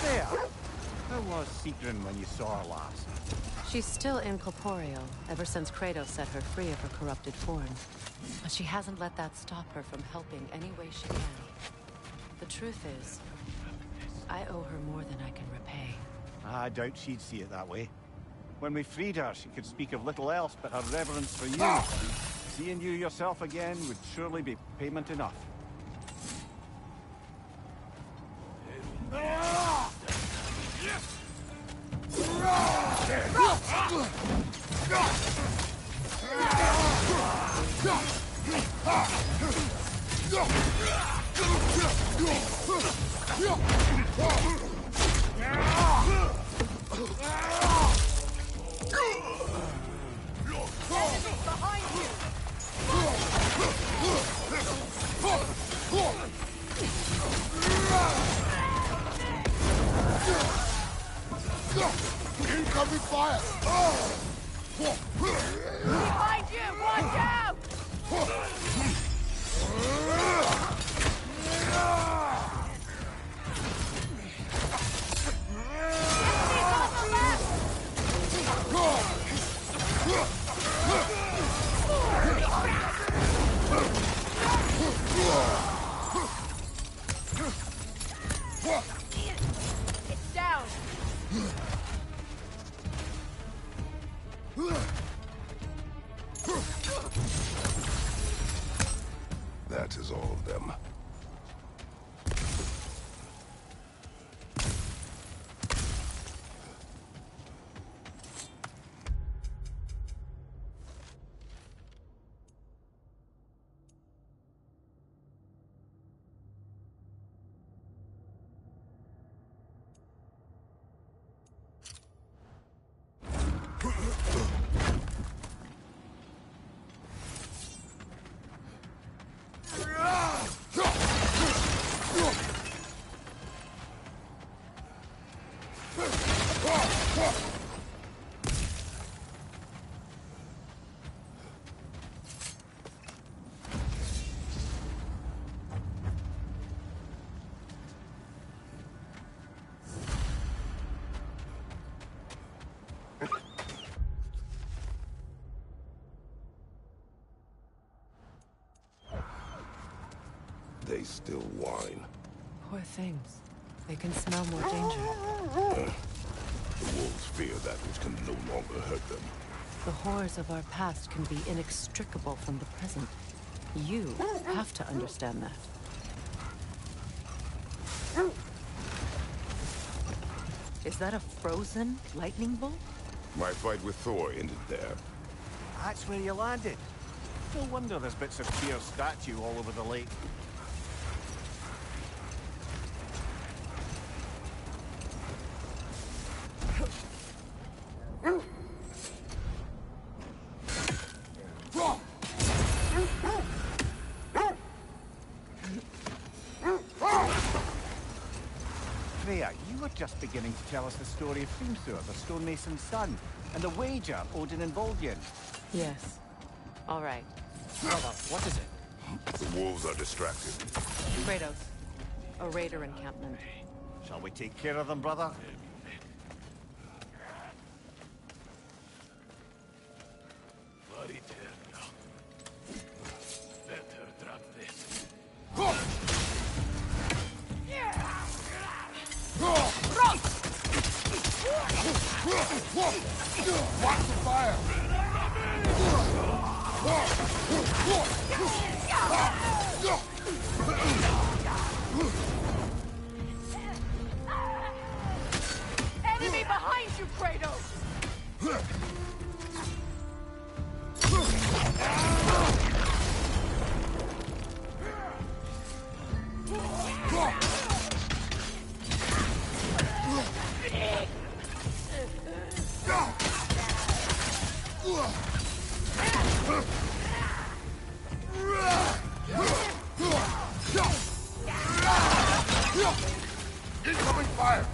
There! How was Sigrun when you saw her last? She's still incorporeal, ever since Kratos set her free of her corrupted form. But she hasn't let that stop her from helping any way she can. The truth is, I owe her more than I can repay. I doubt she'd see it that way. When we freed her, she could speak of little else but her reverence for you. Seeing you yourself again would surely be payment enough. Behind you! Incoming fire! Behind you! Watch out! It's down! That is all of them. They still whine. Poor things. They can smell more danger. The wolves fear that which can no longer hurt them. The horrors of our past can be inextricable from the present. You have to understand that. Is that a frozen lightning bolt? My fight with Thor ended there. That's where you landed. No wonder there's bits of Tyr's statue all over the lake. Freya, you were just beginning to tell us the story of Hrimthur, the stonemason's son, and the wager Odin and Volgin. Yes. All right. Brother, what is it? The wolves are distracted. Kratos. A raider encampment. Shall we take care of them, brother? Watch the fire! Enemy behind you, Kratos! Incoming fire!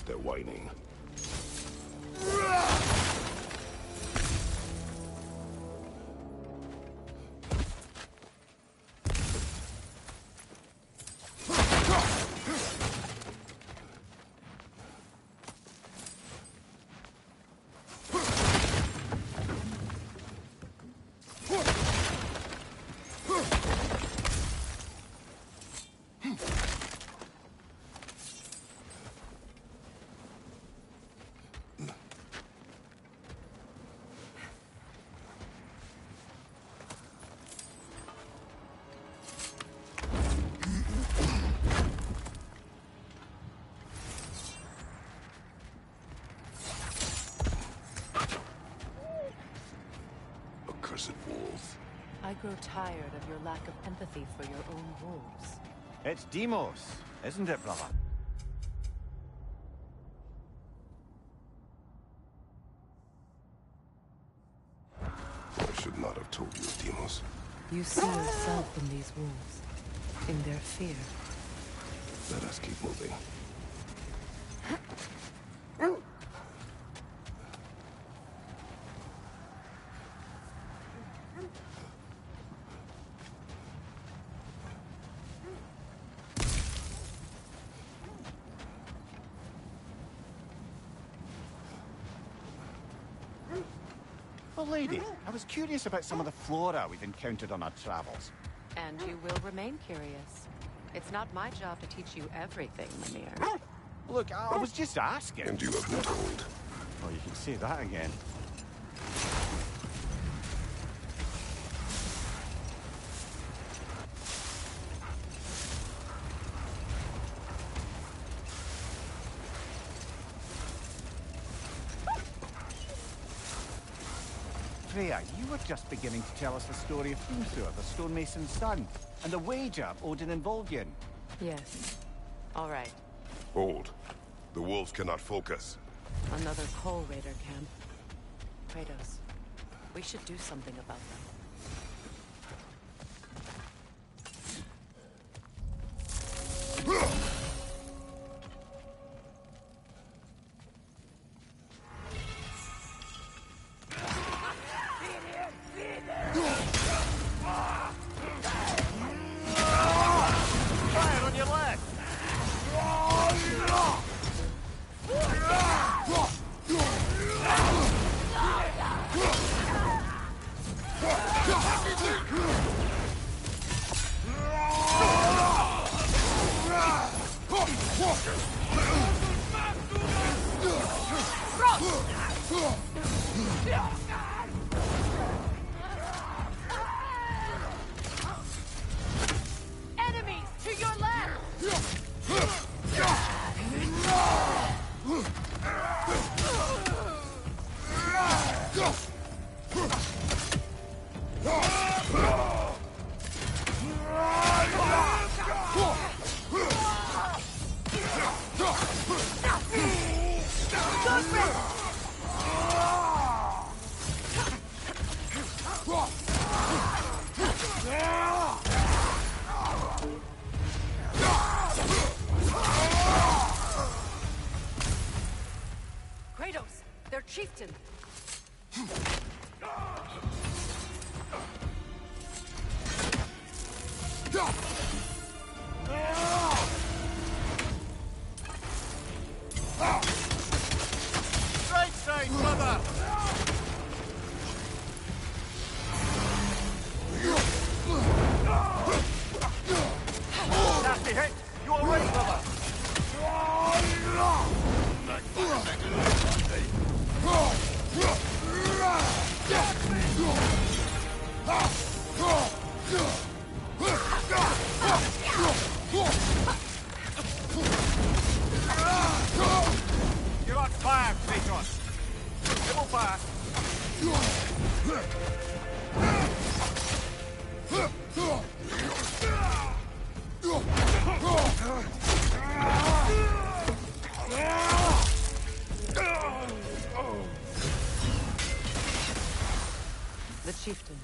their whining. Accursed wolves. I grow tired of your lack of empathy for your own wolves. It's Demos, isn't it, brother? I should not have told you, Demos. You see yourself in these wolves, in their fear. Let us keep moving. Well, lady, I was curious about some of the flora we've encountered on our travels. And you will remain curious. It's not my job to teach you everything, Mynheer. Look, I was just asking. And you have been told. Oh, you can say that again. Freya, you were just beginning to tell us the story of Hrimthur, the stonemason's son, and the wager Odin involved you in. Yes. All right. Hold. The wolves cannot focus. Another coal raider camp. Kratos, we should do something about them. Fire on your left! Enemies to your left! Kratos, their chieftain. Right side, brother! Nasty hit! You alright, brother? You're on fire, Kratos! It will pass! The chieftain.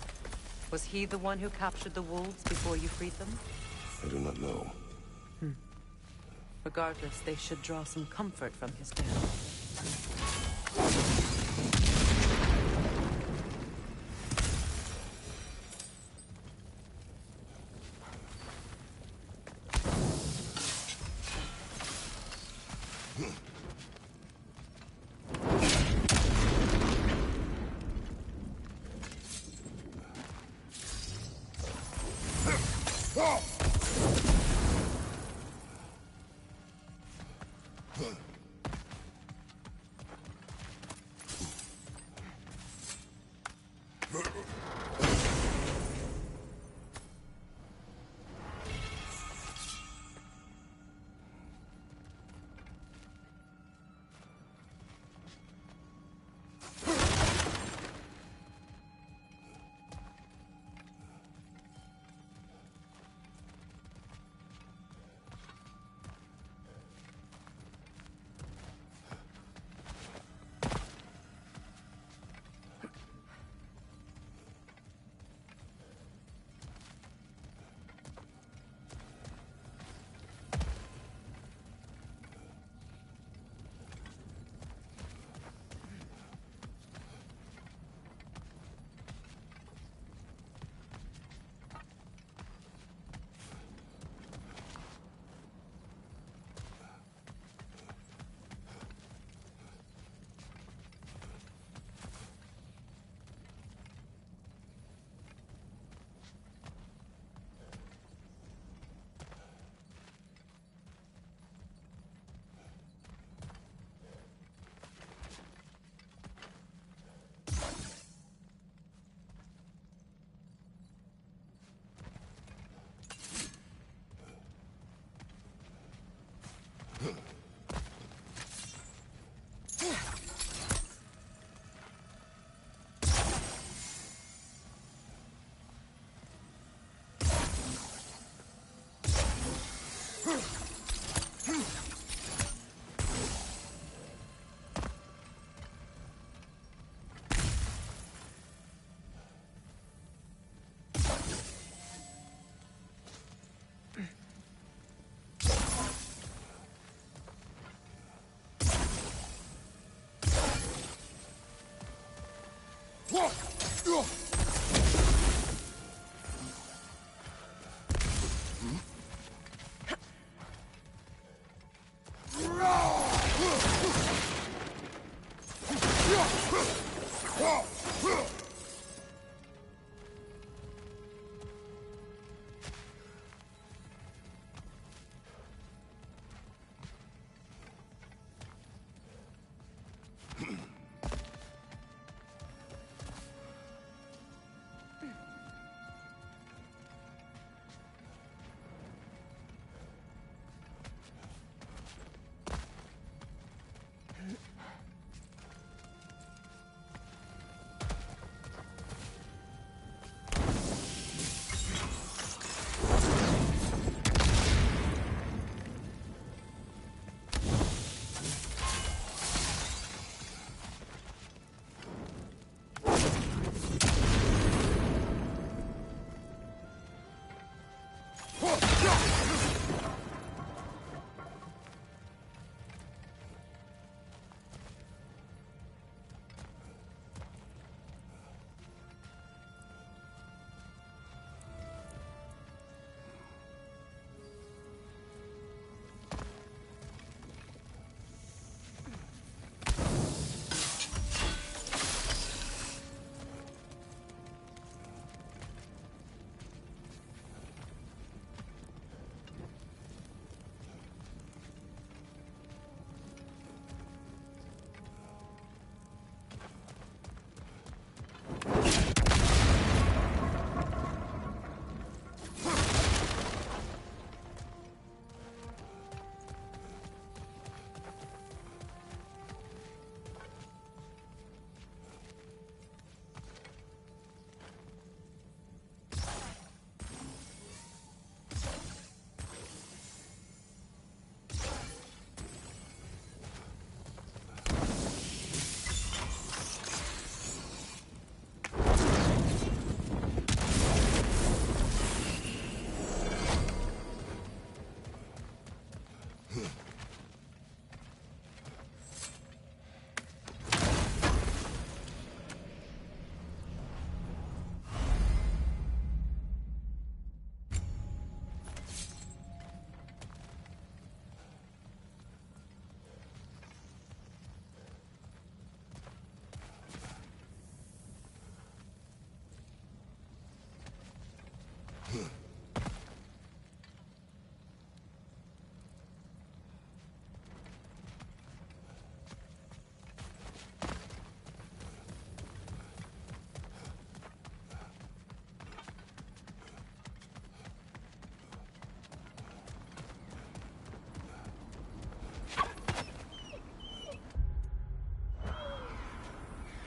Was he the one who captured the wolves before you freed them? I do not know. Regardless, they should draw some comfort from his death.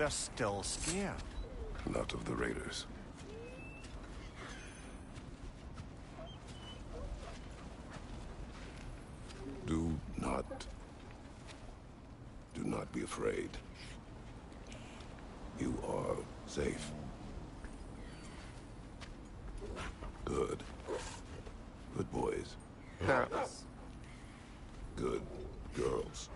are still scared. Not of the raiders. Do not be afraid. You are safe. Good. Good boys. Girls. Good girls.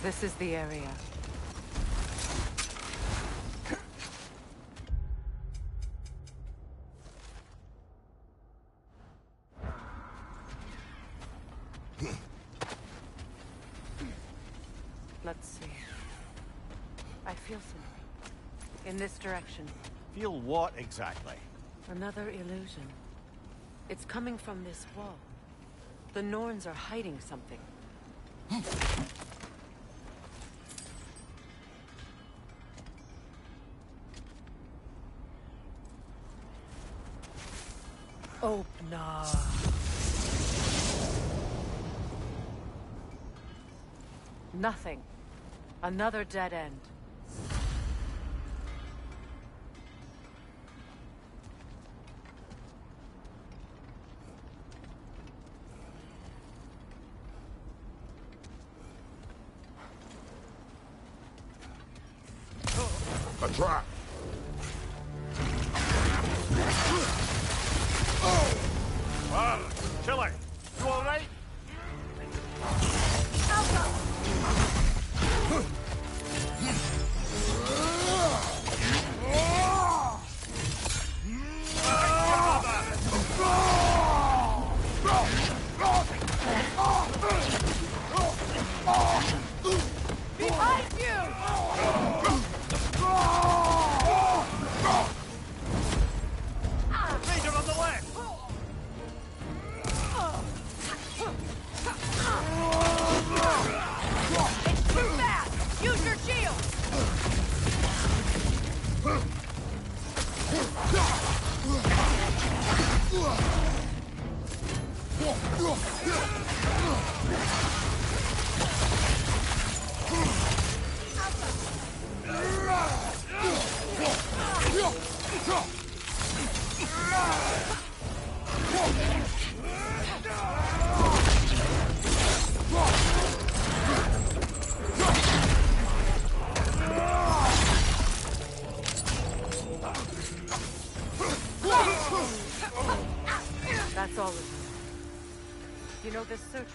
This is the area. Let's see. I feel something. In this direction. Feel what exactly? Another illusion. It's coming from this wall. The Norns are hiding something. Opener. Nothing. Another dead end. A trap! Chile, you all right? Behind you!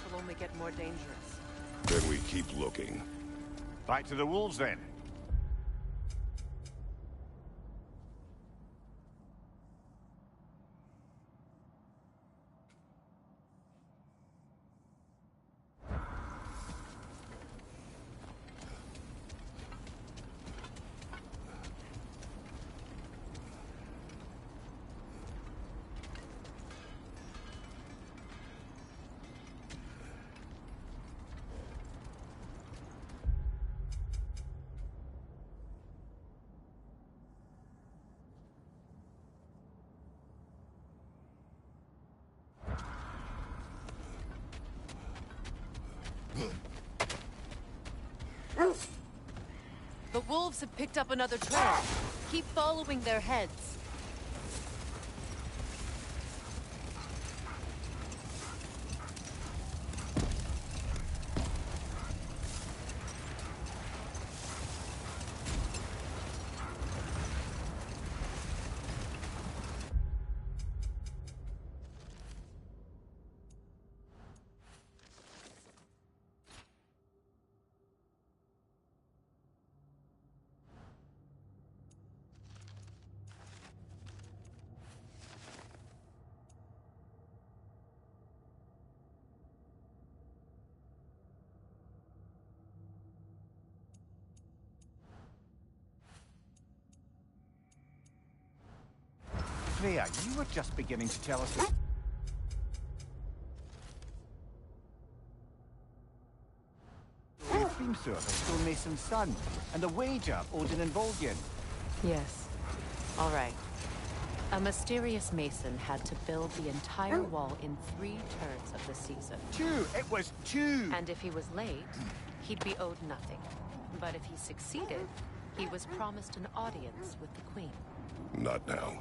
will only get more dangerous. Then we keep looking. Back to the wolves, then. The wolves have picked up another trail. Keep following their heads. Freya, you were just beginning to tell us that... Hrimthur, the stonemason's son, and the wager Odin and Volgin. Yes. All right. A mysterious mason had to build the entire wall in 3 turns of the season. 2! It was 2! And if he was late, he'd be owed nothing. But if he succeeded, he was promised an audience with the queen. Not now.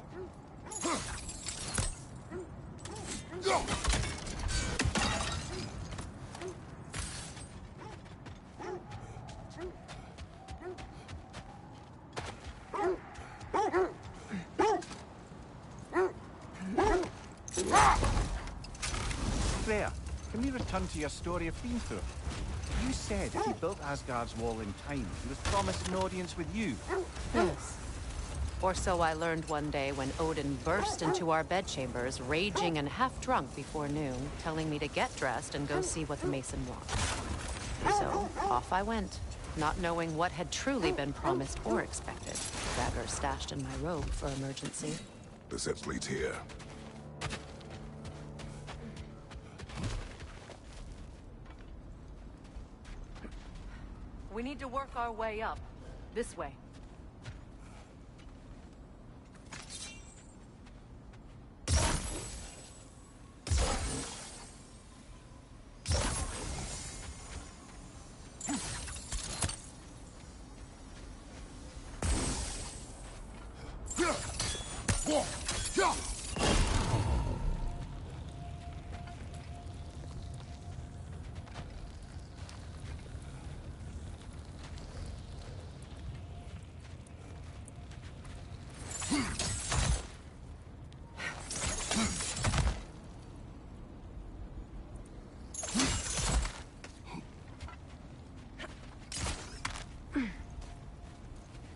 Freya, can we return to your story of Hrimthur? You said if he built Asgard's wall in time, he was promised an audience with you. Yes. Or so I learned one day when Odin burst into our bedchambers, raging and half-drunk before noon, telling me to get dressed and go see what the mason wants. So, off I went, not knowing what had truly been promised or expected. Dagger stashed in my robe for emergency. The steps leads here. We need to work our way up. This way.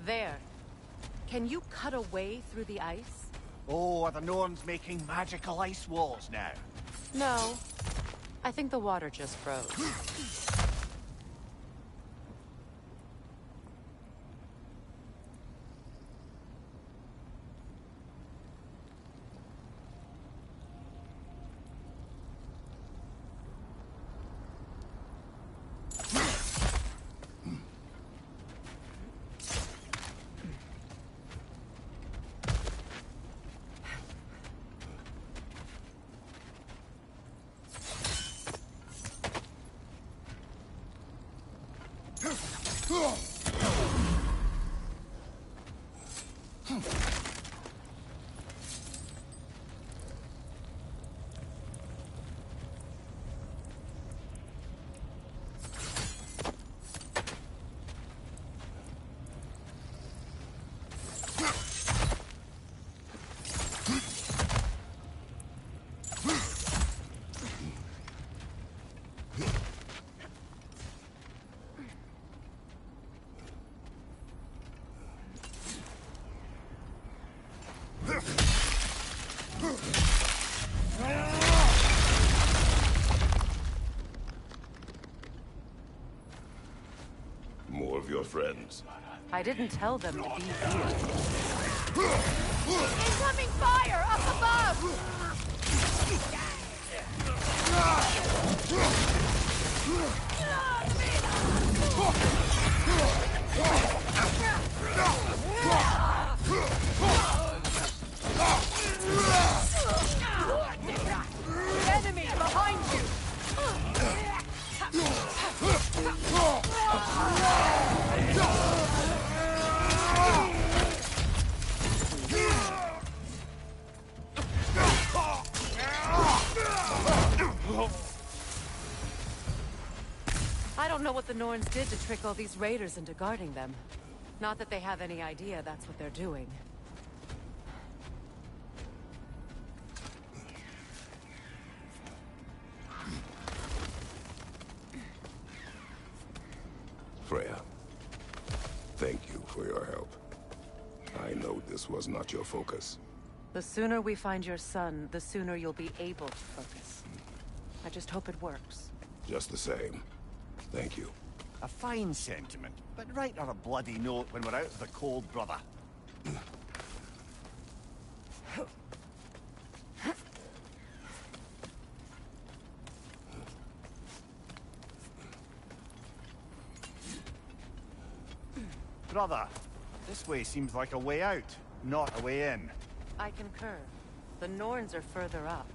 There. Can you cut a way through the ice? Oh, are the Norns making magical ice walls now? No. I think the water just froze. your friends. I didn't tell them to be here. Incoming fire up above! Enemy behind you! I don't know what the Norns did to trick all these raiders into guarding them. Not that they have any idea that's what they're doing. Freya, thank you for your help. I know this was not your focus. The sooner we find your son, the sooner you'll be able to focus. I just hope it works. Just the same. Thank you. A fine sentiment, but write her a bloody note when we're out of the cold, brother. Brother, this way seems like a way out, not a way in. I concur. The Norns are further up.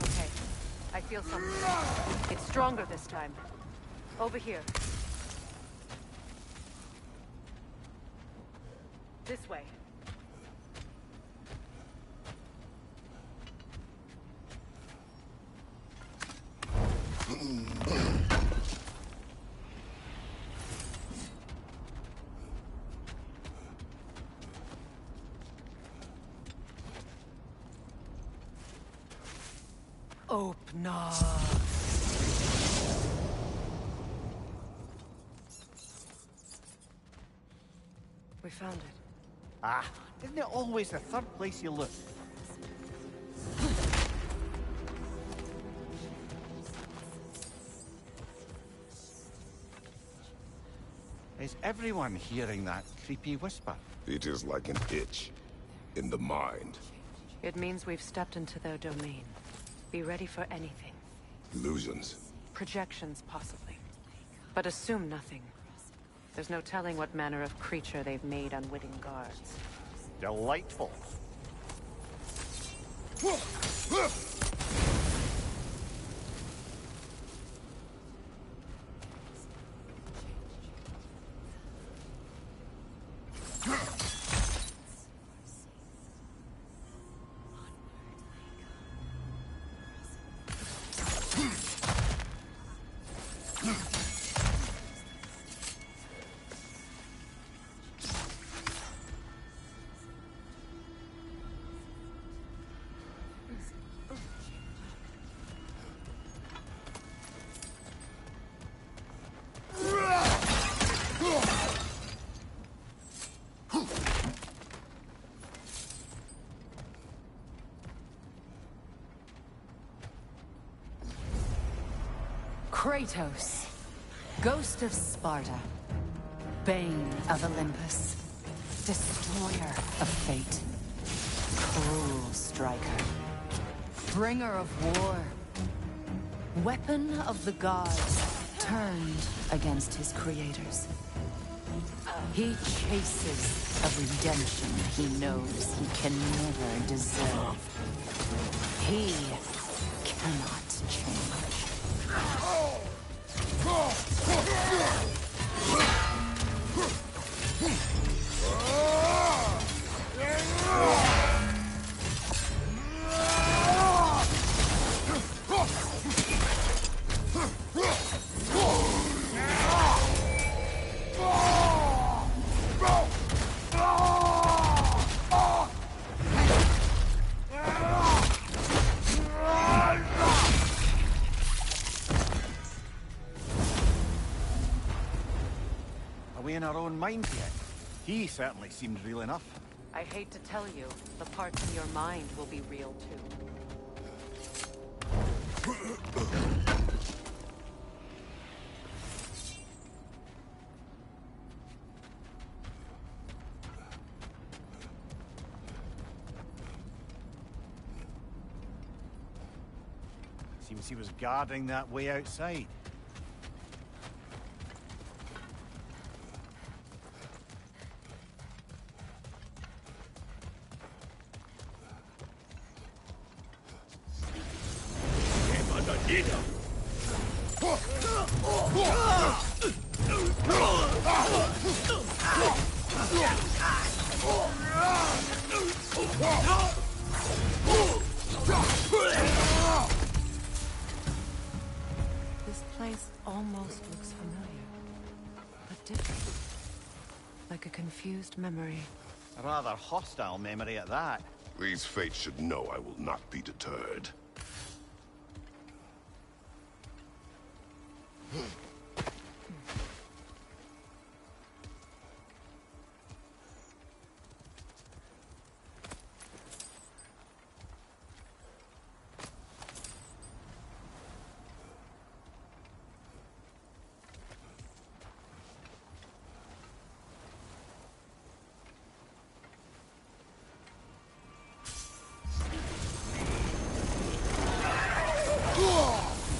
Okay, I feel something. It's stronger this time. Over here. This way. Open up. We found it. Ah, isn't it always the third place you look? Is everyone hearing that creepy whisper? It is like an itch in the mind. It means we've stepped into their domain. Be ready for anything. Illusions. Projections, possibly. But assume nothing. There's no telling what manner of creature they've made unwitting guards. Delightful. Kratos, Ghost of Sparta, Bane of Olympus, Destroyer of Fate, Cruel Striker, Bringer of War, Weapon of the Gods, turned against his creators. He chases a redemption he knows he can never deserve. He cannot change. Are we in our own minds yet? He certainly seemed real enough. I hate to tell you, the parts in your mind will be real too. Seems he was guarding that way outside. This place almost looks familiar, but different. Like a confused memory. A rather hostile memory at that. These fates should know I will not be deterred.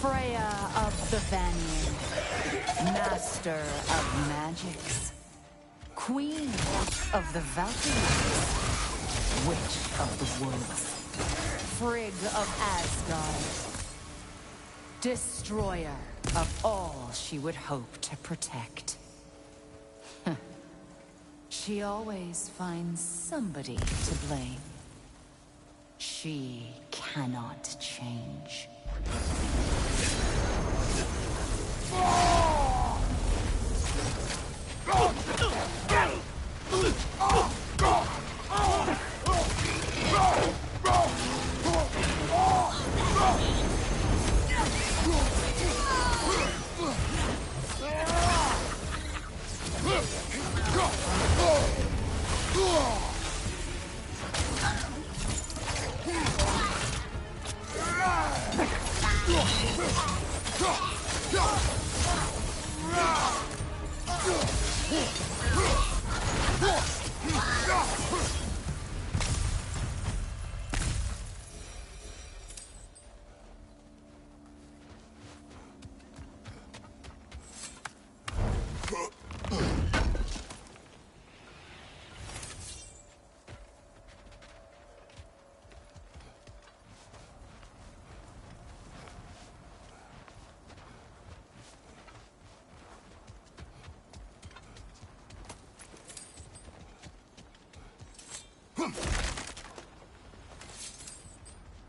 Freya of the Vanir, Master of Magics, Queen of the Valkyries, Witch of the Woods, Frigg of Asgard, Destroyer of all she would hope to protect. She always finds somebody to blame. She cannot change.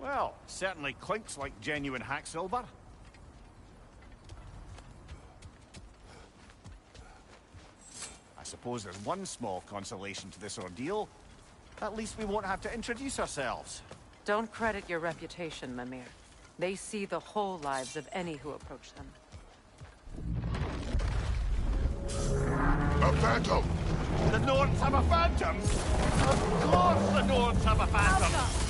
Well, certainly clinks like genuine hack silver. I suppose there's one small consolation to this ordeal. At least we won't have to introduce ourselves. Don't credit your reputation, Mimir. They see the whole lives of any who approach them. A phantom! The Norns have a phantom! Of course the Norns have a phantom!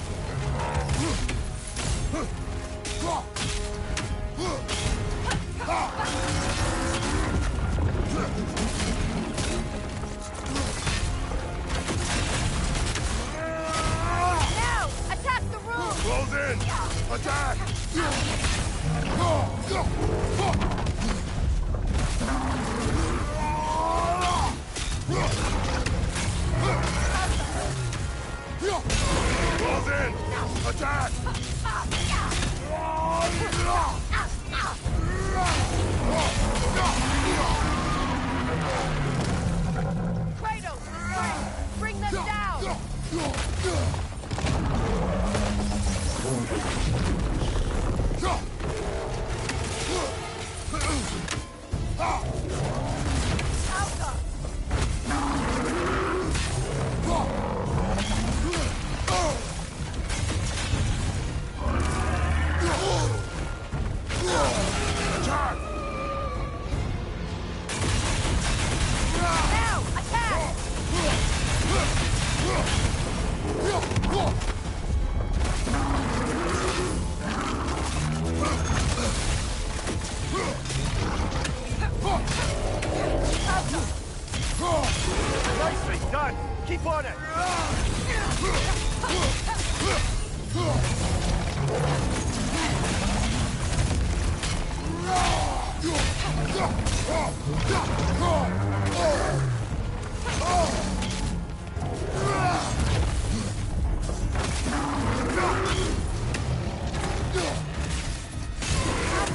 Close in! Attack! Kratos! Bring them down! Now! Attack! Nicely done! Keep on it!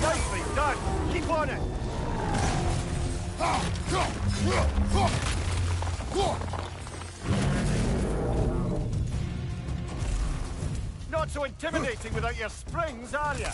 Nicely done! Keep on it! Not so intimidating without your springs, are you?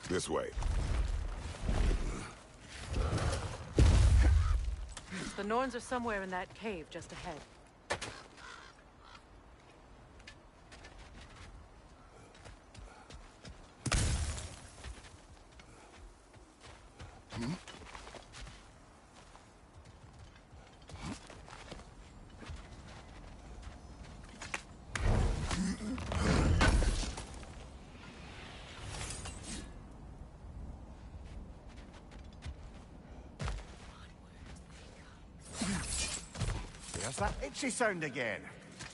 This way. The Norns are somewhere in that cave just ahead. there's that itchy sound again.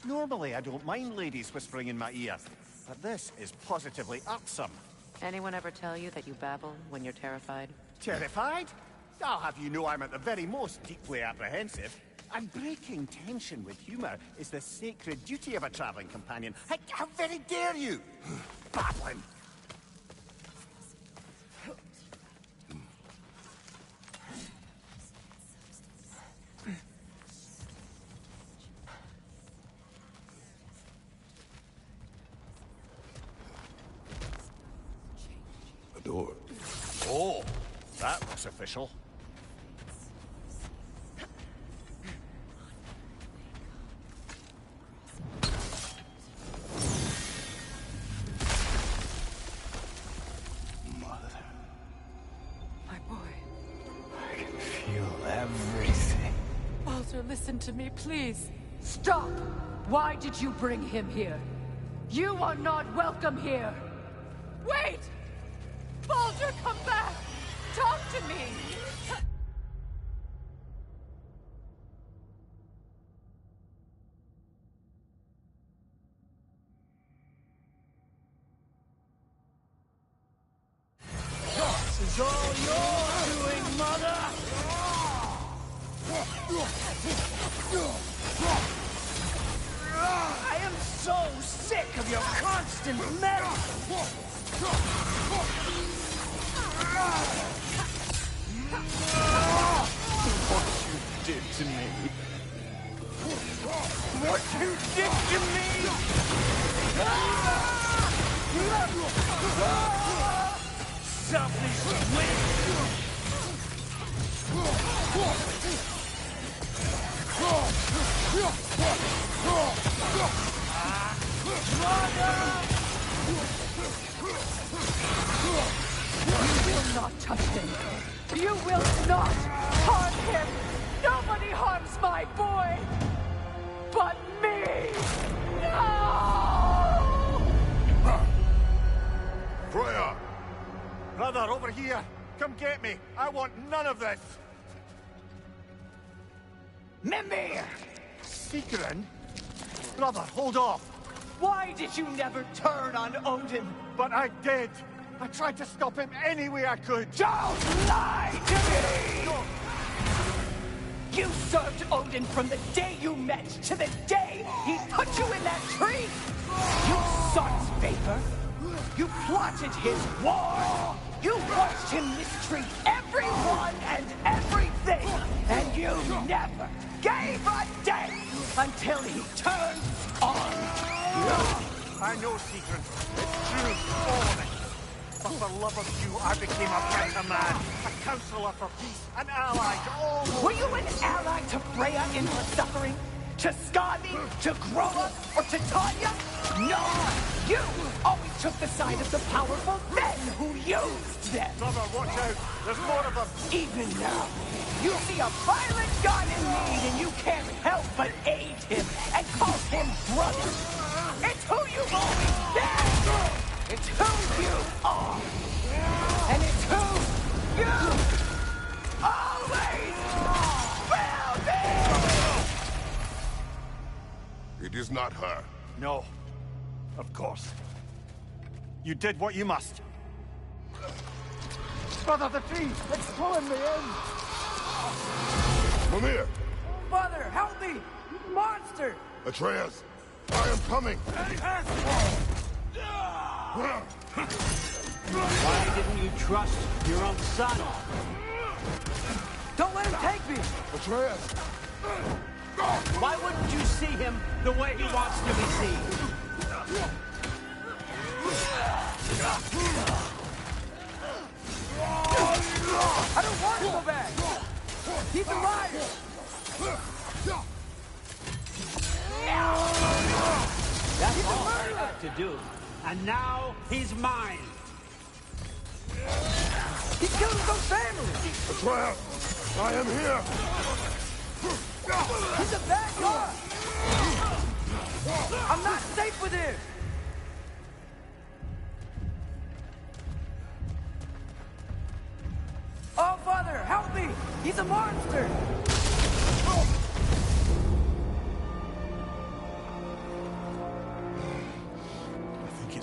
Normally, I don't mind ladies whispering in my ear, but this is positively irksome. Anyone ever tell you that you babble when you're terrified? Terrified? I'll have you know I'm at the very most deeply apprehensive. And breaking tension with humor is the sacred duty of a traveling companion. How very dare you! Babbling! A door. Oh, that looks official. Listen to me, please. Stop! Why did you bring him here? You are not welcome here! Wait! Baldur, come back! Talk to me! This is all your doing, Mother! I am so sick of your constant meddling! What you did to me! What you did to me! Selfish win! You will not touch him! You will not harm him! Nobody harms my boy! But me! No! Freya! Brother, over here! Come get me! I want none of this! Mimir! Secret? Brother, hold off! Why did you never turn on Odin? But I did! I tried to stop him any way I could! Don't lie to me! No. You served Odin from the day you met to the day he put you in that tree! You sought his favor! You plotted his war! You watched him mistreat everyone and everything! And you never gave a damn until he turned on you! I know, Secret. It's true, all of it. But for love of you, I became a better man. A counselor for peace, an ally to all those... Were you an ally to Freya in her suffering? To Skadi? To Groa? Or to Tanya? No! You always took the side of the powerful men who used them! Brother, watch out. There's more of them. Even now, you see a violent god in need and you can't help but aid him and call him brother! It's who you've always been! It's who you are! And it's who you always will be! It is not her. No. Of course. You did what you must. Brother, the tree! It's pulling me in! Mimir! Mother, help me! Monster! Atreus! I am coming! Why didn't you trust your own son? Don't let him take me! Atreus! Why wouldn't you see him the way he wants to be seen? I don't want to go back! He's a liar! That's all I had to do. And now he's mine. He killed his own family! Atreus! I am here! He's a bad guy! I'm not safe with him! Oh, Father, help me! He's a monster!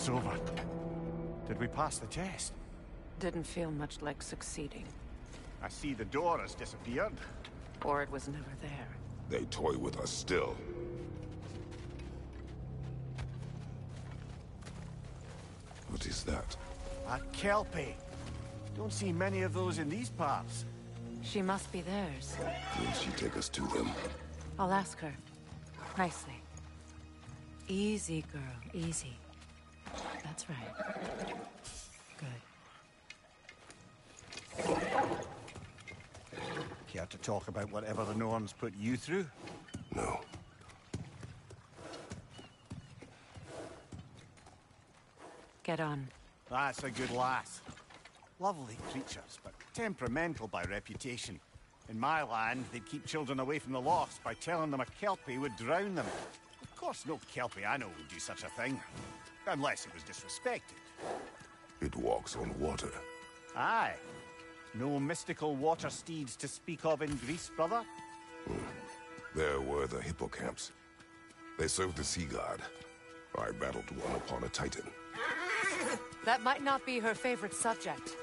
it's over. Did we pass the test? Didn't feel much like succeeding. I see the door has disappeared. Or it was never there. They toy with us still. What is that? A Kelpie. Don't see many of those in these parts. She must be theirs. Will she take us to them? I'll ask her. Nicely. Easy, girl. Easy. That's right. Good. Care to talk about whatever the Norns put you through? No. Get on. That's a good lass. Lovely creatures, but temperamental by reputation. In my land, they'd keep children away from the lost by telling them a Kelpie would drown them. Of course, no Kelpie I know would do such a thing. Unless it was disrespected. It walks on water. Aye. No mystical water steeds to speak of in Greece, brother? There were the hippocamps. They served the sea god. I battled one upon a titan. That might not be her favorite subject.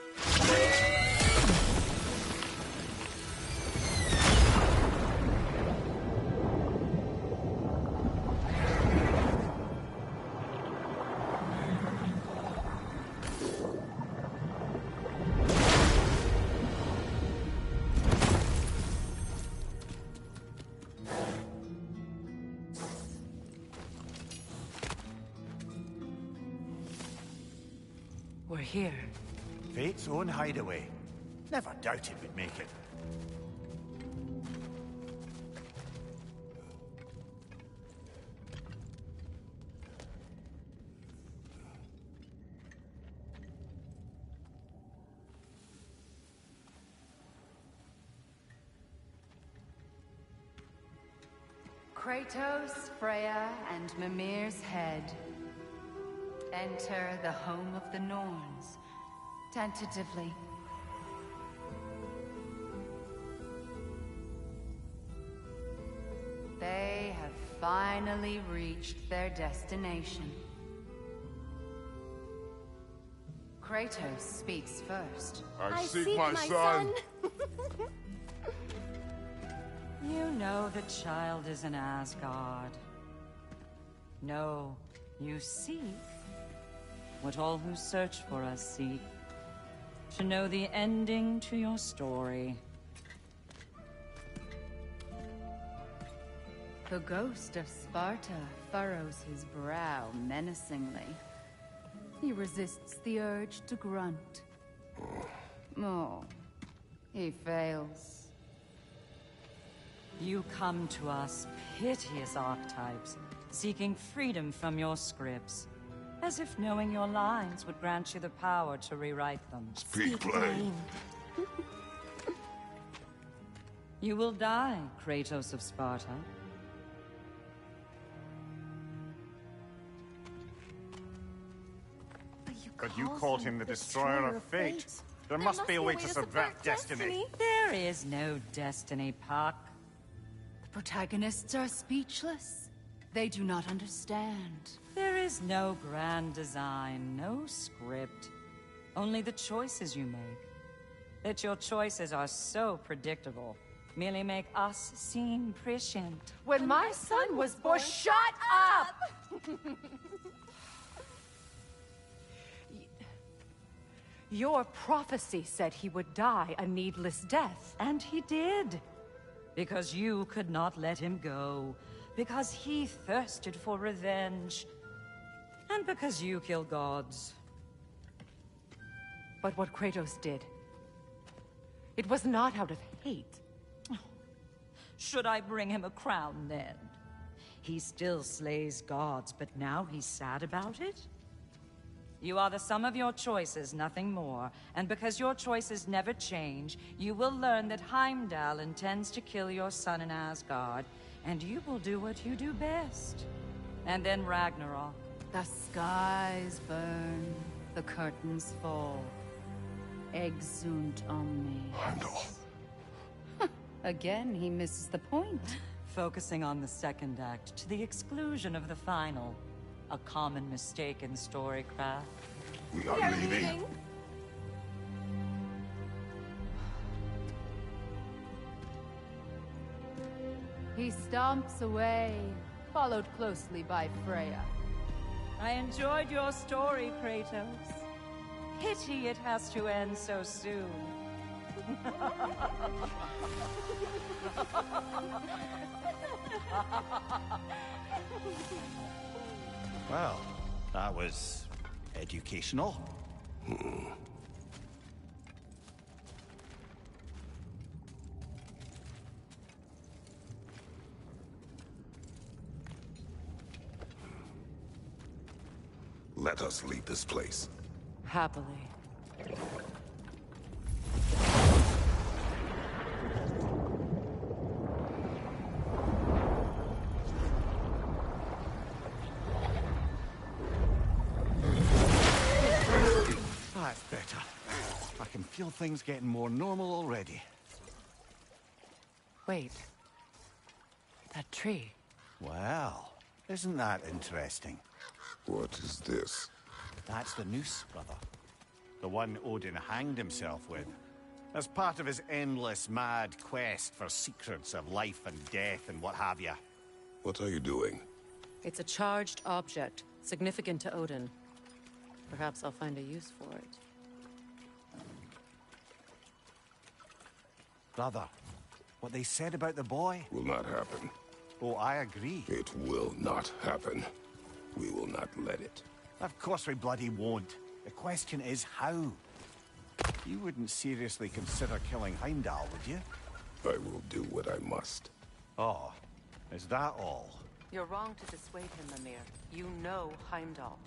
We're here. Fate's own hideaway. Never doubted we'd make it. Kratos, Freya, and Mimir's head. Enter the home of the Norns, tentatively. They have finally reached their destination. Kratos speaks first. I seek my son. You know the child is in Asgard. No, you seek what all who search for us seek. To know the ending to your story. The ghost of Sparta furrows his brow menacingly. He resists the urge to grunt. Oh, he fails. You come to us, piteous archetypes, seeking freedom from your scripts. As if knowing your lines would grant you the power to rewrite them. Speak plain. You will die, Kratos of Sparta. But you called him the destroyer of fate. There must be a way to subvert destiny. There is no destiny, Puck. The protagonists are speechless. They do not understand. There is no grand design, no script. Only the choices you make. That your choices are so predictable, merely make us seem prescient. When my son was born, shut up! Your prophecy said he would die a needless death. And he did. Because you could not let him go. Because he thirsted for revenge. And because you kill gods. But what Kratos did, it was not out of hate. Should I bring him a crown then? He still slays gods, but now he's sad about it? You are the sum of your choices, nothing more. And because your choices never change, you will learn that Heimdall intends to kill your son in Asgard, and you will do what you do best. And then Ragnarok. The skies burn, the curtains fall. Exunt omni. Heimdall. Again, he misses the point. Focusing on the second act to the exclusion of the final. A common mistake in storycraft. We are leaving. He stomps away, followed closely by Freya. I enjoyed your story, Kratos. Pity it has to end so soon. Well, that was educational. Let us leave this place. Happily. That's better. I can feel things getting more normal already. Wait. That tree. Well, isn't that interesting? What is this? That's the noose, brother. The one Odin hanged himself with. As part of his endless, mad quest for secrets of life and death and what have you. What are you doing? It's a charged object, significant to Odin. Perhaps I'll find a use for it. Brother, what they said about the boy? Will not happen. Oh, I agree. It will not happen. We will not let it. Of course we bloody won't. The question is how. You wouldn't seriously consider killing Heimdall, would you? I will do what I must. Oh, is that all? You're wrong to dissuade him, Mimir. You know Heimdall.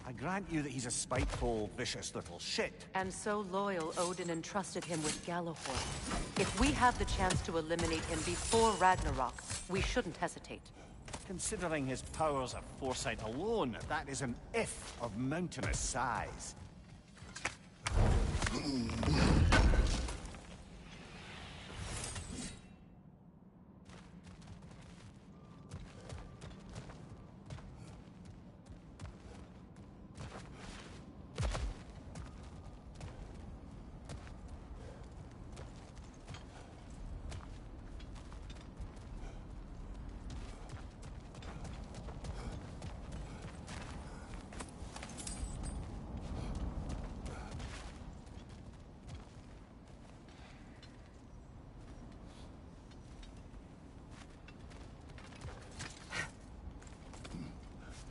I grant you that he's a spiteful, vicious little shit. And so loyal, Odin entrusted him with Gjallarhorn. If we have the chance to eliminate him before Ragnarok, we shouldn't hesitate. Considering his powers of foresight alone, that is an if of mountainous size.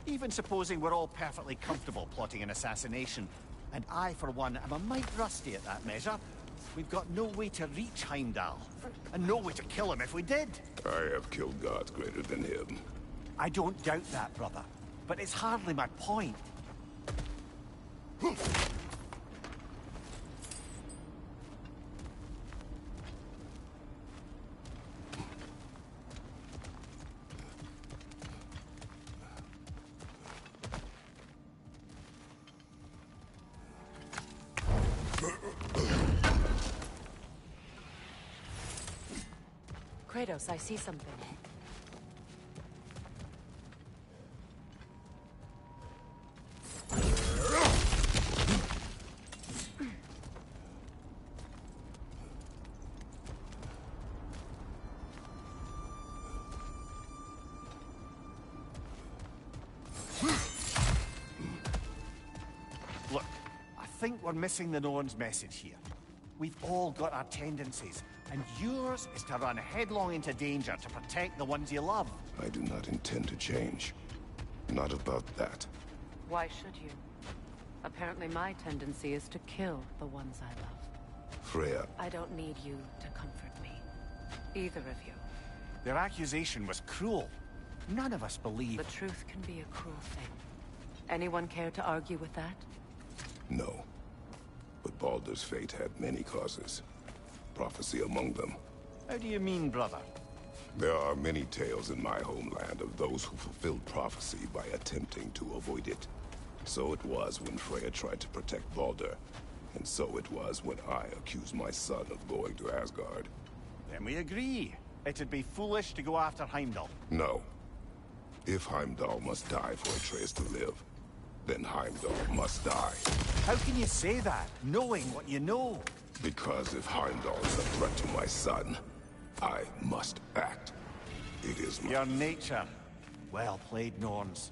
Even supposing we're all perfectly comfortable plotting an assassination, and I, for one, am a mite rusty at that measure, we've got no way to reach Heimdall, and no way to kill him if we did. I have killed gods greater than him. I don't doubt that, brother, but it's hardly my point. Kratos, I see something. Look, I think we're missing the Norn's message here. We've all got our tendencies, and yours is to run headlong into danger to protect the ones you love. I do not intend to change. Not about that. Why should you? Apparently my tendency is to kill the ones I love. Freya, I don't need you to comfort me. Either of you. Their accusation was cruel. None of us believe... The truth can be a cruel thing. Anyone care to argue with that? no. But Baldur's fate had many causes. Prophecy among them. How do you mean, brother? There are many tales in my homeland of those who fulfilled prophecy by attempting to avoid it. So it was when Freya tried to protect Baldur, and so it was when I accused my son of going to Asgard. Then we agree. It'd be foolish to go after Heimdall. No. If Heimdall must die for Atreus to live, then Heimdall must die. How can you say that, knowing what you know? Because if Heimdall is a threat to my son, I must act. It is my... Your nature. Well played, Norns.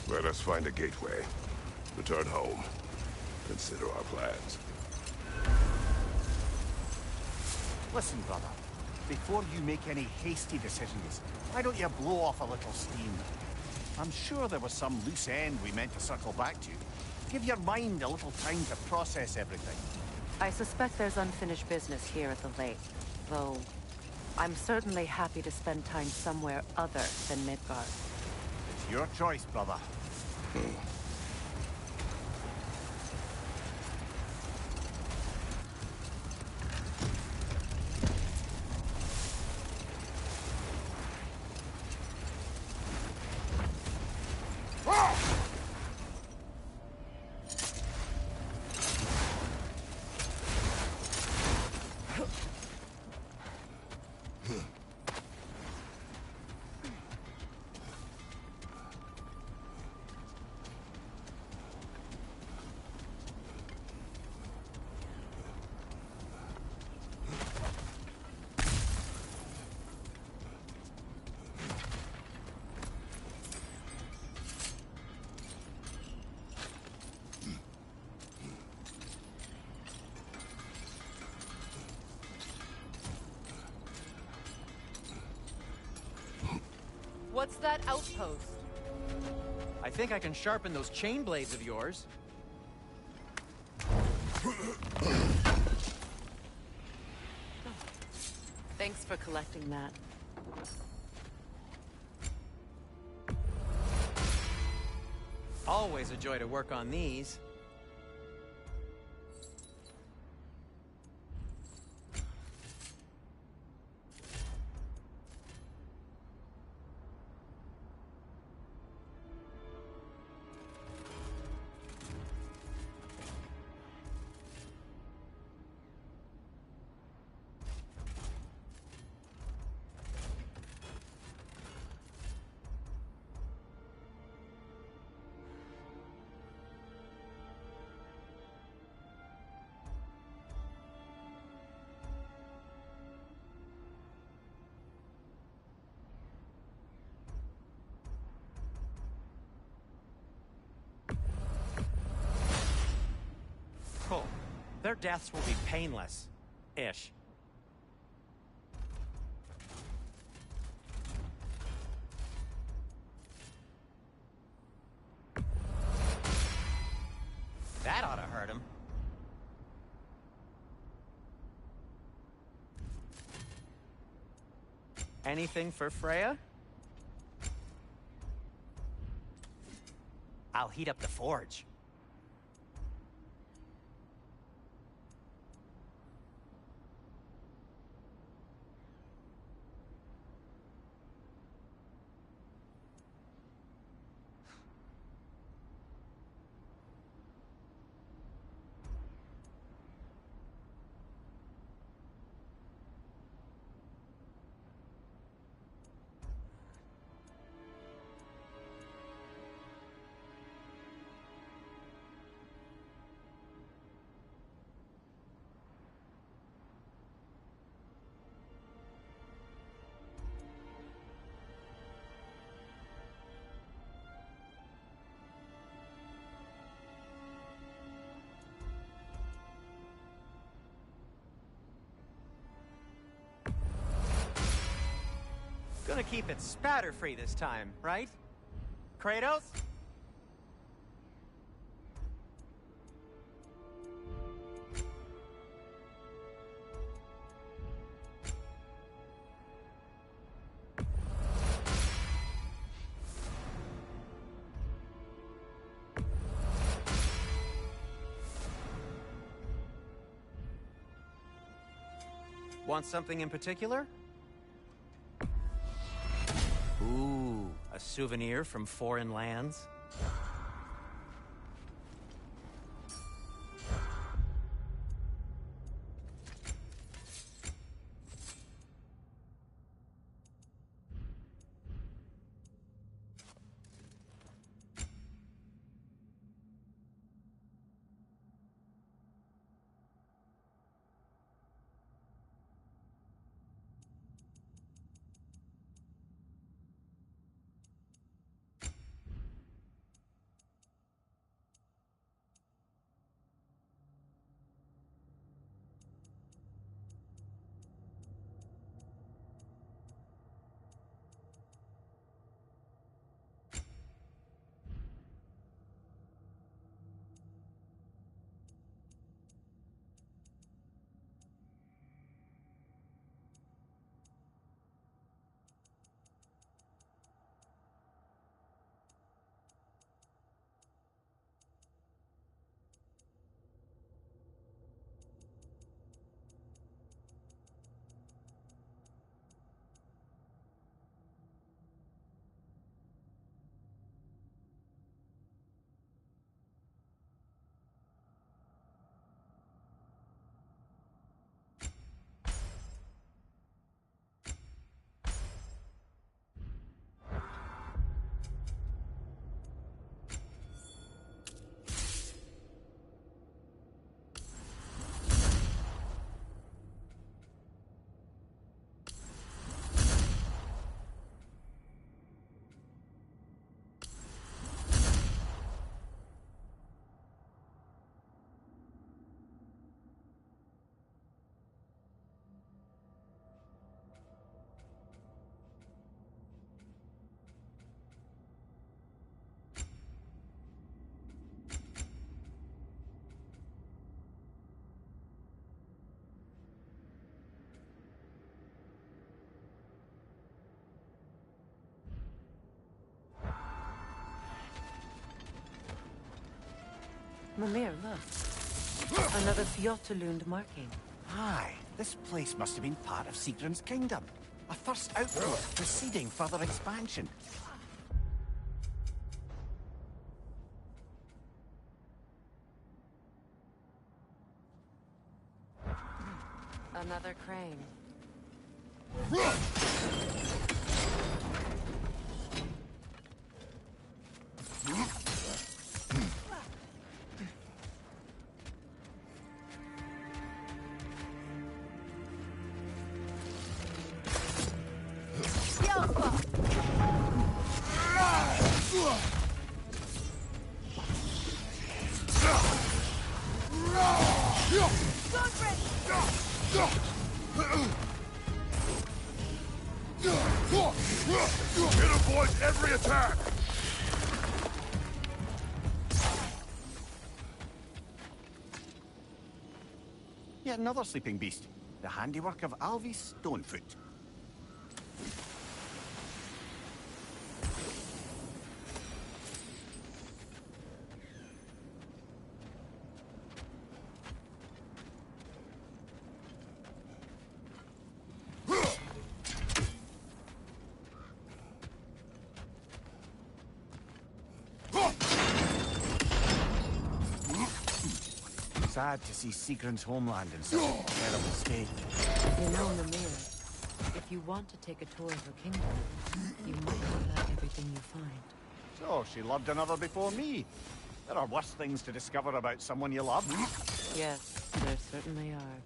Let us find a gateway. Return home. Consider our plans. Listen, brother. Before you make any hasty decisions, why don't you blow off a little steam? I'm sure there was some loose end we meant to circle back to. Give your mind a little time to process everything. I suspect there's unfinished business here at the lake, though I'm certainly happy to spend time somewhere other than Midgard. It's your choice, brother. What's that outpost? I think I can sharpen those chain blades of yours. Thanks for collecting that. Always a joy to work on these. deaths will be painless. Ish. That ought to hurt him. Anything for Freya? I'll heat up the forge. Gonna keep it spatter-free this time, right? Kratos? Want something in particular? Ooh, a souvenir from foreign lands? Mimir, look. Another Fjotalund marking. Aye, this place must have been part of Sigrun's kingdom. A first outpost preceding further expansion. Another crane. Ugh! It avoids every attack! Yet another sleeping beast. The handiwork of Alvis Stonefoot. Sad to see Sigrun's homeland in such a terrible state. You know, Mimir, if you want to take a tour of her kingdom, you must look at everything you find. So, she loved another before me. There are worse things to discover about someone you love. Yes, there certainly are.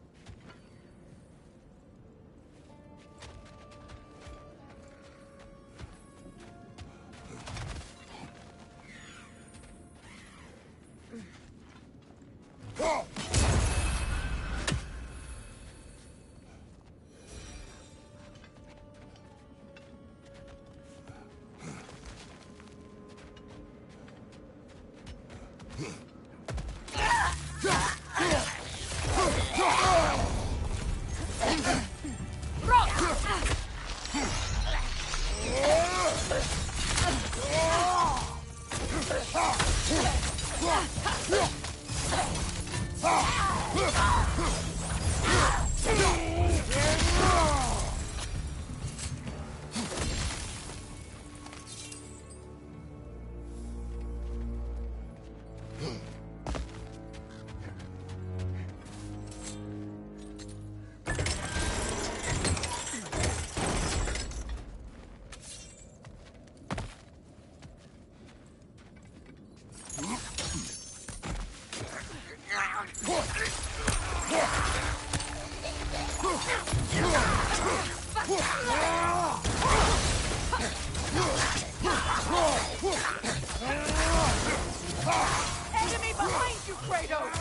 Enemy behind you, Kratos!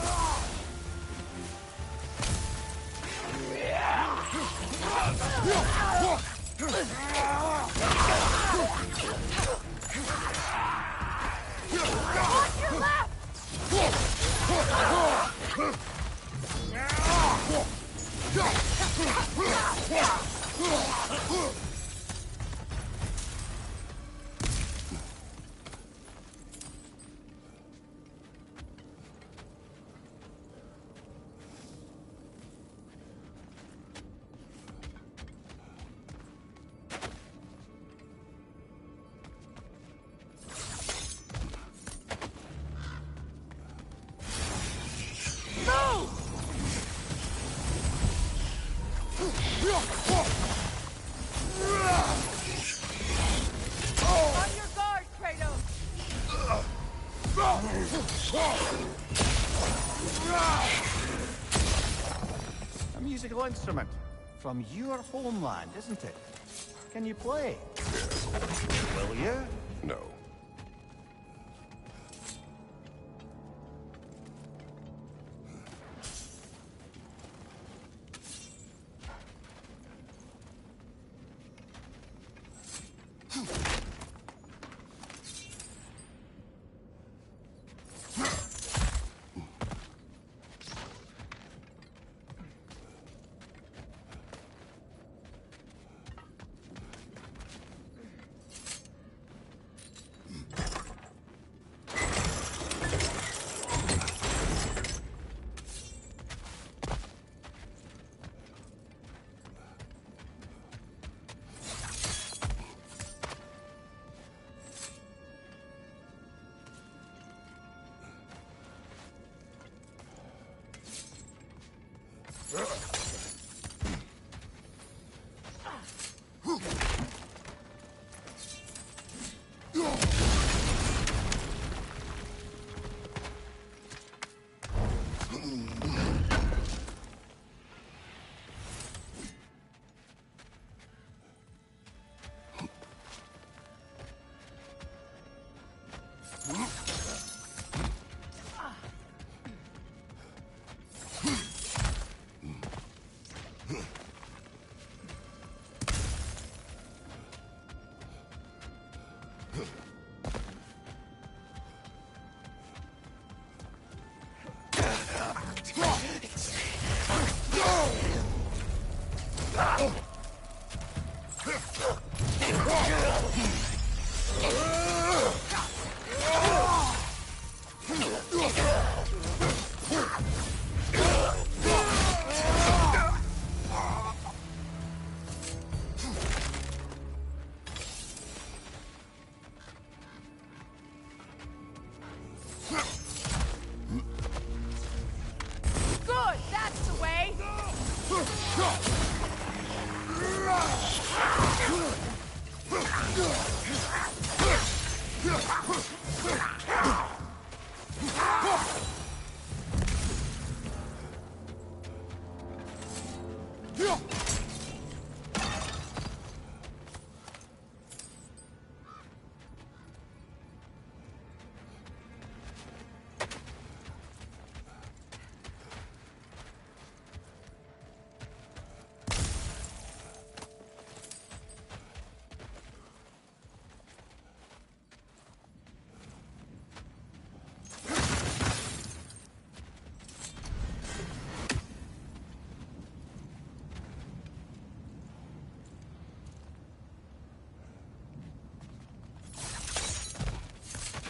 On your left! On your guard, Kratos! A musical instrument. From your homeland, isn't it? Can you play? Will you? No.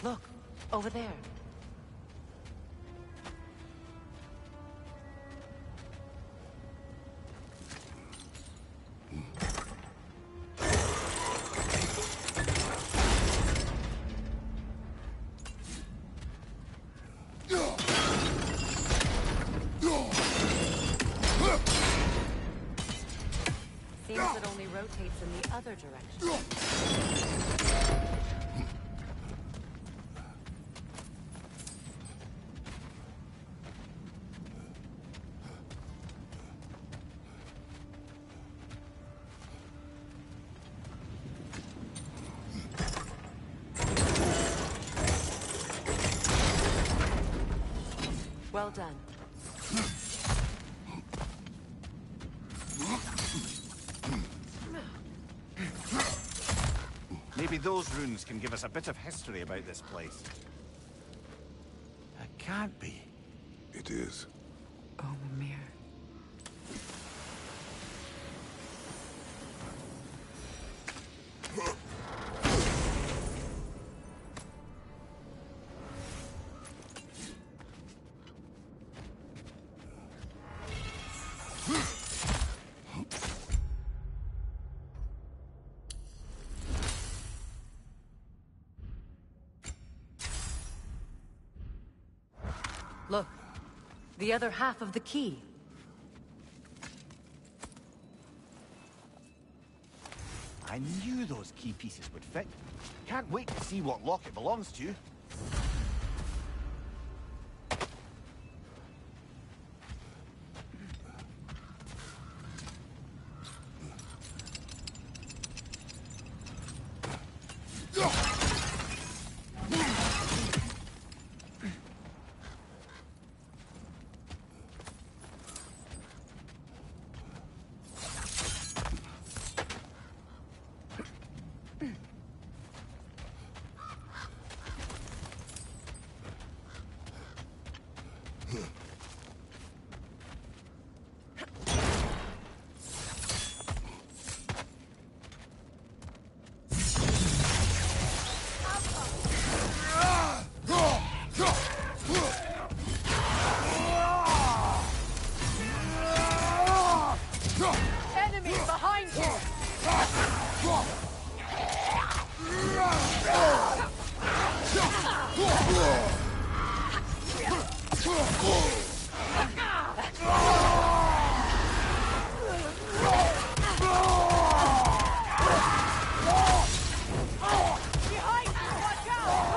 Look, over there. Seems it only rotates in the other direction. Well done. Maybe those runes can give us a bit of history about this place. It can't be. It is. Oh, Mimir. Look, the other half of the key. I knew those key pieces would fit. Can't wait to see what lock it belongs to. Enemy behind you! Behind you! Watch out!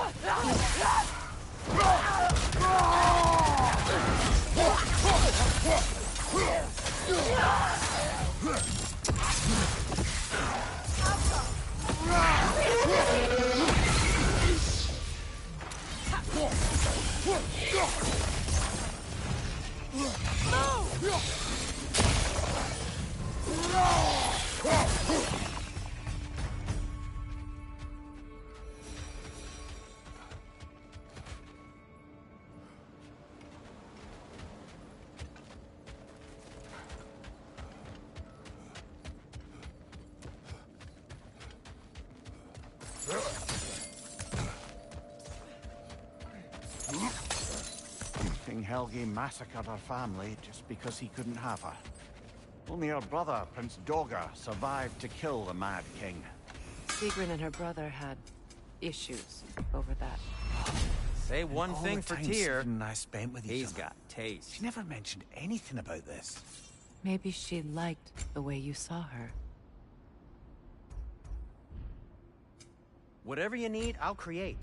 King Helge massacred her family just because he couldn't have her. Only her brother, Prince Dogger, survived to kill the Mad King. Sigrun and her brother had issues over that. Say one All thing the for time Tyr. Sigrun and I spent with each He's other. got taste. She never mentioned anything about this. Maybe she liked the way you saw her. Whatever you need, I'll create.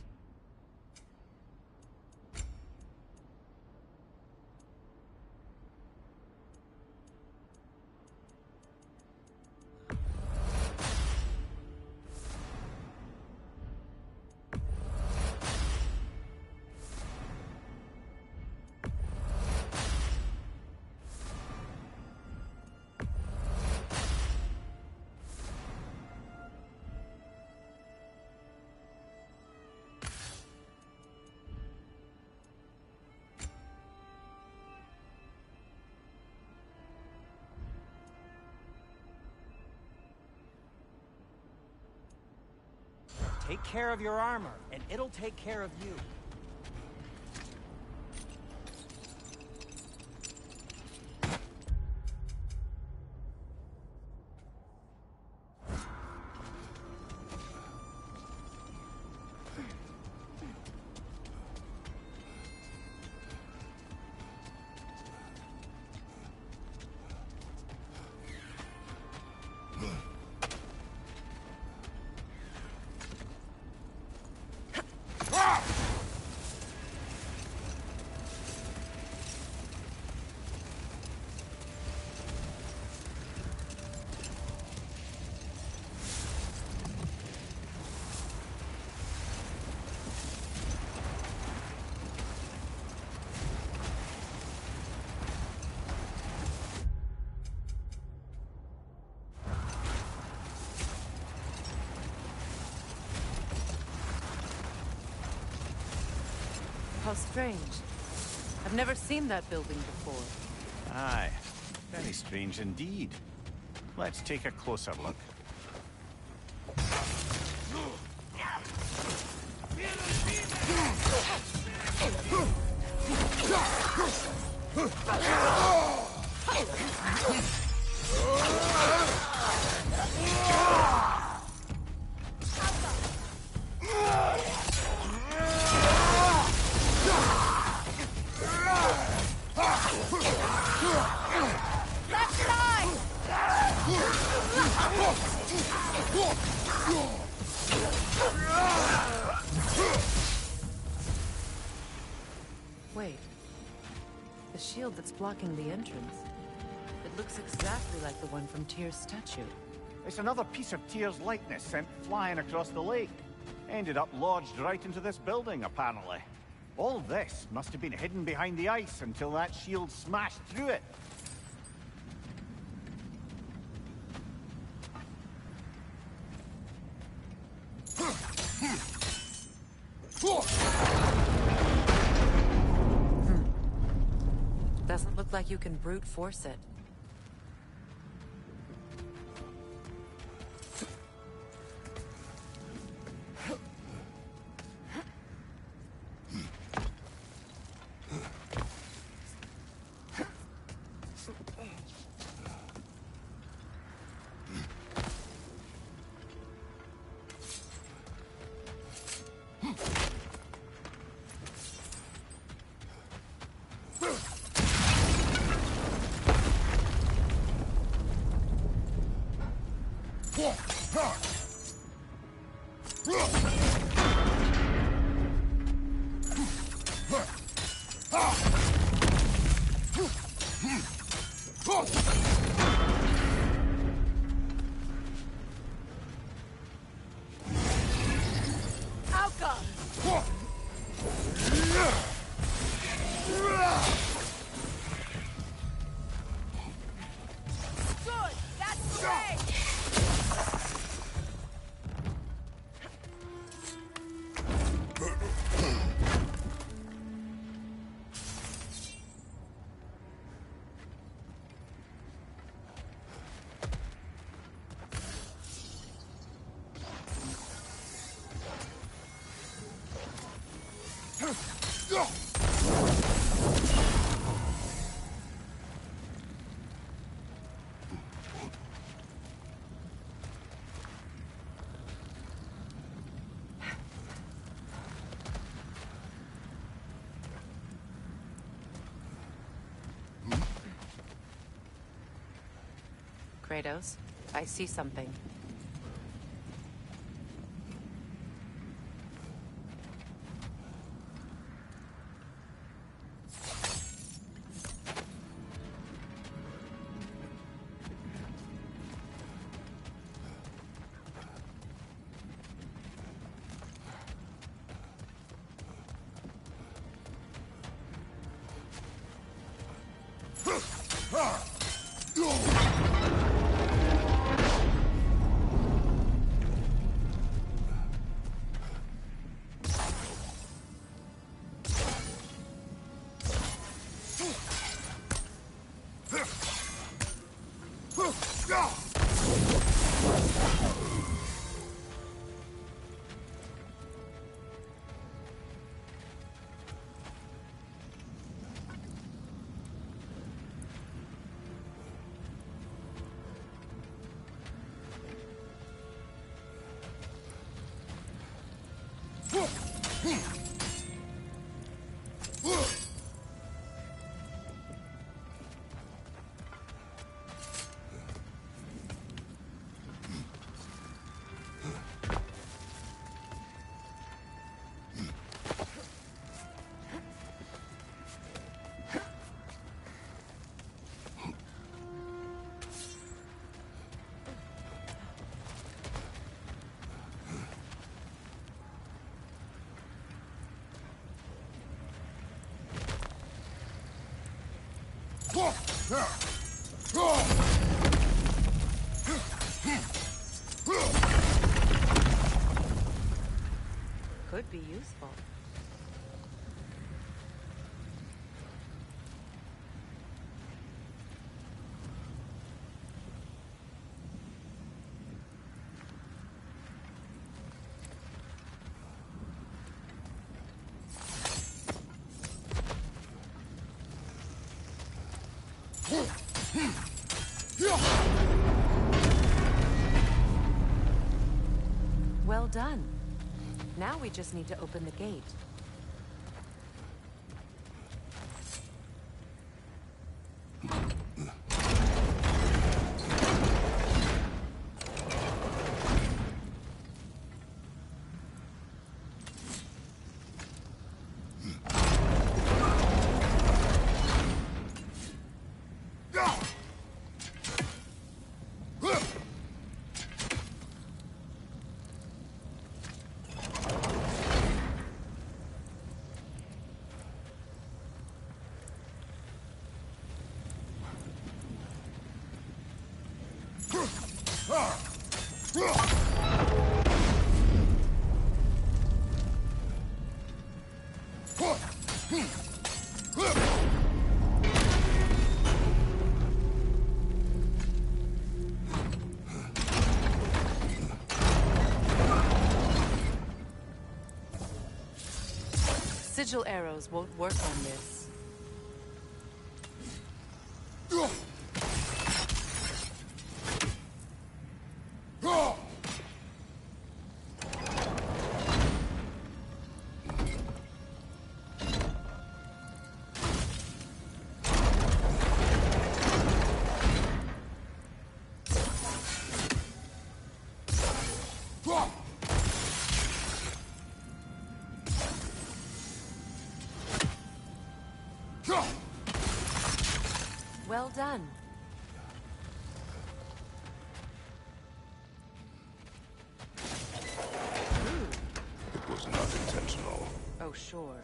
Take care of your armor, and it'll take care of you. How strange. I've never seen that building before. Aye, very strange indeed. Let's take a closer look. Wait. The shield that's blocking the entrance. It looks exactly like the one from Tyr's statue. It's another piece of Tyr's likeness sent flying across the lake. Ended up lodged right into this building, apparently. All this must have been hidden behind the ice until that shield smashed through it. Doesn't look like you can brute force it. Kratos, I see something. Could be useful. Well done. Now we just need to open the gate. Sigil arrows won't work on this. Well done. It was not intentional. Oh, sure.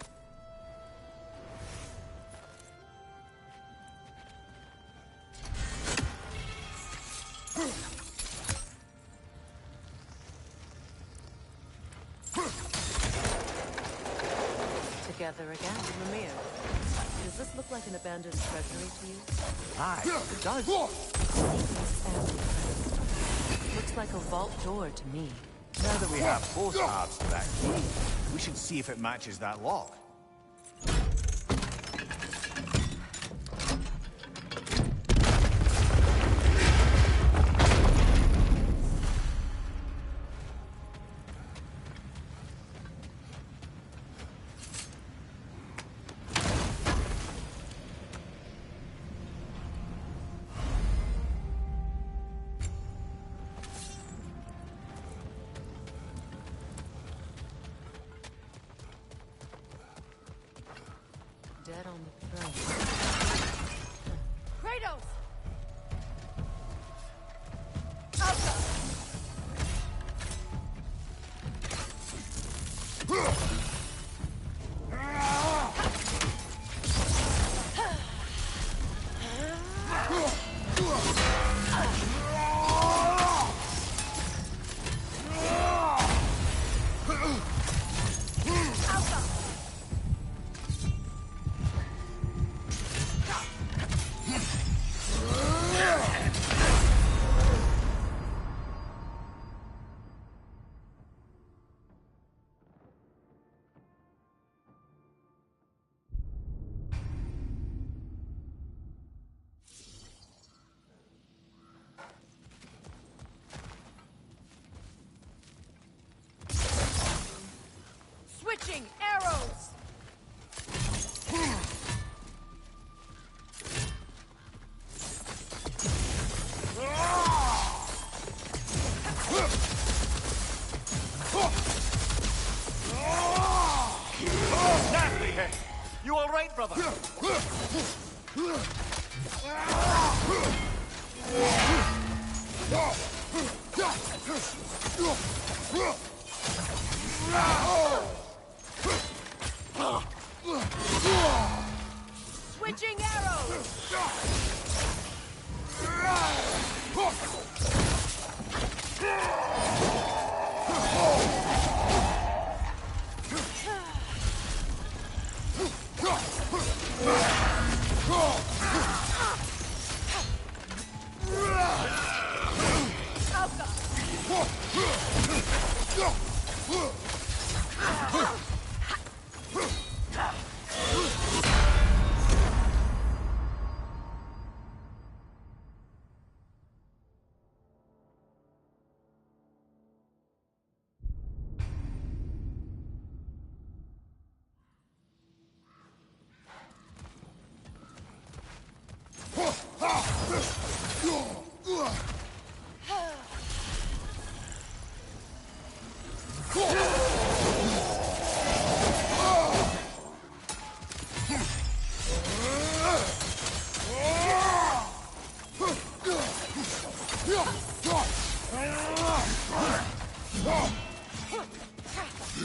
Together again, Mimir. Does this look like an abandoned treasury to you? Aye, it does. Looks like a vault door to me. Now that we have postcards to that key, we should see if it matches that lock. Dead on the throne. Kratos! Switching arrows! You all right, brother? Switching arrows!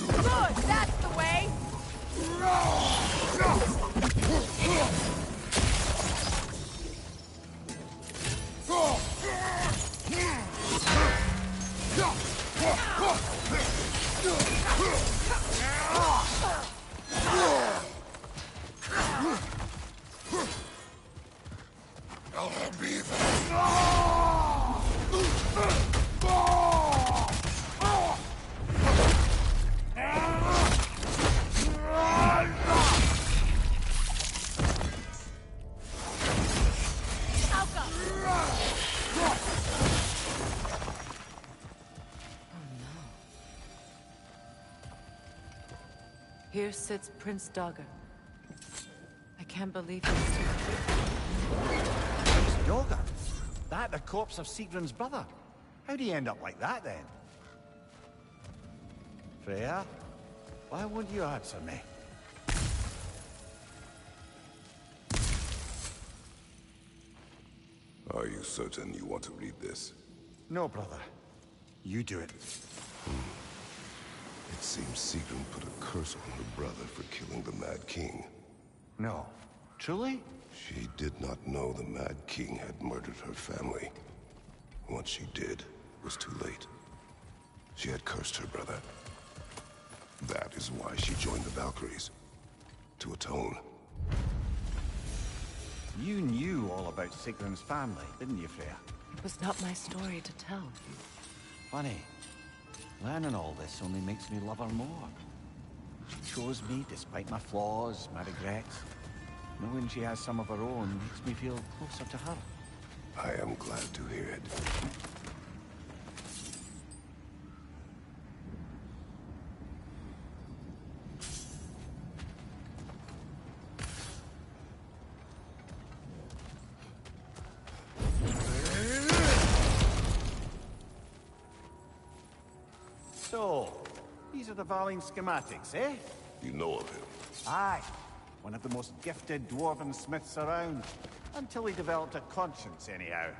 Good, that's the way! I'll be there. Here sits Prince Dogger. I can't believe he's still here. Prince Dogger? That the corpse of Sigrun's brother? How'd he end up like that, then? Freya? Why won't you answer me? Are you certain you want to read this? No, brother. You do it. It seems Sigrun put a curse on her brother for killing the Mad King. No. Truly? She did not know the Mad King had murdered her family. Once she did, it was too late. She had cursed her brother. That is why she joined the Valkyries. To atone. You knew all about Sigrun's family, didn't you, Freya? It was not my story to tell. Funny. Learning all this only makes me love her more. She chose me despite my flaws, my regrets. Knowing she has some of her own makes me feel closer to her. I am glad to hear it. So, these are the Valine schematics, eh? You know of him? Aye. One of the most gifted dwarven smiths around. Until he developed a conscience, anyhow.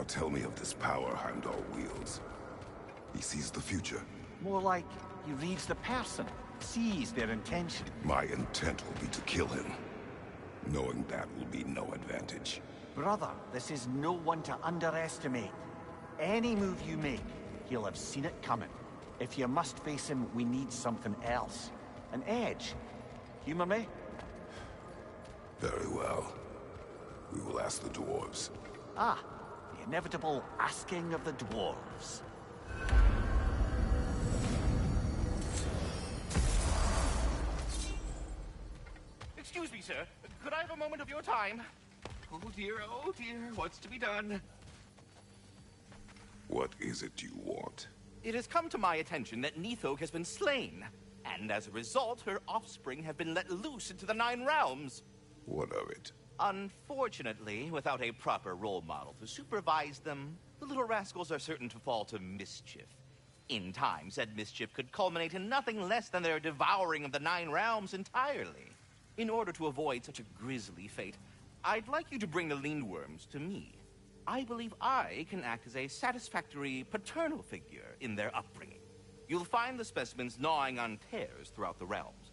Now tell me of this power Heimdall wields. He sees the future. More like he reads the person, sees their intention. My intent will be to kill him. Knowing that will be no advantage. Brother, this is no one to underestimate. Any move you make, he'll have seen it coming. If you must face him, we need something else. An edge. Humor me? Very well. We will ask the dwarves. Ah, the inevitable asking of the dwarves. Excuse me, sir. Could I have a moment of your time? Oh dear, what's to be done? What is it you want? It has come to my attention that Nithog has been slain, and as a result, her offspring have been let loose into the Nine Realms. What of it? Unfortunately, without a proper role model to supervise them, the little rascals are certain to fall to mischief. In time, said mischief could culminate in nothing less than their devouring of the Nine Realms entirely. In order to avoid such a grisly fate, I'd like you to bring the Lindworms to me. I believe I can act as a satisfactory paternal figure in their upbringing. You'll find the specimens gnawing on tears throughout the realms.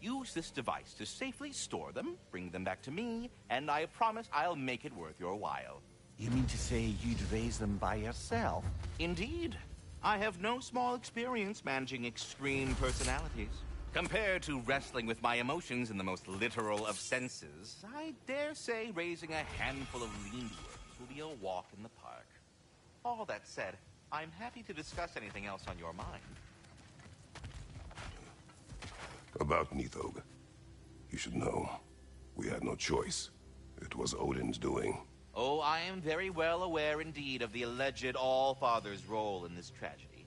Use this device to safely store them, bring them back to me, and I promise I'll make it worth your while. You mean to say you'd raise them by yourself? Indeed. I have no small experience managing extreme personalities. Compared to wrestling with my emotions in the most literal of senses, I dare say raising a handful of Lindworms will be a walk in the park. All that said, I'm happy to discuss anything else on your mind. About Nithog. You should know. We had no choice. It was Odin's doing. Oh, I am very well aware indeed of the alleged All-Father's role in this tragedy.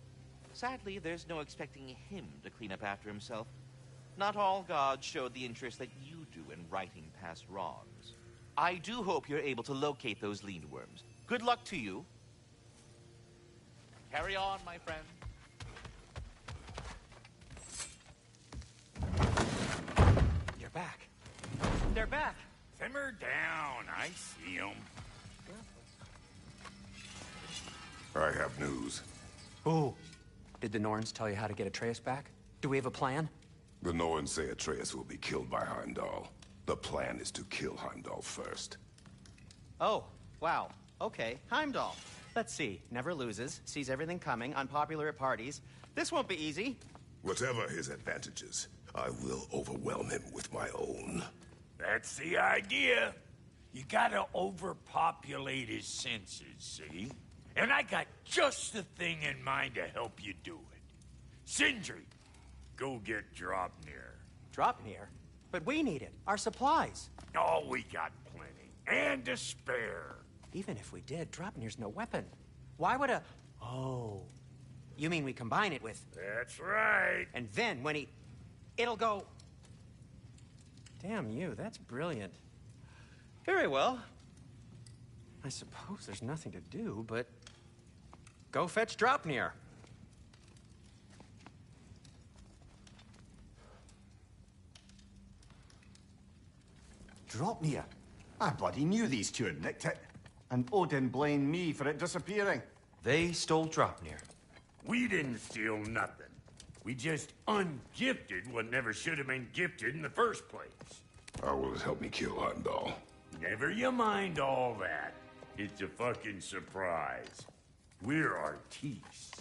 Sadly, there's no expecting him to clean up after himself. Not all gods showed the interest that you do in righting past wrongs. I do hope you're able to locate those Lindworms. Good luck to you. Carry on, my friend. You're back. They're back. Simmer down. I see 'em. I have news. Ooh. Did the Norns tell you how to get Atreus back? Do we have a plan? The Norns say Atreus will be killed by Heimdall. The plan is to kill Heimdall first. Oh, wow. Okay, Heimdall. Let's see. Never loses, sees everything coming, unpopular at parties. This won't be easy. Whatever his advantages, I will overwhelm him with my own. That's the idea. You gotta overpopulate his senses, see? And I got just the thing in mind to help you do it. Sindri, go get Draupnir. Draupnir? But we need it. Our supplies. Oh, we got plenty. And to spare. Even if we did, Draupnir's no weapon. Why would a... Oh. You mean we combine it with... That's right. And then when he... It'll go... Damn you, that's brilliant. Very well. I suppose there's nothing to do, but... Go fetch Draupnir. Draupnir? I bloody knew these two had nicked it. And Odin blamed me for it disappearing. They stole Draupnir. We didn't steal nothing. We just ungifted what never should have been gifted in the first place. How will it help me kill Heimdall? Never you mind all that. It's a fucking surprise. We're artistes.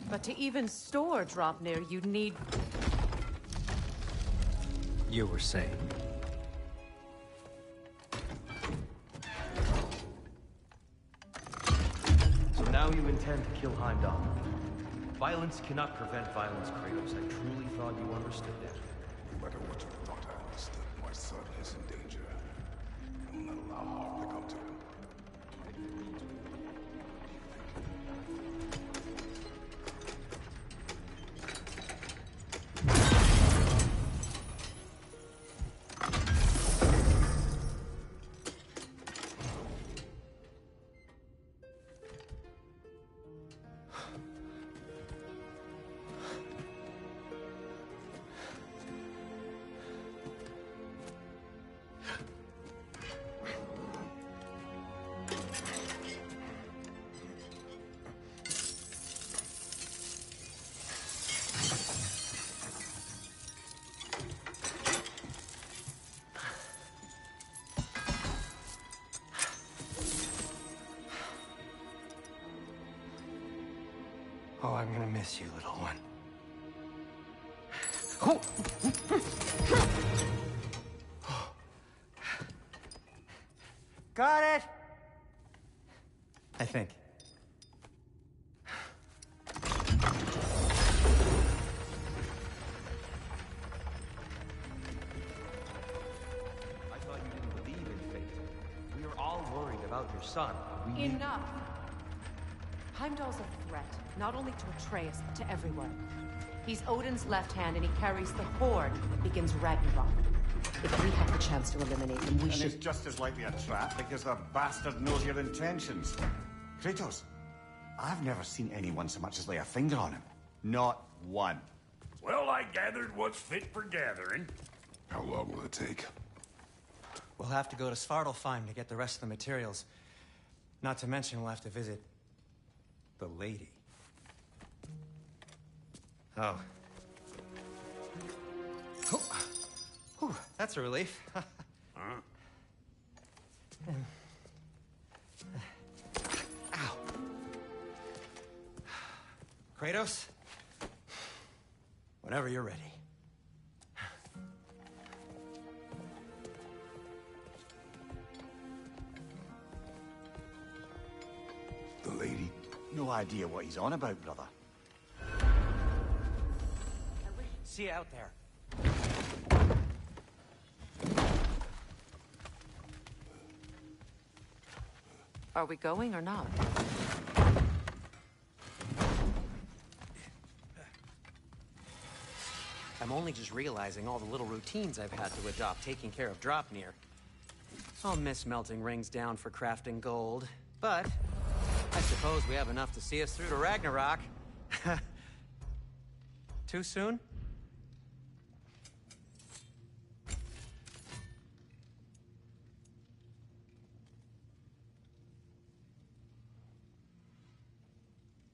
But to even store Draupnir, you'd need... You were saying? So now you intend to kill Heimdall. Violence cannot prevent violence, Kratos. I truly thought you understood that. No matter what you thought I understood, my son is in danger. I will not allow harm to come to him. Oh, I'm gonna miss you, little one. Got it! I think. I thought you didn't believe in fate. We are all worried about your son. We need... Enough! Heimdall's a threat, not only to Atreus, but to everyone. He's Odin's left hand, and he carries the horde that begins Ragnarok. If we have the chance to eliminate him, we should... And it's just as likely a trap because the bastard knows your intentions. Kratos, I've never seen anyone so much as lay a finger on him. Not one. Well, I gathered what's fit for gathering. How long will it take? We'll have to go to Svartalfheim to get the rest of the materials. Not to mention we'll have to visit... the lady. Oh. Oh. Whew, that's a relief. Ow. Kratos? Whenever you're ready. The lady? No idea what he's on about, brother. See you out there. Are we going or not? I'm only just realizing all the little routines I've had to adopt taking care of Dropnir. I'll miss melting rings down for crafting gold, but I suppose we have enough to see us through to Ragnarok. Too soon?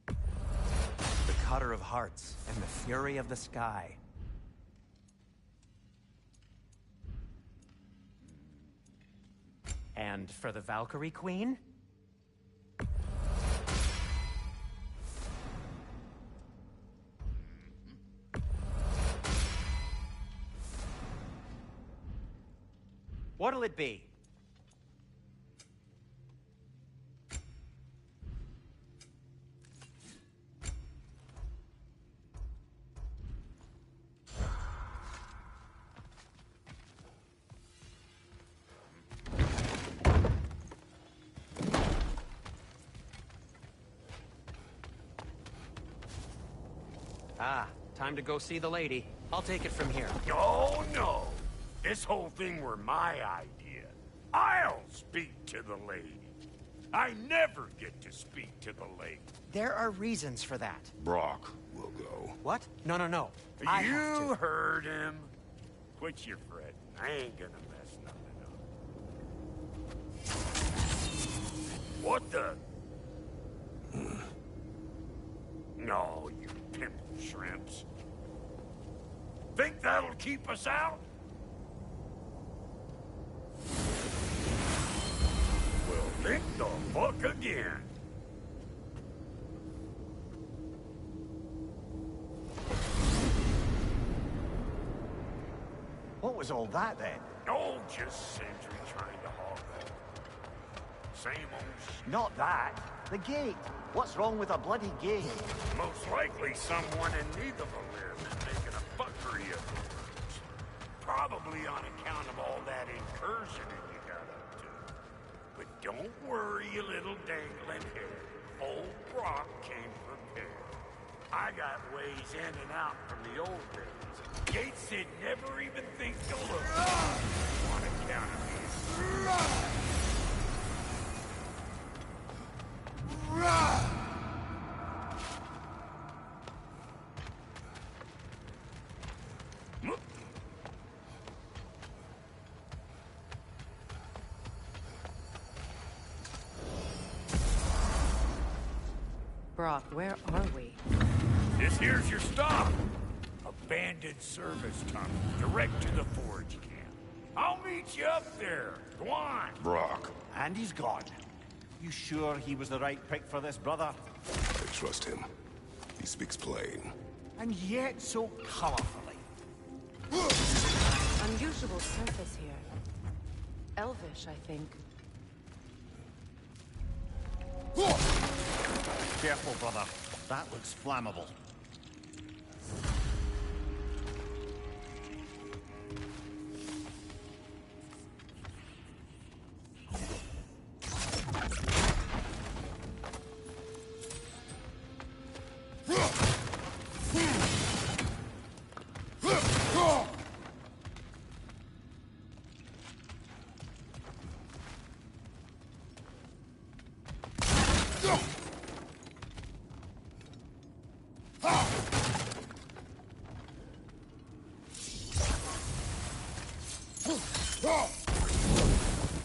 The Cutter of Hearts and the Fury of the Sky. And for the Valkyrie Queen? What'll it be? Ah, time to go see the lady. I'll take it from here. Oh, no. This whole thing were my idea. I'll speak to the lady. I never get to speak to the lady. There are reasons for that. Brock will go. What? No, no, no. I have You to. heard him. Quit your fretting. I ain't gonna mess nothing up. What the? No, you pimple shrimps. Think that'll keep us out? Well, think the fuck again. What was all that then? Oh, just Sentry trying to hog that. Same old shit. Not that. The gate. What's wrong with a bloody gate? Most likely someone in Nidavellir is making a fuckery of the words. Probably on account of all that incursioning you got up to. But don't worry, you little dangling head. Old Brock came prepared. I got ways in and out from the old days. Gates did never even think to look. On account of me. Brock, where are we? This here's your stop. Abandoned service tunnel, direct to the forge camp. I'll meet you up there. Go on. Brock, And he's gone. You sure he was the right pick for this, brother? I trust him. He speaks plain. And yet so colorfully. Unusual surface here. Elvish, I think. Careful, brother. That looks flammable.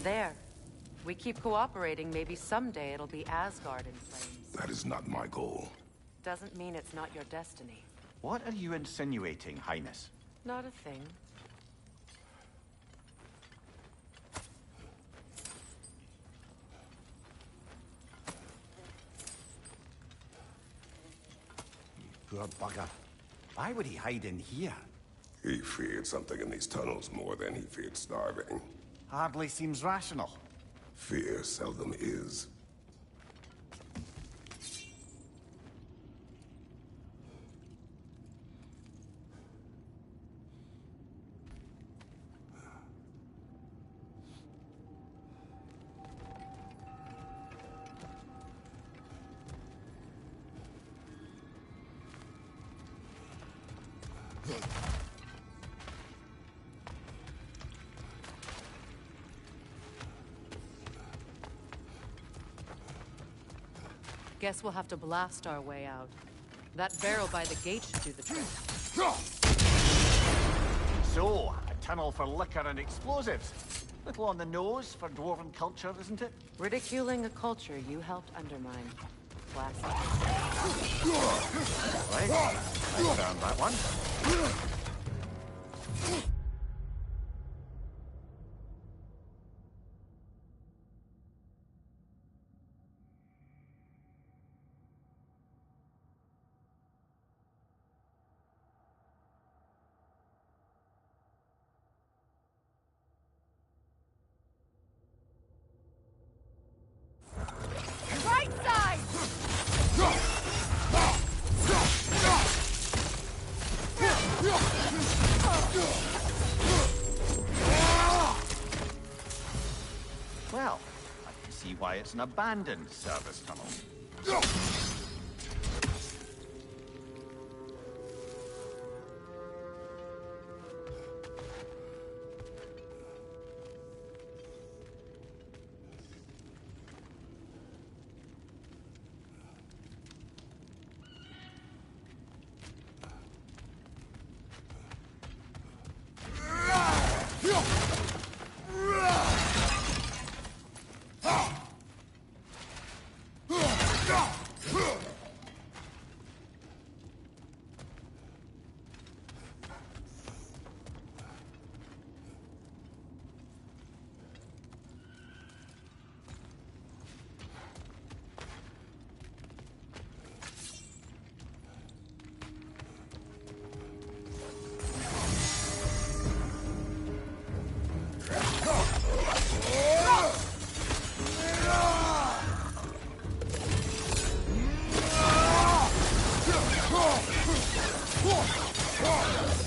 There. We keep cooperating, maybe someday it'll be Asgard in flames. That is not my goal. Doesn't mean it's not your destiny. What are you insinuating, Highness? Not a thing. Poor bugger. Why would he hide in here? He feared something in these tunnels more than he feared starving. Hardly seems rational. Fear seldom is. Guess we'll have to blast our way out. That barrel by the gate should do the trick. So, a tunnel for liquor and explosives. Little on the nose for dwarven culture, isn't it? Ridiculing a culture you helped undermine. Classic. Right, I found that one. Right side! Well, I can see why it's an abandoned service tunnel.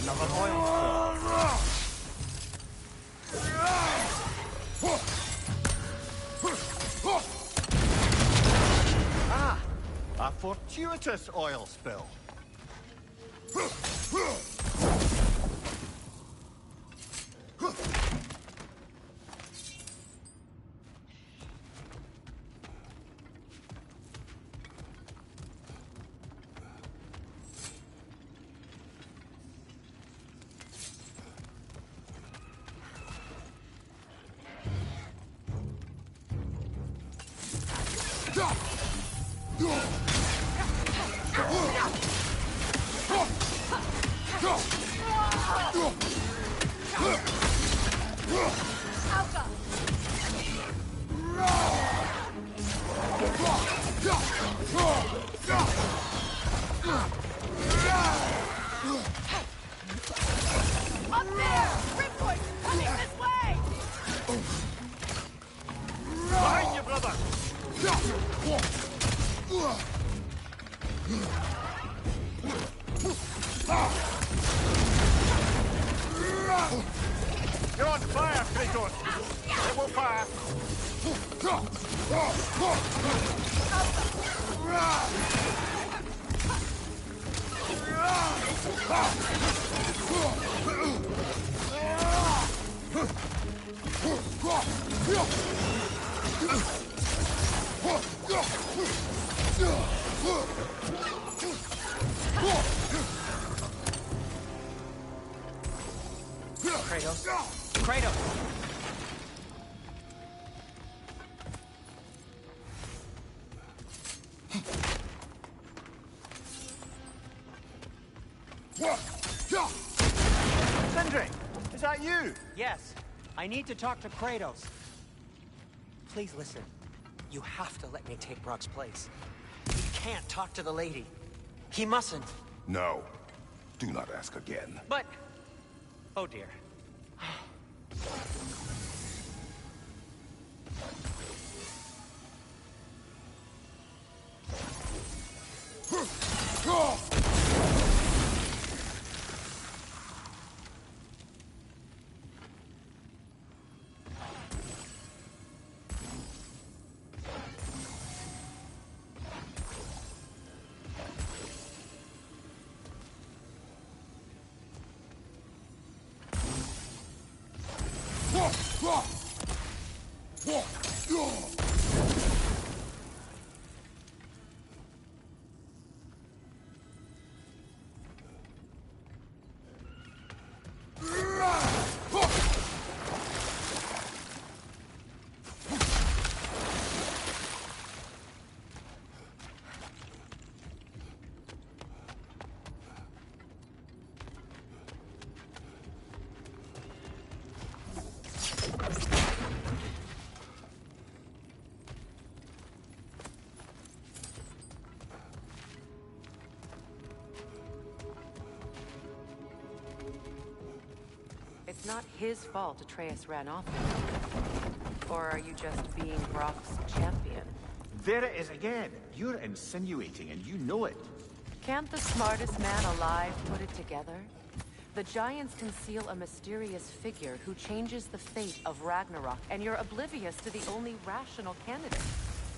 Another oil spill. Ah, a fortuitous oil spill. You're on fire, Kratos! It will fire! Kratos. Kratos! Sindri! Is that you? Yes. I need to talk to Kratos. Please listen. You have to let me take Brock's place. He can't talk to the lady. He mustn't. No. Do not ask again. But... Oh dear. It's not his fault Atreus ran off with you. Or are you just being Brock's champion? There it is again. You're insinuating and you know it. Can't the smartest man alive put it together? The Giants conceal a mysterious figure who changes the fate of Ragnarok, and you're oblivious to the only rational candidate.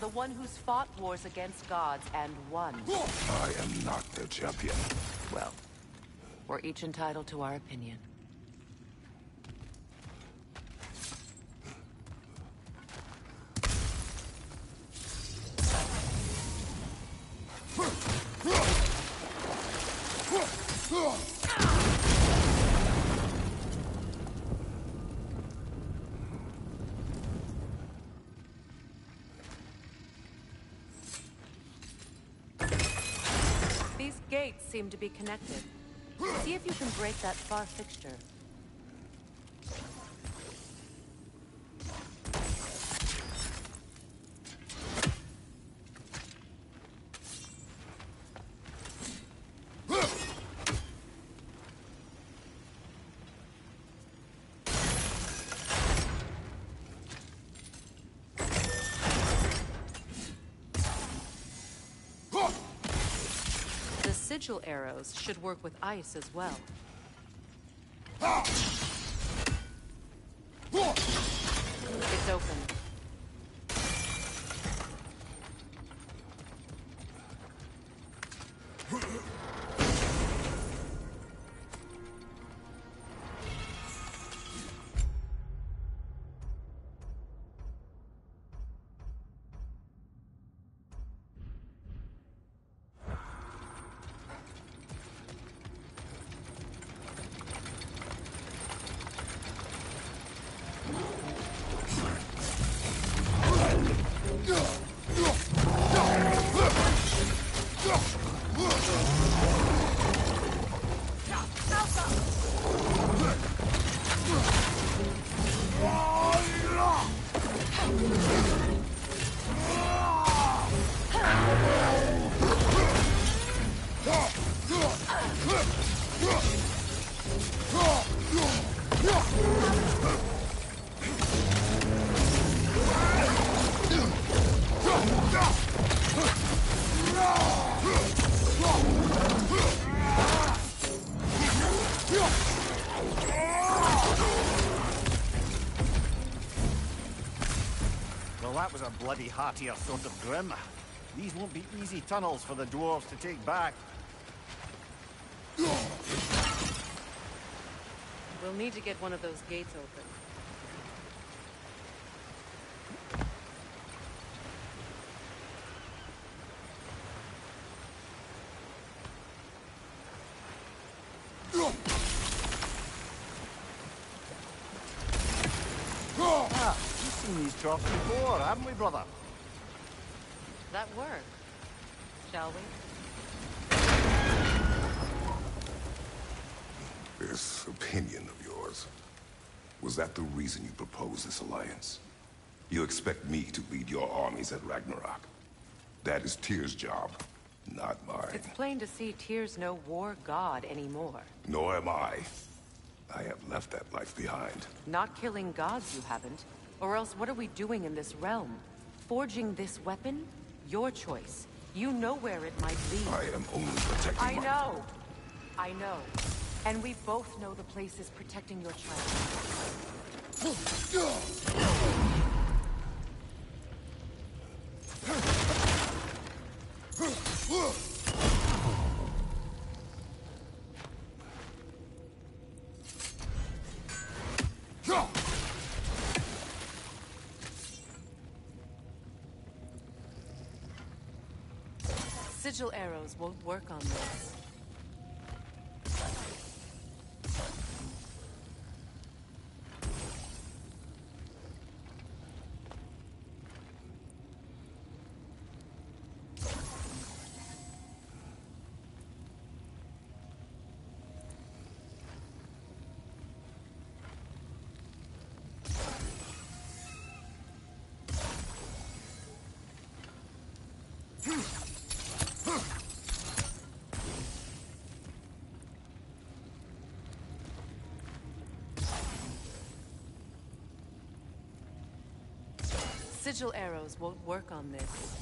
The one who's fought wars against gods and won. I am not their champion. Well, we're each entitled to our opinion. These gates seem to be connected. See if you can break that far fixture. Sigil arrows should work with ice as well. It's open. Well, that was a bloody heartier sort of grim. These won't be easy tunnels for the dwarves to take back. We'll need to get one of those gates open. Ah, we've seen these troughs before, haven't we, brother? That work, shall we? This opinion of yours, was that the reason you proposed this alliance? You expect me to lead your armies at Ragnarok? That is Tyr's job, not mine. It's plain to see Tyr's no war god anymore. Nor am I. I have left that life behind. Not killing gods, you haven't. Or else what are we doing in this realm? Forging this weapon? Your choice. You know where it might lead. I am only protecting I know. I know. And we both know the place is protecting your child. Sigil arrows won't work on this. Sigil arrows won't work on this.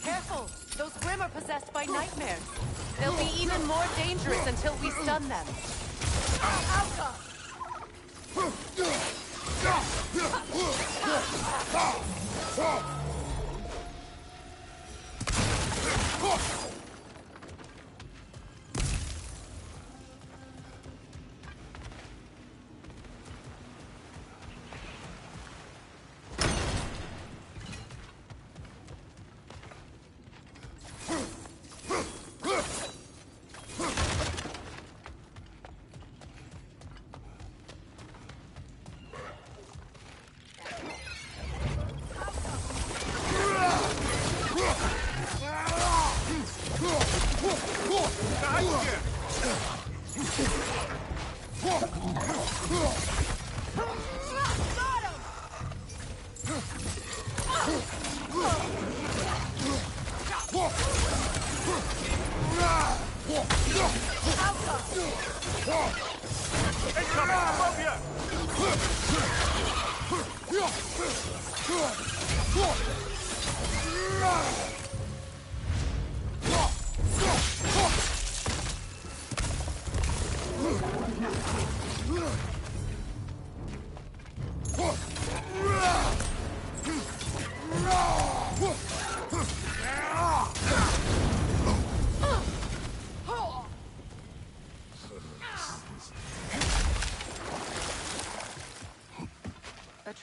Careful! Those Grim are possessed by nightmares. They'll be even more dangerous until we stun them. Alka!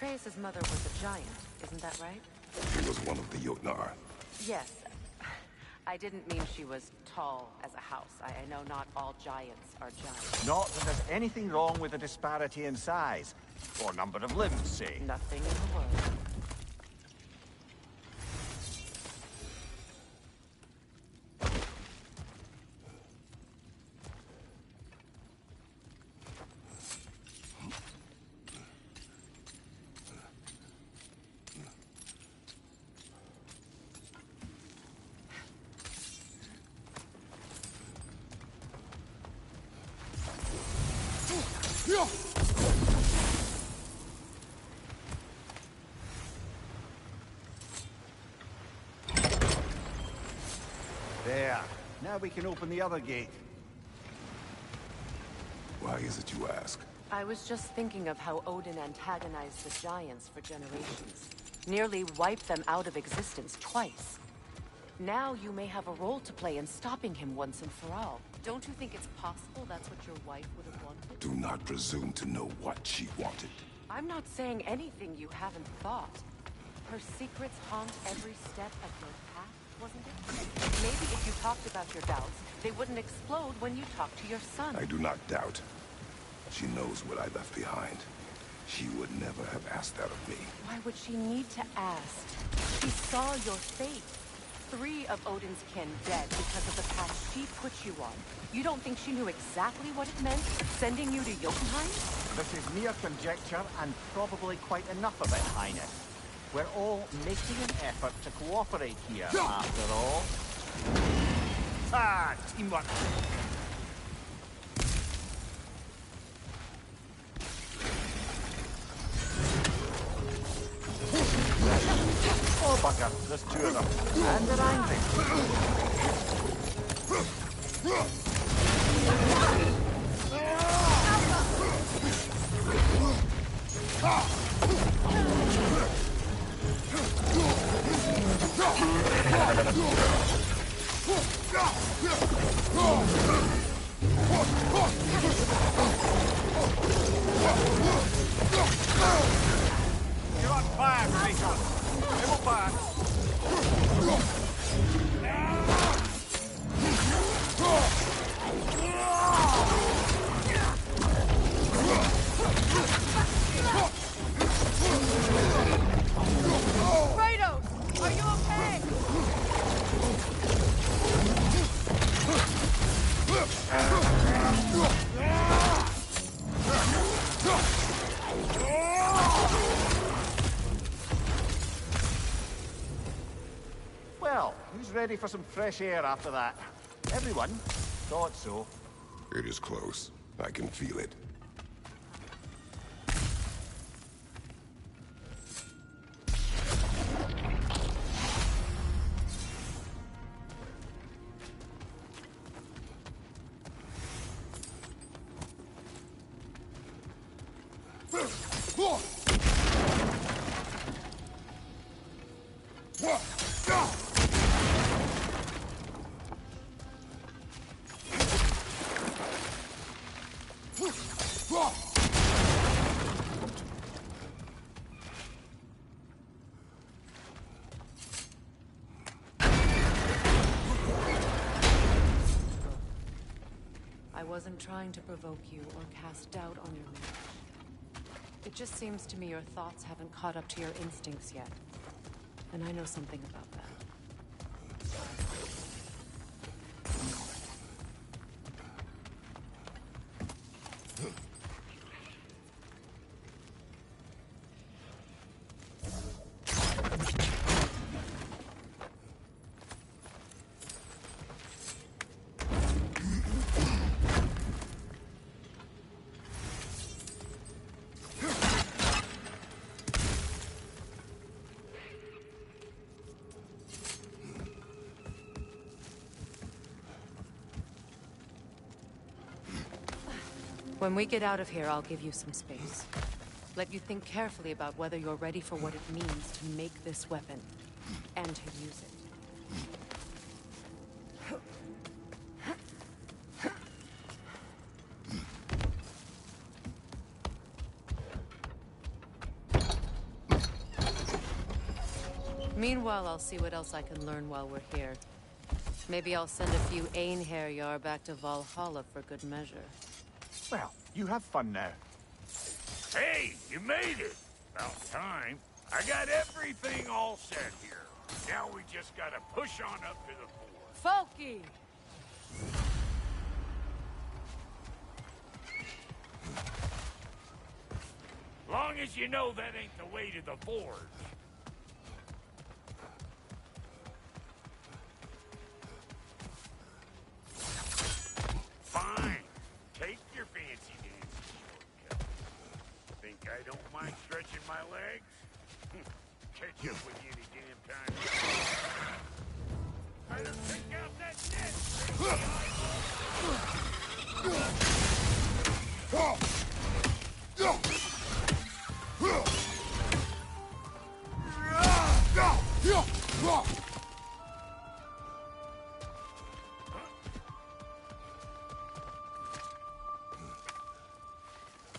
Atreus' mother was a giant, isn't that right? She was one of the Jotnar. Yes. I didn't mean she was tall as a house. I know not all giants are giants. Not that there's anything wrong with the disparity in size. Or number of limbs, say. Nothing in the world. There. Now we can open the other gate. Why is it you ask? I was just thinking of how Odin antagonized the giants for generations. Nearly wiped them out of existence twice. Now you may have a role to play in stopping him once and for all. Don't you think it's possible that's what your wife would have wanted? Do not presume to know what she wanted. I'm not saying anything you haven't thought. Her secrets haunt every step of your path, wasn't it? Maybe if you talked about your doubts, they wouldn't explode when you talked to your son. I do not doubt. She knows what I left behind. She would never have asked that of me. Why would she need to ask? She saw your fate. 3 of Odin's kin dead because of the path she put you on. You don't think she knew exactly what it meant, sending you to Jotunheim? This is mere conjecture, and probably quite enough of it, Highness. We're all making an effort to cooperate here, after all. Ah, teamwork. Oh, bugger, there's 2 of them. And they're angry. You're on fire, Kratos. They will fire. Kratos, are you okay? Well, who's ready for some fresh air after that? Everyone? Thought so. It is close. I can feel it. I wasn't trying to provoke you or cast doubt on your marriage. It just seems to me your thoughts haven't caught up to your instincts yet. And I know something about that. When we get out of here, I'll give you some space. Let you think carefully about whether you're ready for what it means to make this weapon, and to use it. Meanwhile, I'll see what else I can learn while we're here. Maybe I'll send a few Einherjar back to Valhalla for good measure. Well, you have fun now. Hey, you made it! About time. I got everything all set here. Now we just gotta push on up to the fort. Folky! Long as you know that ain't the way to the forge. Fine. Take your fancy dancy shortcut. Think I don't mind stretching my legs? Catch up with you any damn time. Better take out that net!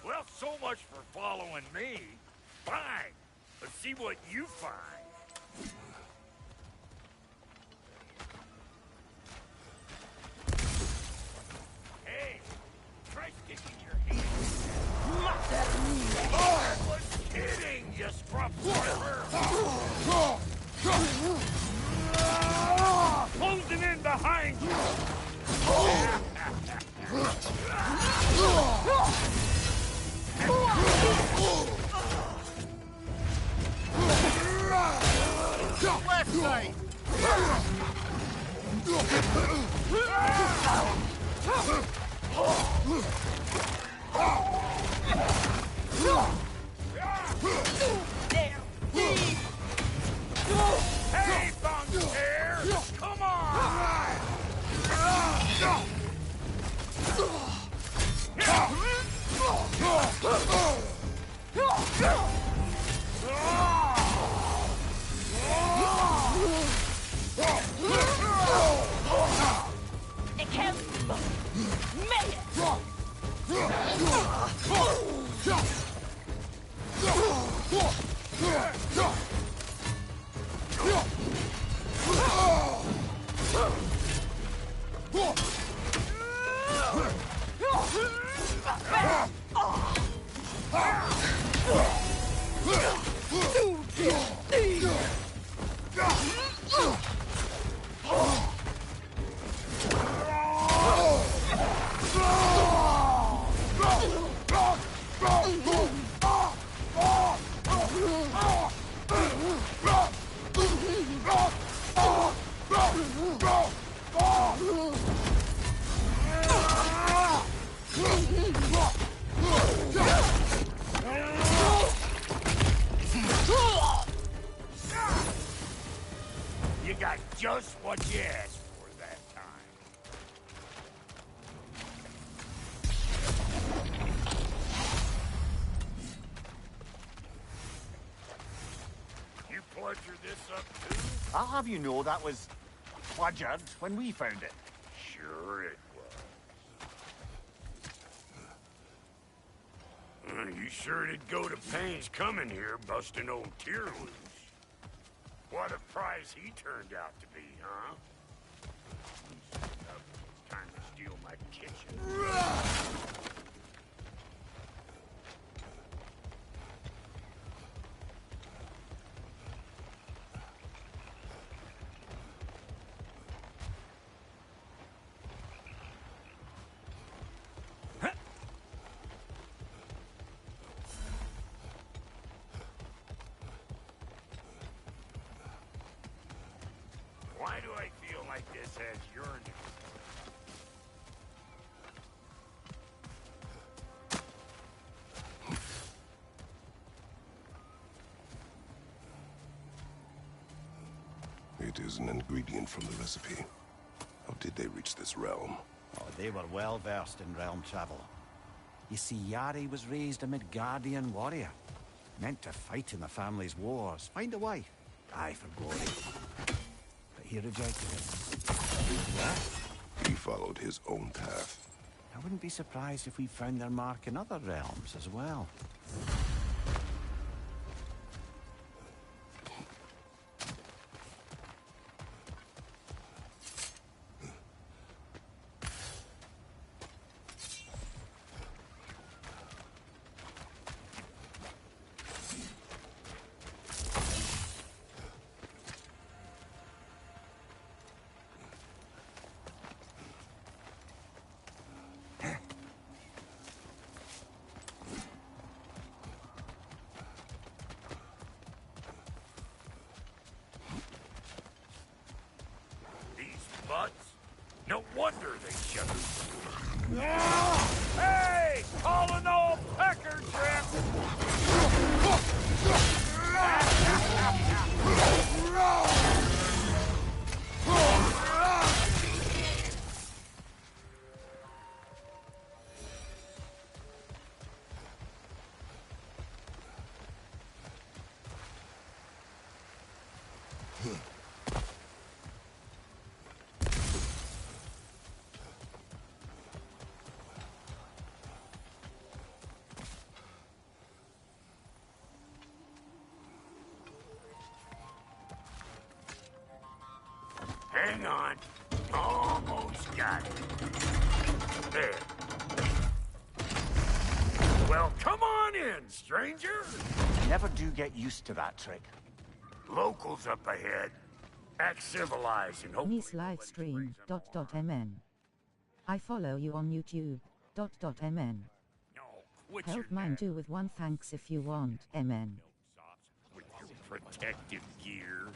Well, so much for following me. Fine. Let's see what you find. Hey, try sticking your hand. I was kidding, you scrub surfer. Closing in behind you. Left side! Hey, Thunder! Come on! You got just what you asked for that time. You bludgered this up too? I'll have you know that was bludgered when we found it. Sure it was. You sure did go to pains coming here, busting old Tyr loose. What a prize he turned out to be, huh? Time to steal my kitchen. Why do I feel like this has yearning? It is an ingredient from the recipe. How did they reach this realm? Oh, they were well versed in realm travel. You see, Yari was raised a Midgardian warrior. Meant to fight in the family's wars, find a wife, die for glory. But he rejected it. He followed his own path. I wouldn't be surprised if we found their mark in other realms as well. Butts? No wonder they shut us. Hey! Calling all pecker trip! Hang on. Almost got it. There. Well, come on in, stranger. Never do get used to that trick. Locals up ahead. Act civilized and hope. Nice live stream. .mn. I follow you on YouTube. .mn. No, quit Help your mine nap too with 1 thanks if you want. Mn. with your protective gear.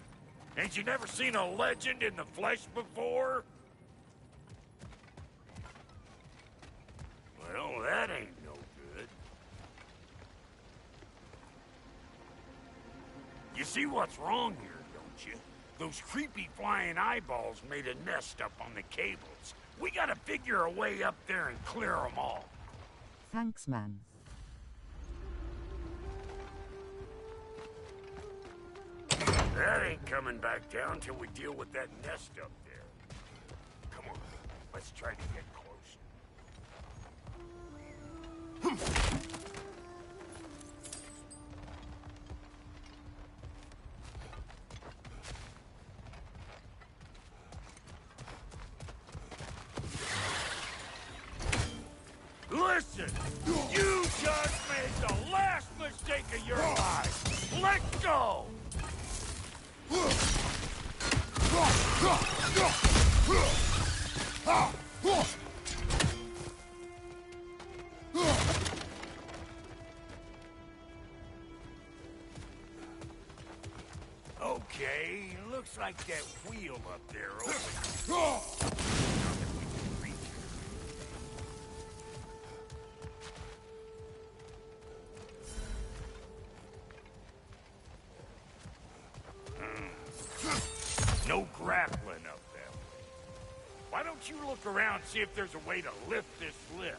Ain't you never seen a legend in the flesh before? Well, that ain't no good. You see what's wrong here, don't you? Those creepy flying eyeballs made a nest up on the cables. We gotta figure a way up there and clear them all. Thanks, man. That ain't coming back down till we deal with that nest up there. Come on, let's try to get closer. Listen, you just made the last mistake of your life. Let go! Okay, looks like that wheel up there opens. No grappling up that way. Why don't you look around and see if there's a way to lift this lift?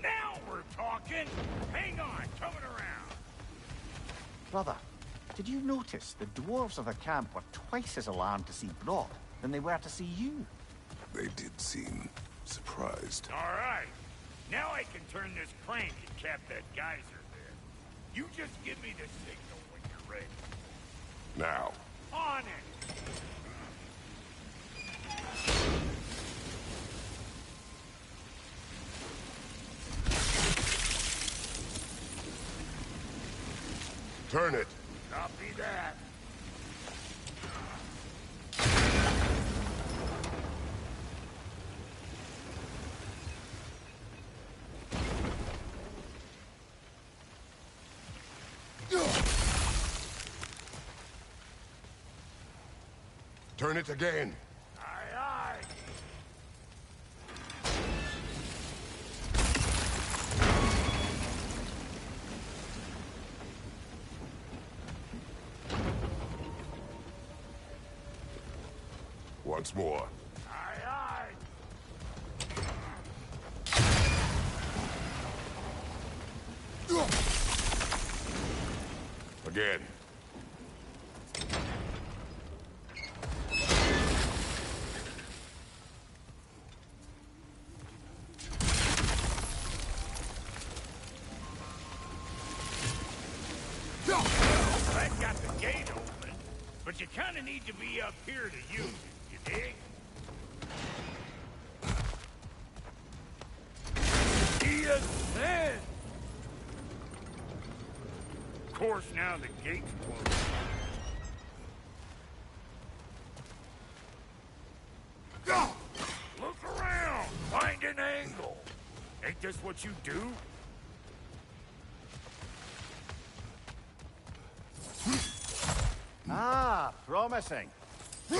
Now we're talking. Hang on, coming around. Brother, did you notice the dwarves of the camp were twice as alarmed to see Brock than they were to see you? They did seem surprised. All right. Now I can turn this crank and cap that geyser there. You just give me the signal when you're ready. Now. On it! Turn it. Copy that. Turn it again. Aye, aye. Once more. Aye, aye. Again. gate open, but you kind of need to be up here to use it, you dig? Yes, then. Of course, now the gate's closed. Go! Look around! Find an angle! Ain't this what you do? Ah, promising. There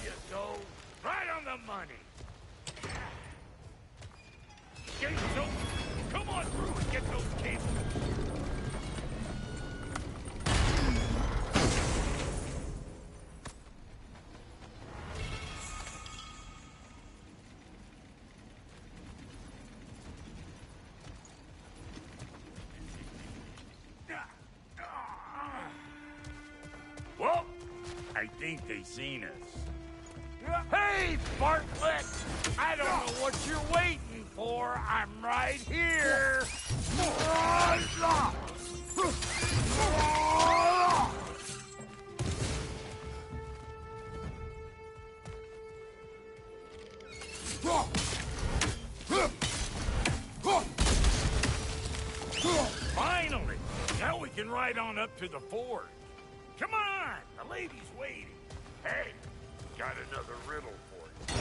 you go. Right on the money. Gate's open. Come on through and get those cables. Well, I think they seen us. Hey, Bartlett! I don't know what you're waiting for. I'm right here. Finally! Now we can ride on up to the forge. Come on! The lady's waiting. Hey, got another riddle for you.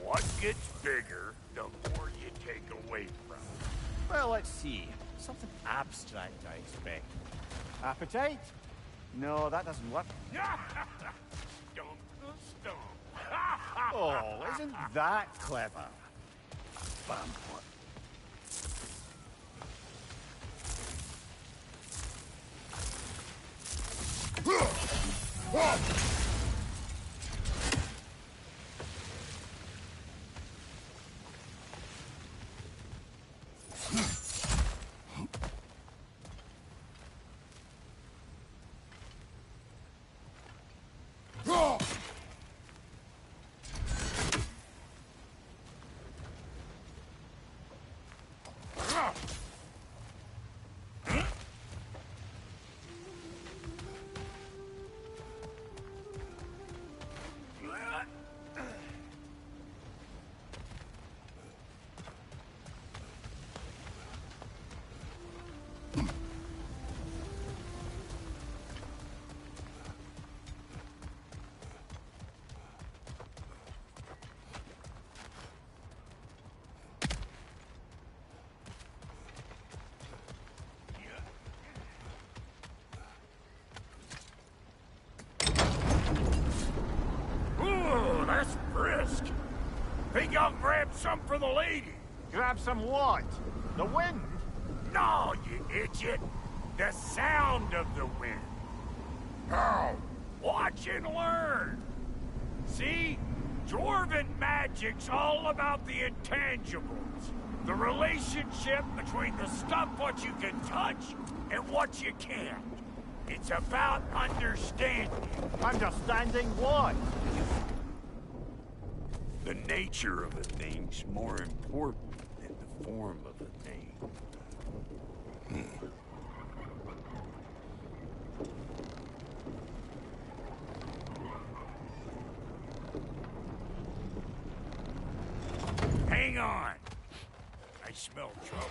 What gets bigger the more you take away from it? Well, let's see. Something abstract, I expect. Appetite? No, that doesn't work. Stump the stump. Oh, isn't that clever? Bam. Ooh, that's brisk. Think I'll grab some for the lady? Grab some what? The wind? No, you idiot. The sound of the wind. Oh, watch and learn. See? Dwarven magic's all about the intangibles. The relationship between the stuff what you can touch and what you can't. It's about understanding. Understanding what? The nature of a thing's more important than the form of a thing. Hang on. I smell trouble.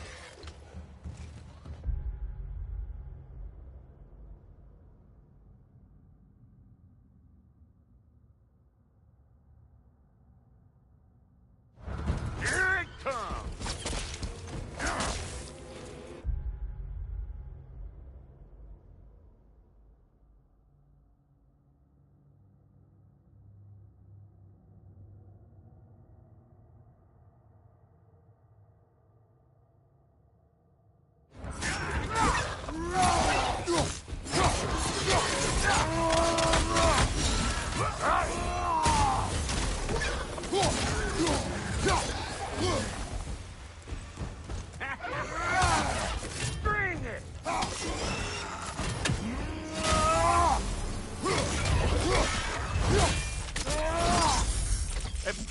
Here it comes!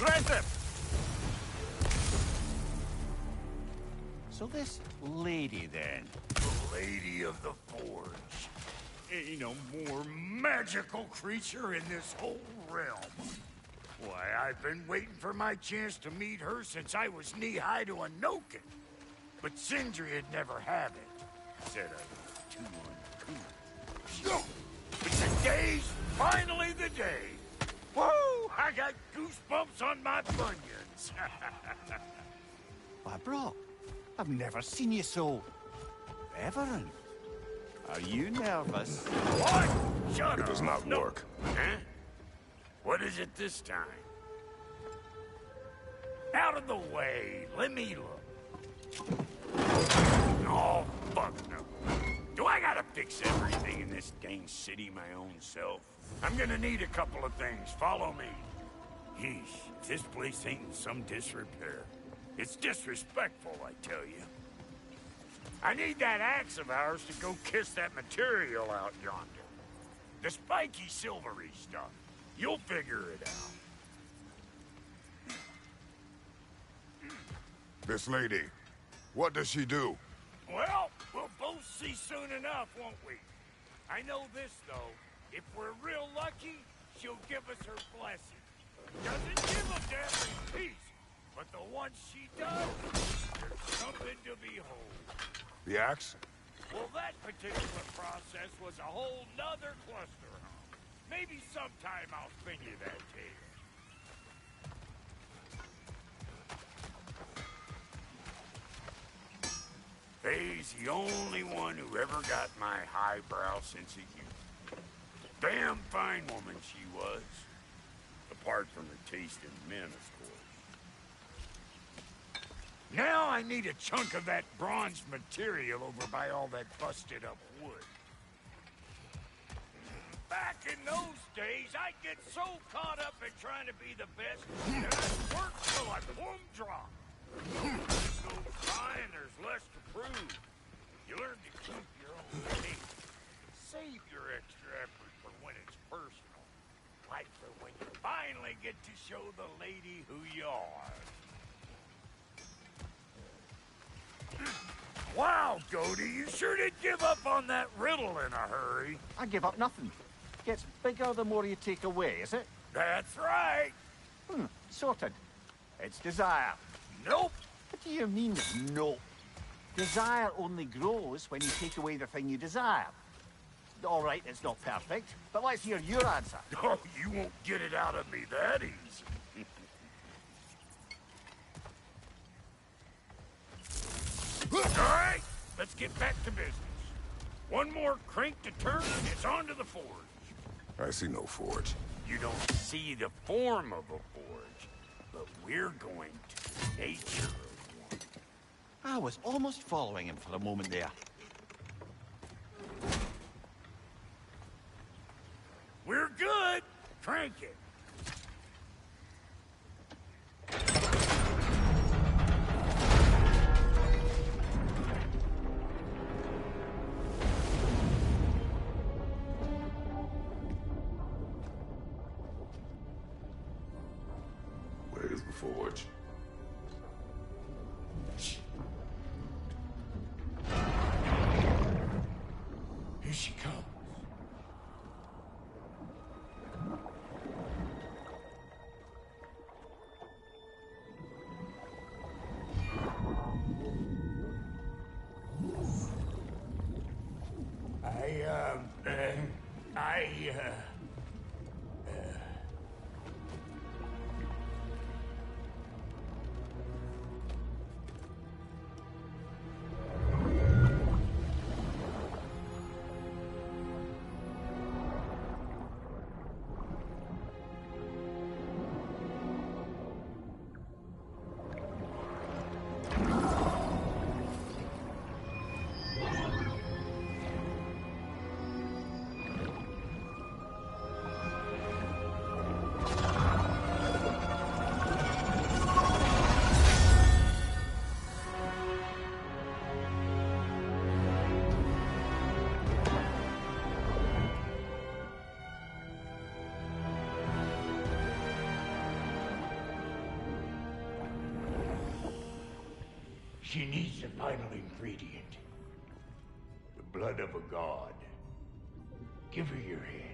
Impressive! So this lady, then? The Lady of the Forge. Ain't no more magical creature in this whole realm. Why, I've been waiting for my chance to meet her since I was knee-high to a Noken. But Sindri would never have it. Said I was too uncouth. But today's finally the day. Woo! I got goosebumps on my bunions. Why, bro, I've never seen you so reverent. Are you nervous? What? Shut up. It does not work. Huh? What is it this time? Out of the way. Let me look. Oh, fuck no. Do I gotta fix everything in this dang city my own self? I'm gonna need a couple of things. Follow me. Yeesh, if this place ain't in some disrepair. It's disrespectful, I tell you. I need that axe of ours to go kiss that material out yonder. The spiky silvery stuff. You'll figure it out. This lady, what does she do? Well, we'll both see soon enough, won't we? I know this, though. If we're real lucky, she'll give us her blessing. Doesn't give a damn peace, but the ones she does, there's something to behold. The axe? Well, that particular process was a whole nother cluster, huh? Maybe sometime I'll spin you that tale. Faye's the only one who ever got my highbrow sense of humor. Damn fine woman she was. Apart from her taste in men, of course. Now I need a chunk of that bronze material over by all that busted up wood. Back in those days, I'd get so caught up in trying to be the best that I'd work till I plumb drop. Time goes by and there's less to prove. You learn to keep your own pace. Save your extra effort for when it's personal. Like for when you finally get to show the lady who you are. Wow, Goldie, you sure did give up on that riddle in a hurry. I give up nothing. Gets bigger the more you take away, is it? That's right. Sorted. It's desire. Nope. What do you mean, no? Desire only grows when you take away the thing you desire. All right, it's not perfect, but let's hear your answer. Oh, you won't get it out of me that easy. All right, let's get back to business. One more crank to turn, and it's on to the forge. I see no forge. You don't see the form of a forge, but we're going to nature of one. I was almost following him for a moment there. We're good. Crank it. Where's the forge? Here she comes. She needs the final ingredient. The blood of a god. Give her your hand.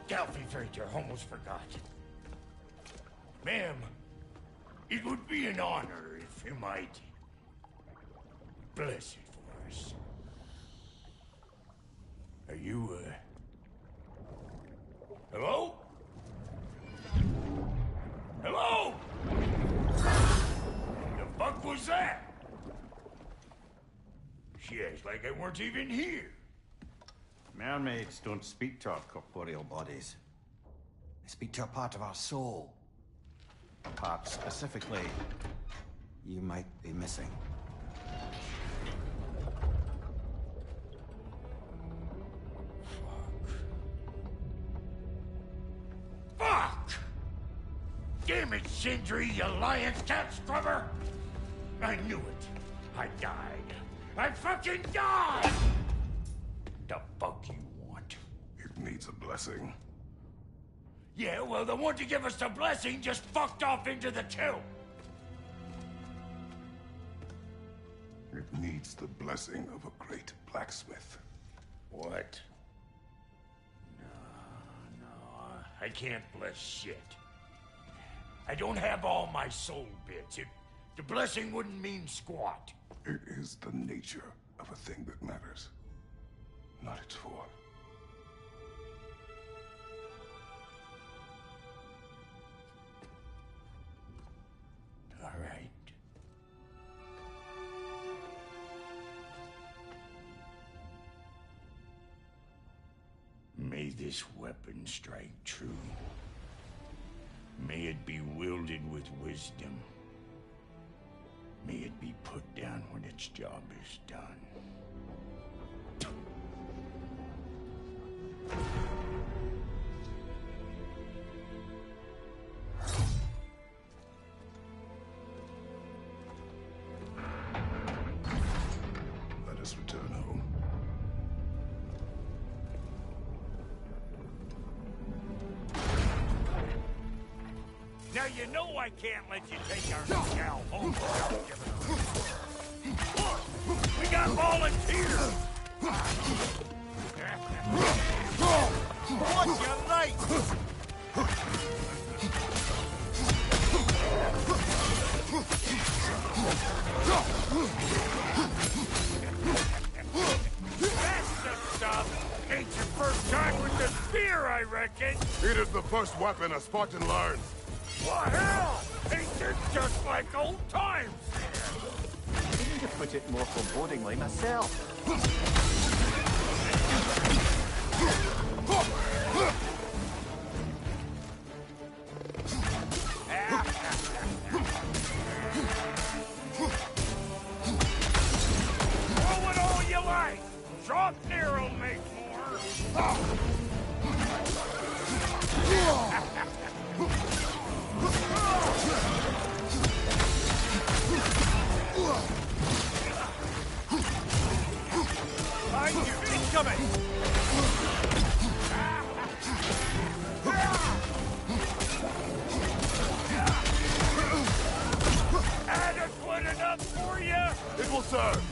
Delphi Frater, almost forgot. Ma'am, it would be an honor if you might bless it for us. Are you, hello? Hello? The fuck was that? She acts like I weren't even here. Mermaids don't speak to our corporeal bodies. They speak to a part of our soul. A part specifically you might be missing. Fuck! Damn it, Sindri, you lion cat scrubber! I knew it. I died. I fucking died! The fuck you want? It needs a blessing. Yeah, well, the one to give us the blessing just fucked off into the tomb. It needs the blessing of a great blacksmith. What? No, I can't bless shit. I don't have all my soul bits. The blessing wouldn't mean squat. It is the nature of a thing that matters, not its form. All right. May this weapon strike true. May it be wielded with wisdom. May it be put down when its job is done. Let us return home. Now you know I can't let you take our gal home without giving her. We got volunteers! What's your right? That's the stuff! Ain't your first time with the spear, I reckon! It is the first weapon a Spartan learns. What hell? Ain't this just like old times? I need to put it more forebodingly myself. Throw it all you like! Drop near'll make more! It will serve!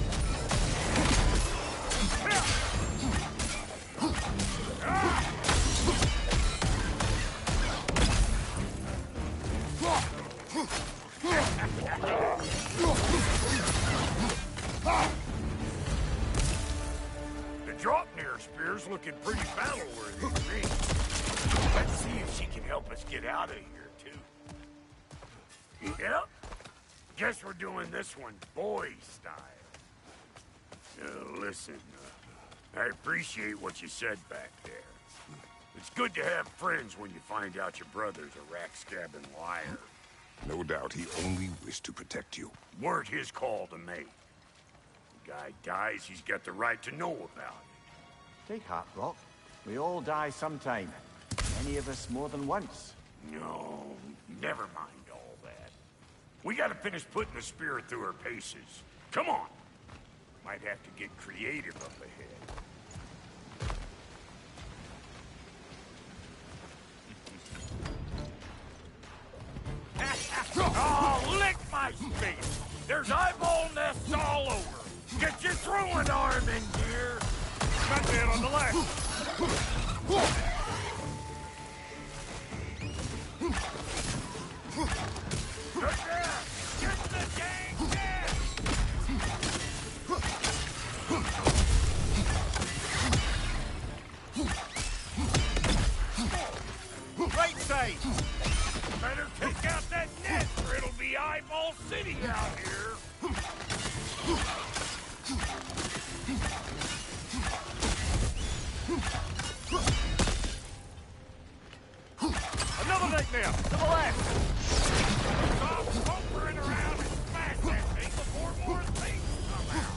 The Dropnir spear's looking pretty battle-worthy to me. Let's see if she can help us get out of here, too. Yep. Guess we're doing this one boy style. Listen, I appreciate what you said back there. It's good to have friends when you find out your brother's a rack-scabbing liar. No doubt he only wished to protect you. Weren't his call to make. The guy dies, he's got the right to know about it. Take heart, Brock. We all die sometime. Many of us more than once. No, never mind all that. We gotta finish putting the spear through her paces. Come on! Might have to get creative up ahead. Oh, lick my face! There's eyeball nests all over! Get your throwing arm in gear! Got man on the left! Good there! Get the dang nest! Right side! Better take out that net or it'll be Eyeball City out here! Another nightmare! To the left! Stop poking around and smash that thing before more things come out!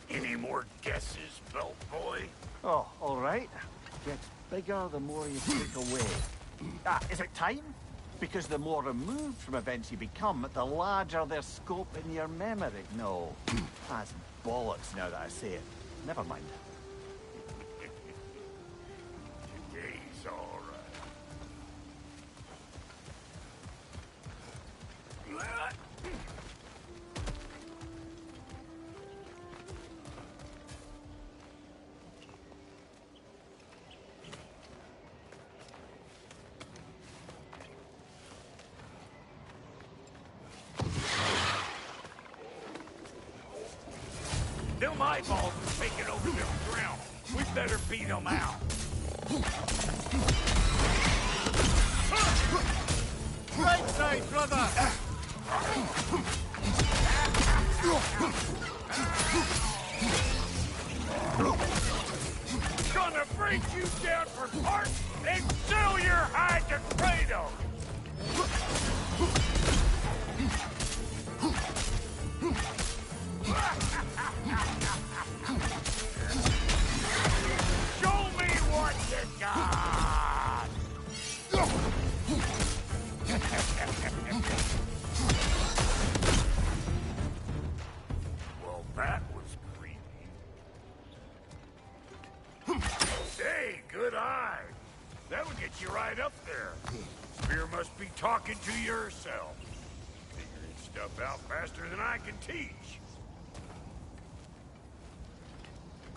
Any more guesses, Belt Boy? Oh, all right. Gets bigger the more you take away. Is it time? Because the more removed from events you become, the larger their scope in your memory. No, that's bollocks now that I say it. Never mind. Today's all right. Them eyeballs are taking over them ground. We better beat them out. Right side, brother! Gonna break you down for parts and sell your hide to Kratos! Show me what you got! Well, that was creepy. Hey, good eye. That would get you right up there. Spear must be talking to yourself. Figuring stuff out faster than I can teach.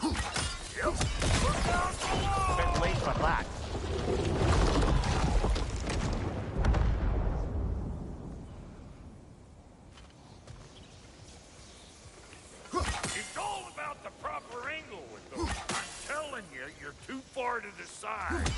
Yep. Look down below! Bit late for that. It's all about the proper angle with those. I'm telling you, you're too far to the side.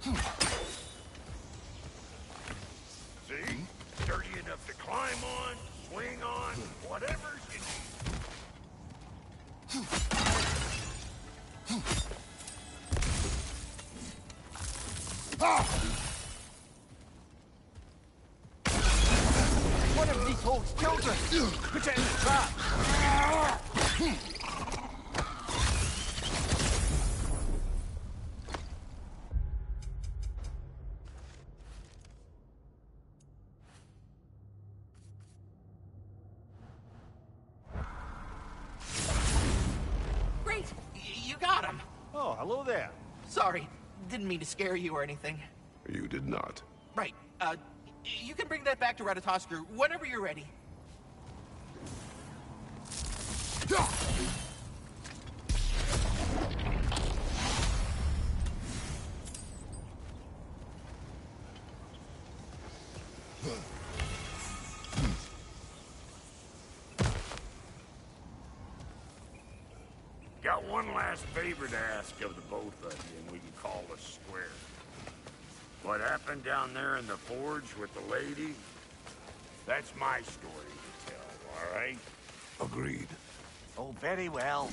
See? Sturdy enough to climb on, swing on, whatever you need. One of these holds children! Put it in the trap! Great! You got him! Oh, hello there. Sorry, didn't mean to scare you or anything. You did not. Right, you can bring that back to Ratatoskr whenever you're ready. Got one last favor to ask of the both of you, and we can call us square. What happened down there in the forge with the lady? That's my story to tell, all right? Agreed. Oh, very well.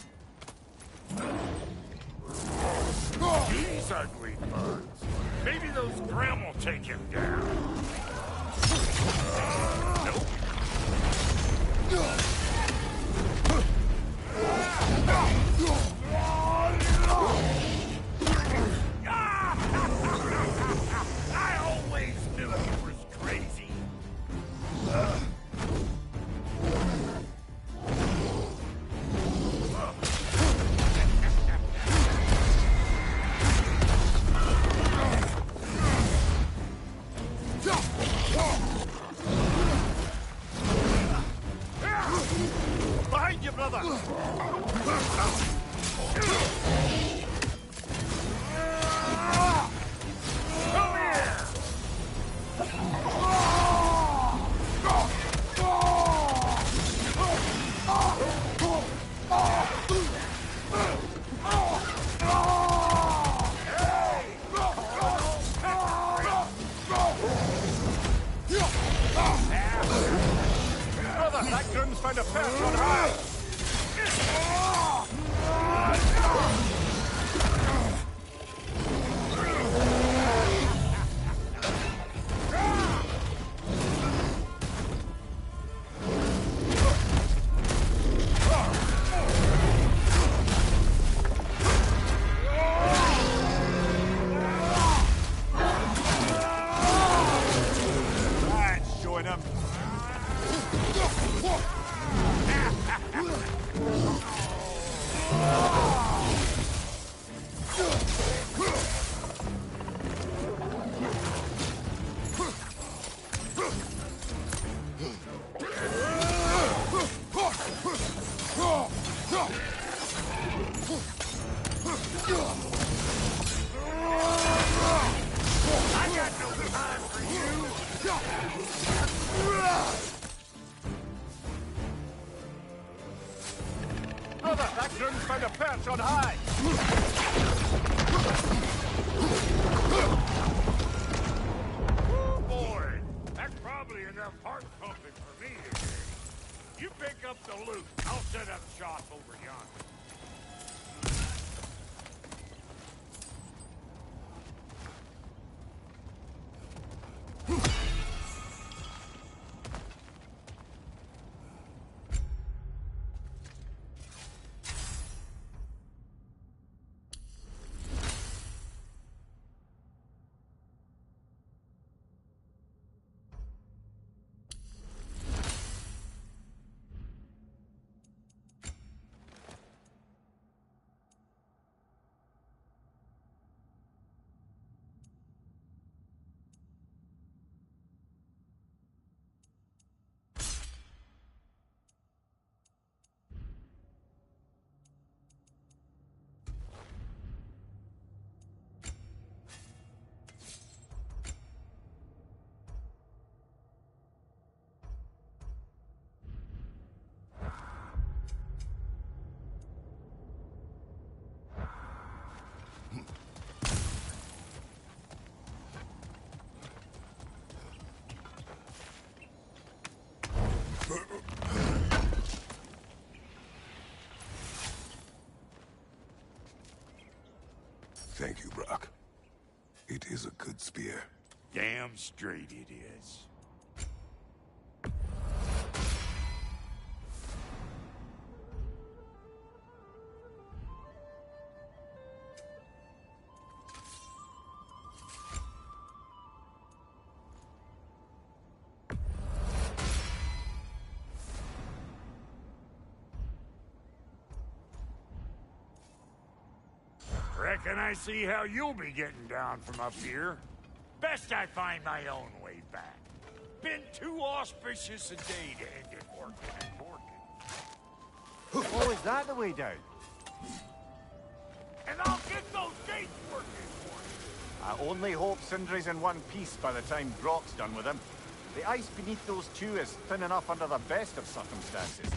These ugly bugs. Maybe those Grim will take him down. Nope. I always knew you was crazy. Behind you, brother! Come here! Brother, that groom's found a perch on high! That's showing him. I got no time for you! Brother, that groom's found a perch on high! Oh boy, that's probably enough heart pumping for me today. You pick up the loot. I'll set up shop over yonder. thank you, Brock. It is a good spear. Damn straight it is. Reckon I see how you'll be getting down from up here. Best I find my own way back. Been too auspicious a day to end it working and working. Oh, is that the way down? And I'll get those gates working for you. I only hope Sindri's in one piece by the time Brock's done with him. The ice beneath those two is thin enough under the best of circumstances.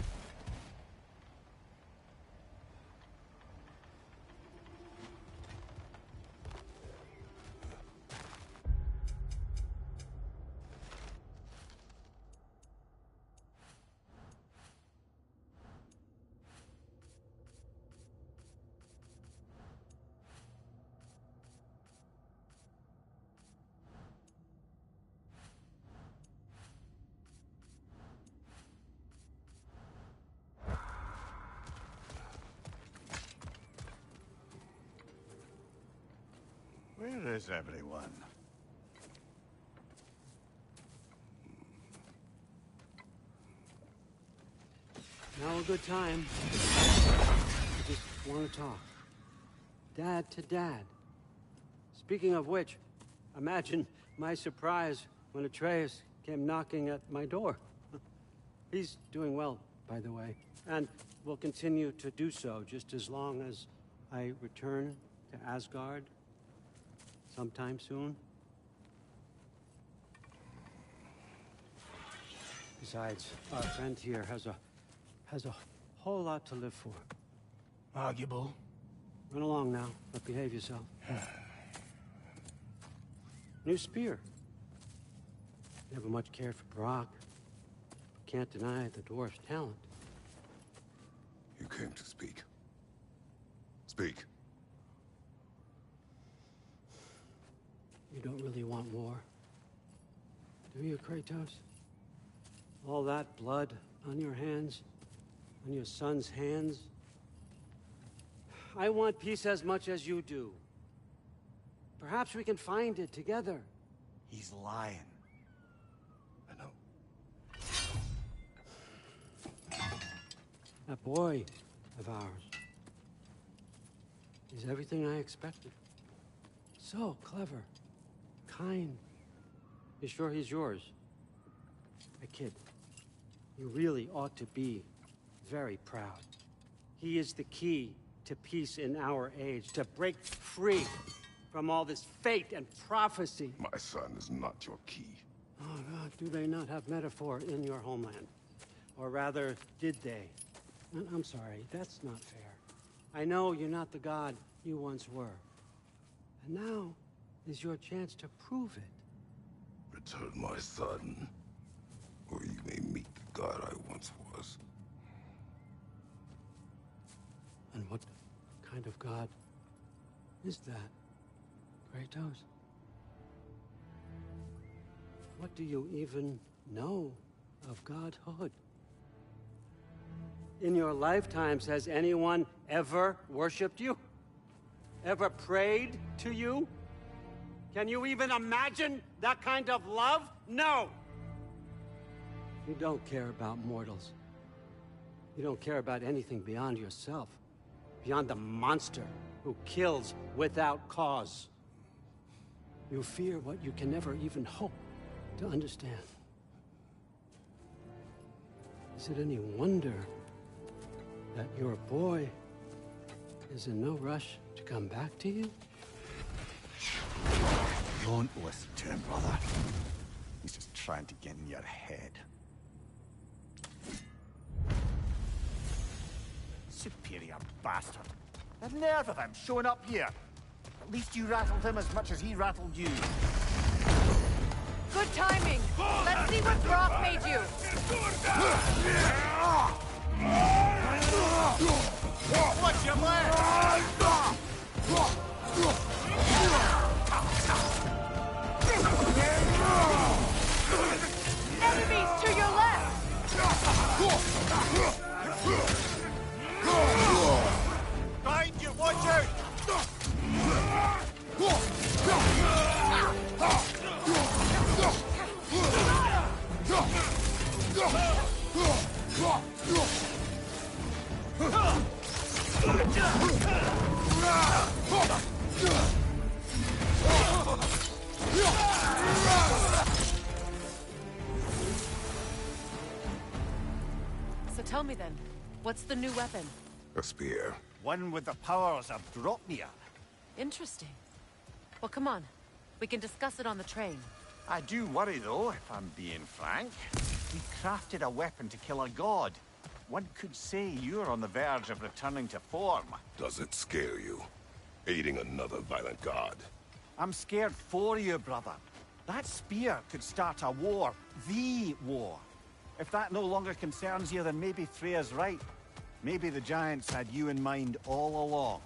Where is everyone? Now a good time. I just want to talk. Dad to dad. Speaking of which, imagine my surprise when Atreus came knocking at my door. He's doing well, by the way, and will continue to do so just as long as I return to Asgard sometime soon. Besides, our friend here has a whole lot to live for. Arguable. Run along now, but behave yourself. New spear. Never much cared for Brock. Can't deny the dwarf's talent. You came to speak. Speak. You don't really want war, do you, Kratos? All that blood on your hands, on your son's hands. I want peace as much as you do. Perhaps we can find it together. He's lying. I know. That boy of ours is everything I expected. So clever, kind. You sure he's yours? A kid. You really ought to be very proud. He is the key to peace in our age, to break free from all this fate and prophecy. My son is not your key. Oh, God, do they not have metaphor in your homeland? Or rather, did they? I'm sorry, that's not fair. I know you're not the god you once were. And now is your chance to prove it. Return my son, or you may meet the god I once was. And what kind of god is that, Kratos? What do you even know of godhood? In your lifetimes, has anyone ever worshipped you? Ever prayed to you? Can you even imagine that kind of love? No! You don't care about mortals. You don't care about anything beyond yourself. Beyond the monster who kills without cause. You fear what you can never even hope to understand. Is it any wonder that your boy is in no rush to come back to you? Don't listen to him, brother. He's just trying to get in your head. Superior bastard. The nerve of him showing up here. At least you rattled him as much as he rattled you. Good timing. Let's see what Brock made you. What's your plan? Tell me then, what's the new weapon? A spear. One with the powers of Dropnia. Interesting. Well, come on. We can discuss it on the train. I do worry, though, if I'm being frank. We crafted a weapon to kill a god. One could say you're on the verge of returning to form. Does it scare you? Aiding another violent god? I'm scared for you, brother. That spear could start a war. The war. If that no longer concerns you, then maybe Freya's right. Maybe the Giants had you in mind all along.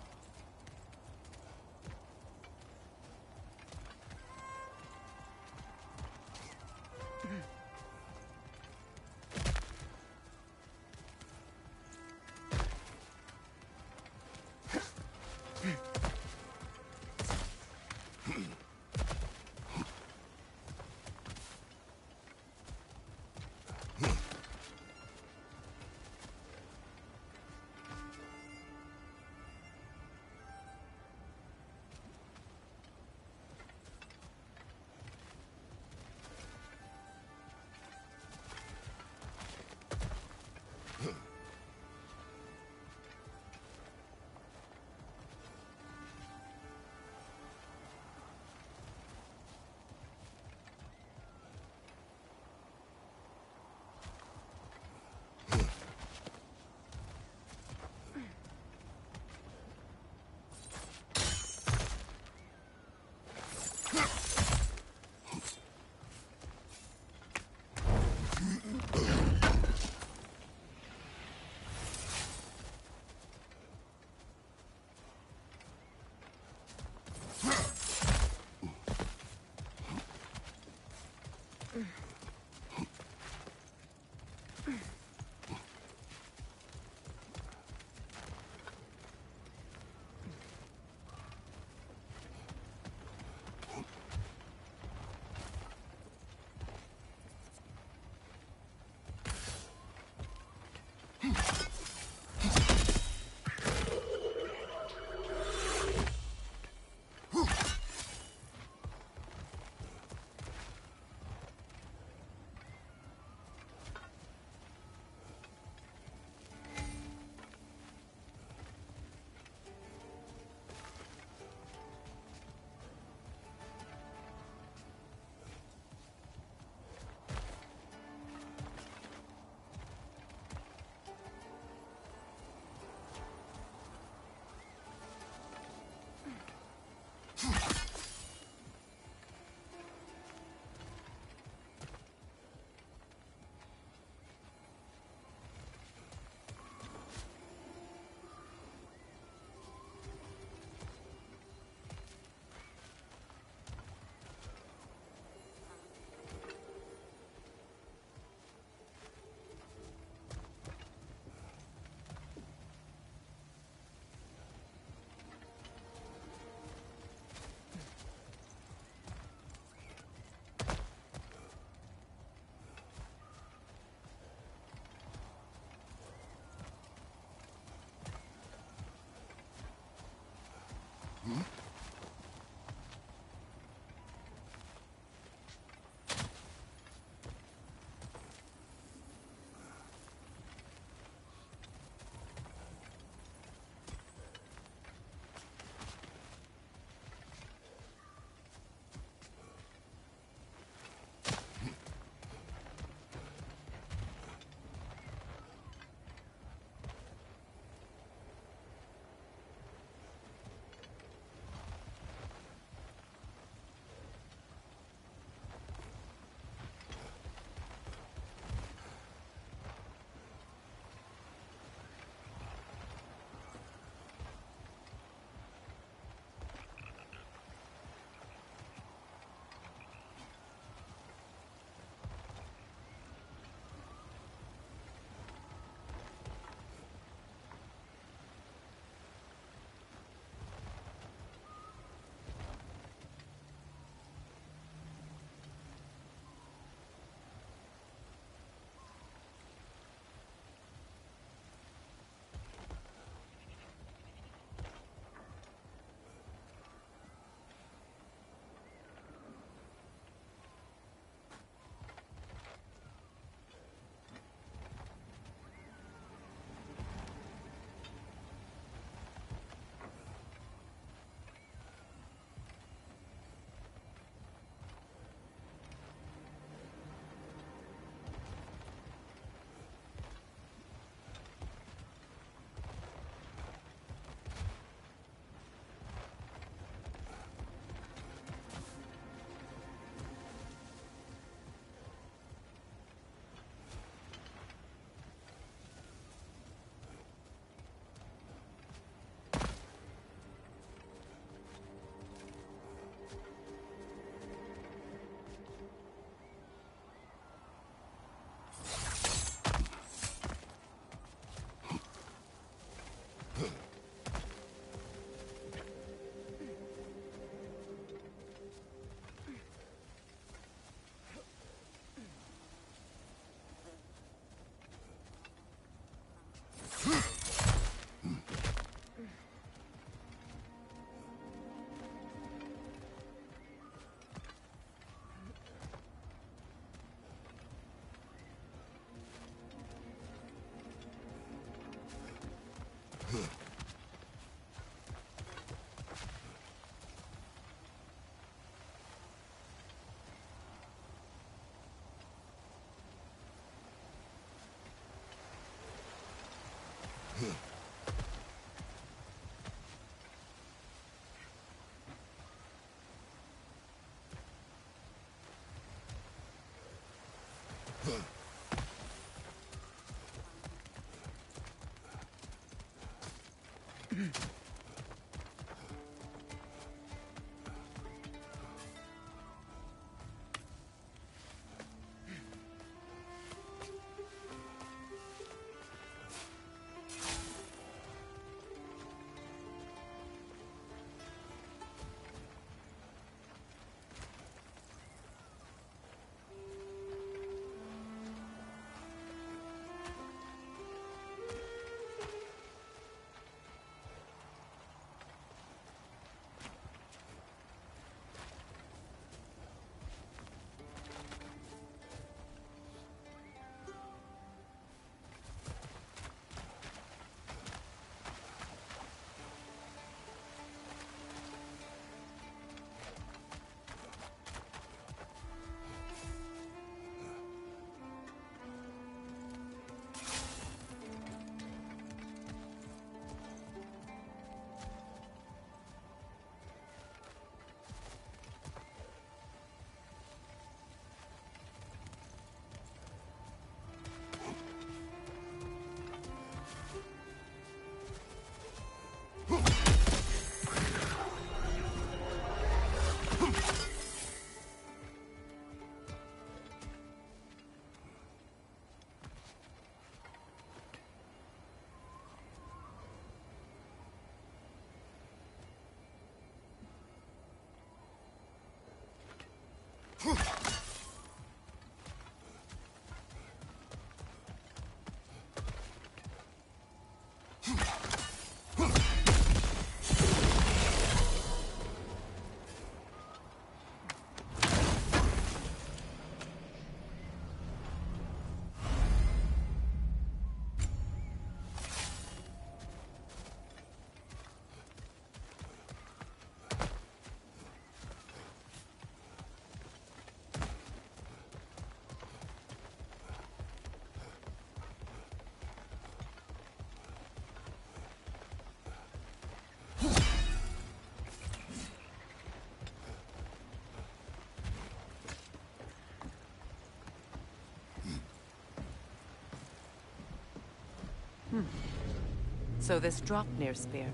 So this Dropnir spear,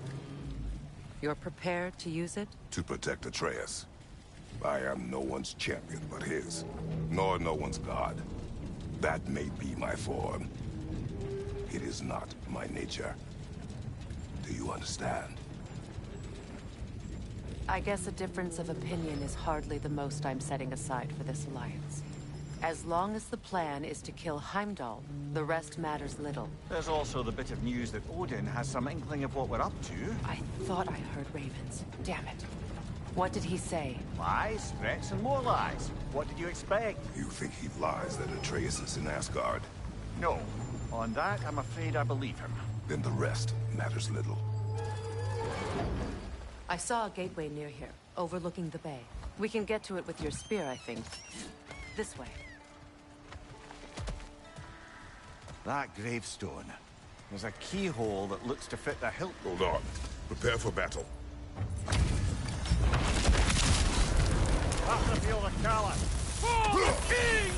you're prepared to use it? To protect Atreus. I am no one's champion but his, nor no one's god. That may be my form. It is not my nature. Do you understand? I guess a difference of opinion is hardly the most I'm setting aside for this alliance. As long as the plan is to kill Heimdall, the rest matters little. There's also the bit of news that Odin has some inkling of what we're up to. I thought I heard ravens. Damn it. What did he say? Lies, threats, and more lies. What did you expect? You think he lies that Atreus is in Asgard? No. On that, I'm afraid I believe him. Then the rest matters little. I saw a gateway near here, overlooking the bay. We can get to it with your spear, I think. This way. That gravestone. There's a keyhole that looks to fit the hilt. Hold on. Prepare for battle. Have to feel the Kala. For the king!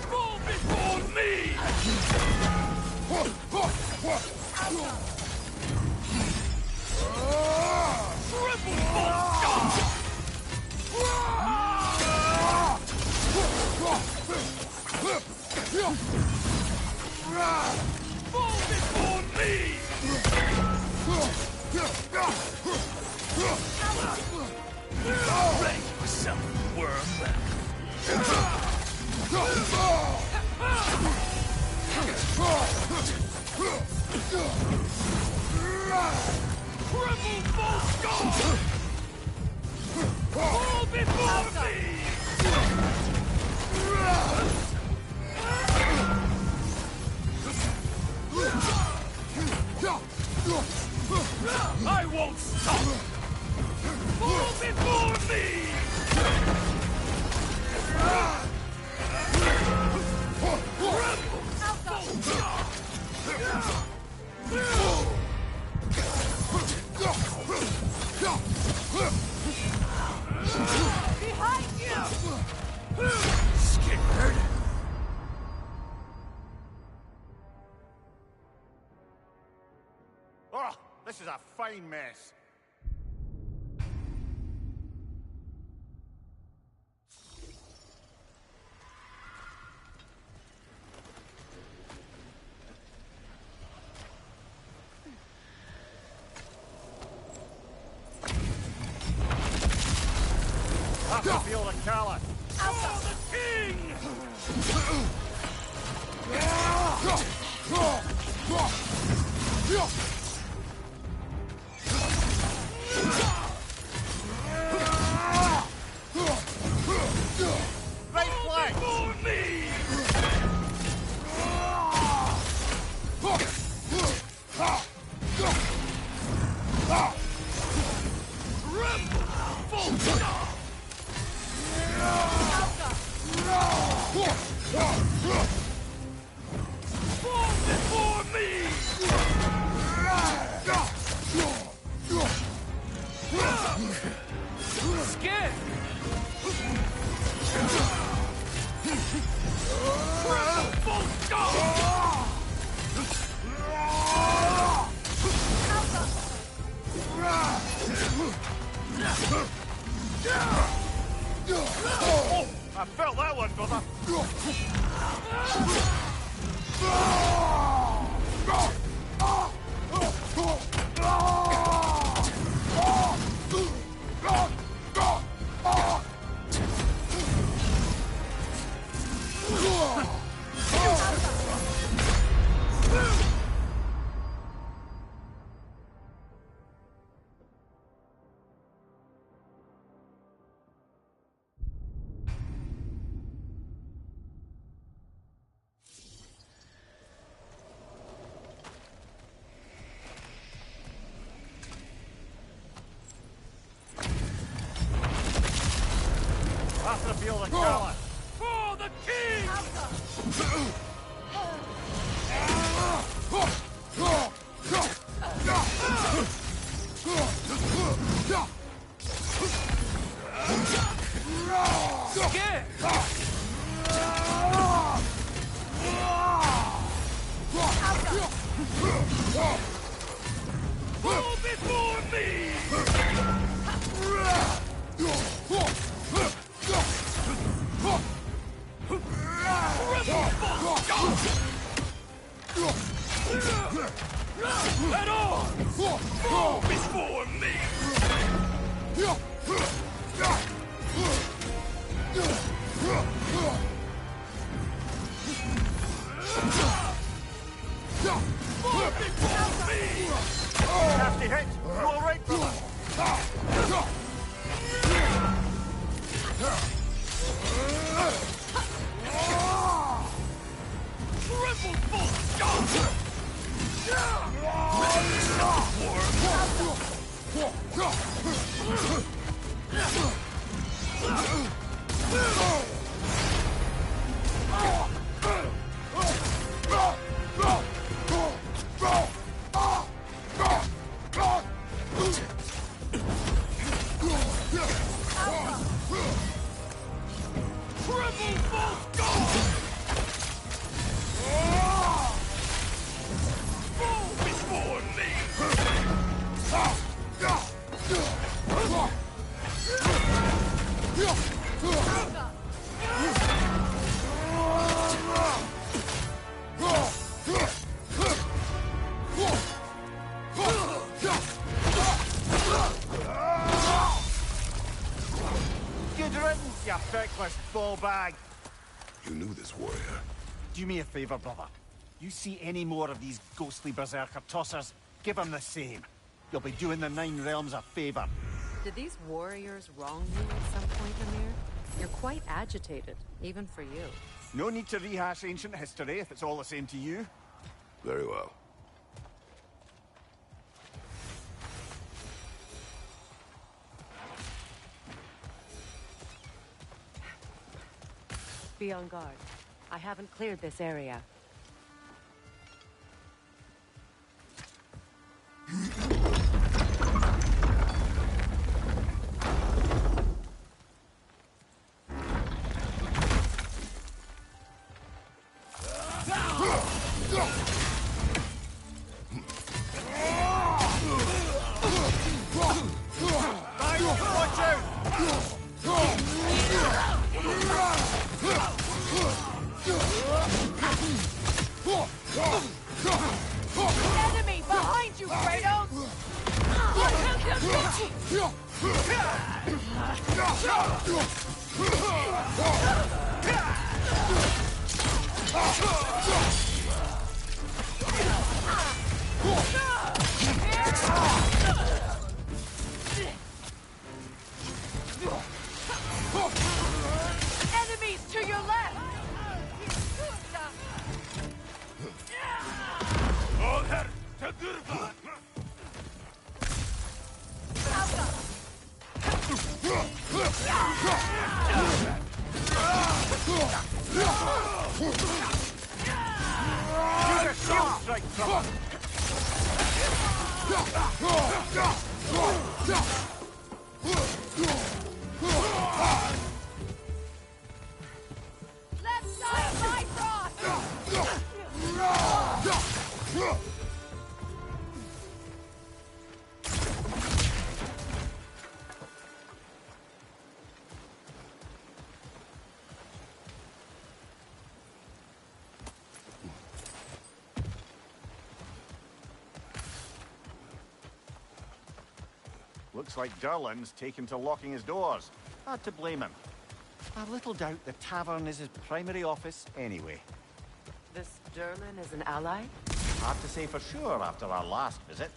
Fall before me! Triple monster! Fall before me! Ready for some worm? Triple monster! Fall before me! I won't stop! Fall before me! Behind you! Scared? Oh, this is a fine mess. I can feel the callus. For the king! Right flank! For me! Fall before me! Scared? Triple scar! Oh, I felt that one, brother. I can feel the callus. For the king! Scared? Fall before me! Head on! Fall before me! Fall before me! Nasty hit. You all right, brother? Triple full shot! Triple full score! Fall before me! Good riddance, you feckless ball bag. You knew this warrior. Do me a favor, brother. You see any more of these ghostly berserker tossers, give them the same. You'll be doing the Nine Realms a favor. Did these warriors wrong you at some point, Amir? You're quite agitated, even for you. No need to rehash ancient history if it's all the same to you. Very well. Be on guard. I haven't cleared this area. Enemy behind you, Kratos! Enemies to your left! Use your shield strike, trouble! Left side, Bifrost! Looks like Durlin's taken to locking his doors. Hard to blame him. I little doubt the tavern is his primary office anyway. This Derlin is an ally? Hard to say for sure after our last visit.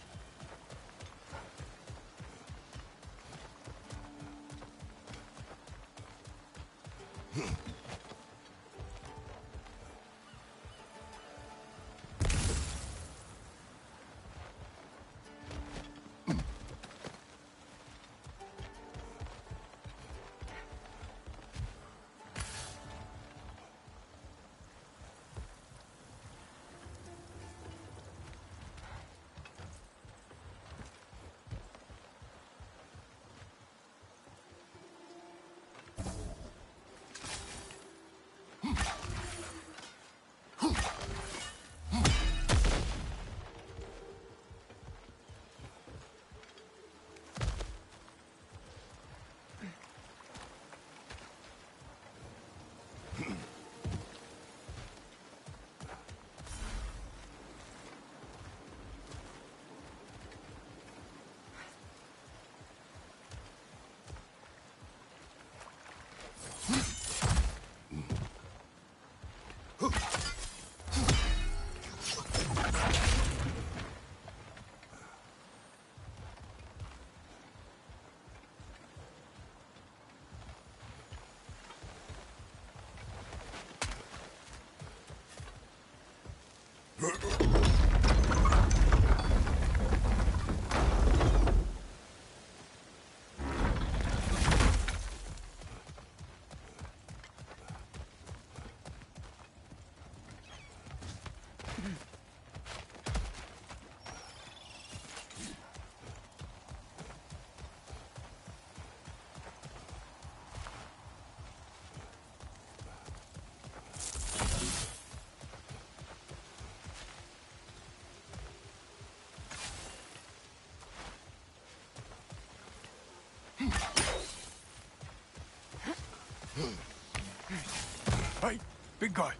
Hey, big guy.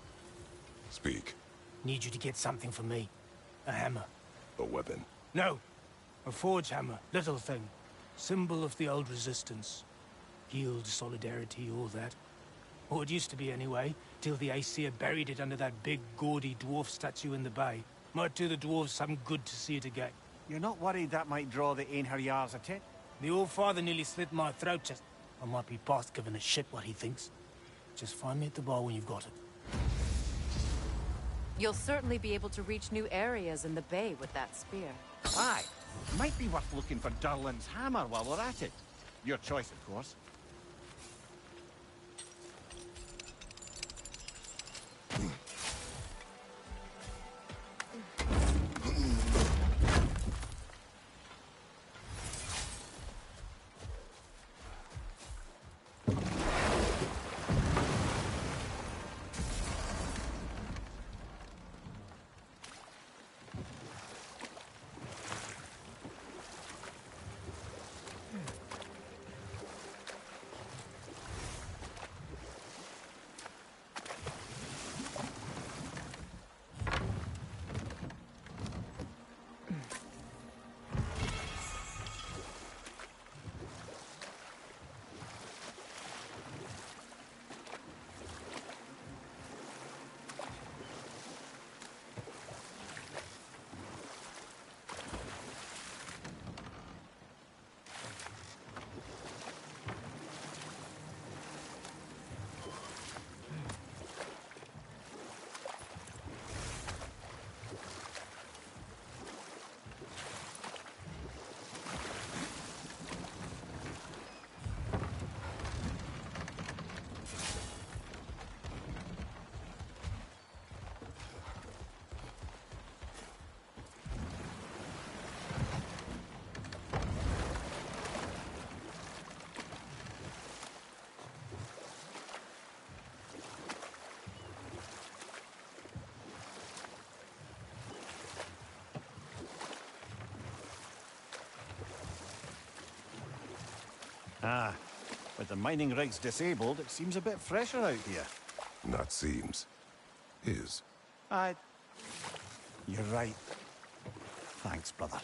Speak. Need you to get something for me. A hammer. A weapon. No. A forge hammer. Little thing. Symbol of the old resistance. Guild, solidarity, all that. Or it used to be anyway, till the Aesir buried it under that big, gaudy dwarf statue in the bay. Might do the dwarves some good to see it again. You're not worried that might draw the Einherjar's attention? The old father nearly slit my throat just... I might be past giving a shit what he thinks. Just find me at the bar when you've got it. You'll certainly be able to reach new areas in the bay with that spear. Aye. Might be worth looking for Durlin's hammer while we're at it. Your choice, of course. Ah, with the mining rigs disabled, it seems a bit fresher out here. Not seems. Is. You're right. Thanks, brother.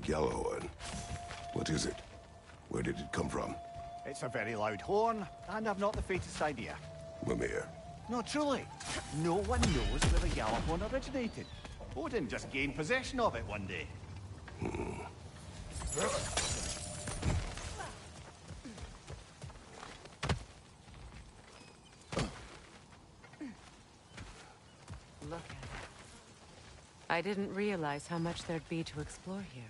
Yellow one. What is it? Where did it come from? It's a very loud horn, and I've not the faintest idea. Mimir. No, truly. No one knows where the Gjallarhorn originated. Odin just gained possession of it one day. Look at it. I didn't realize how much there'd be to explore here.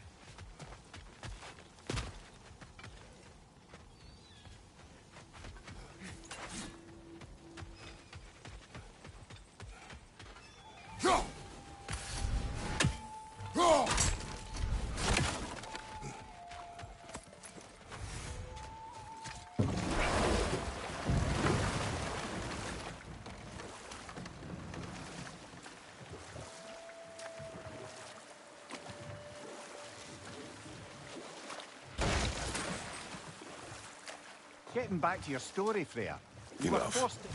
Getting back to your story, Freya. You Enough. were forced to...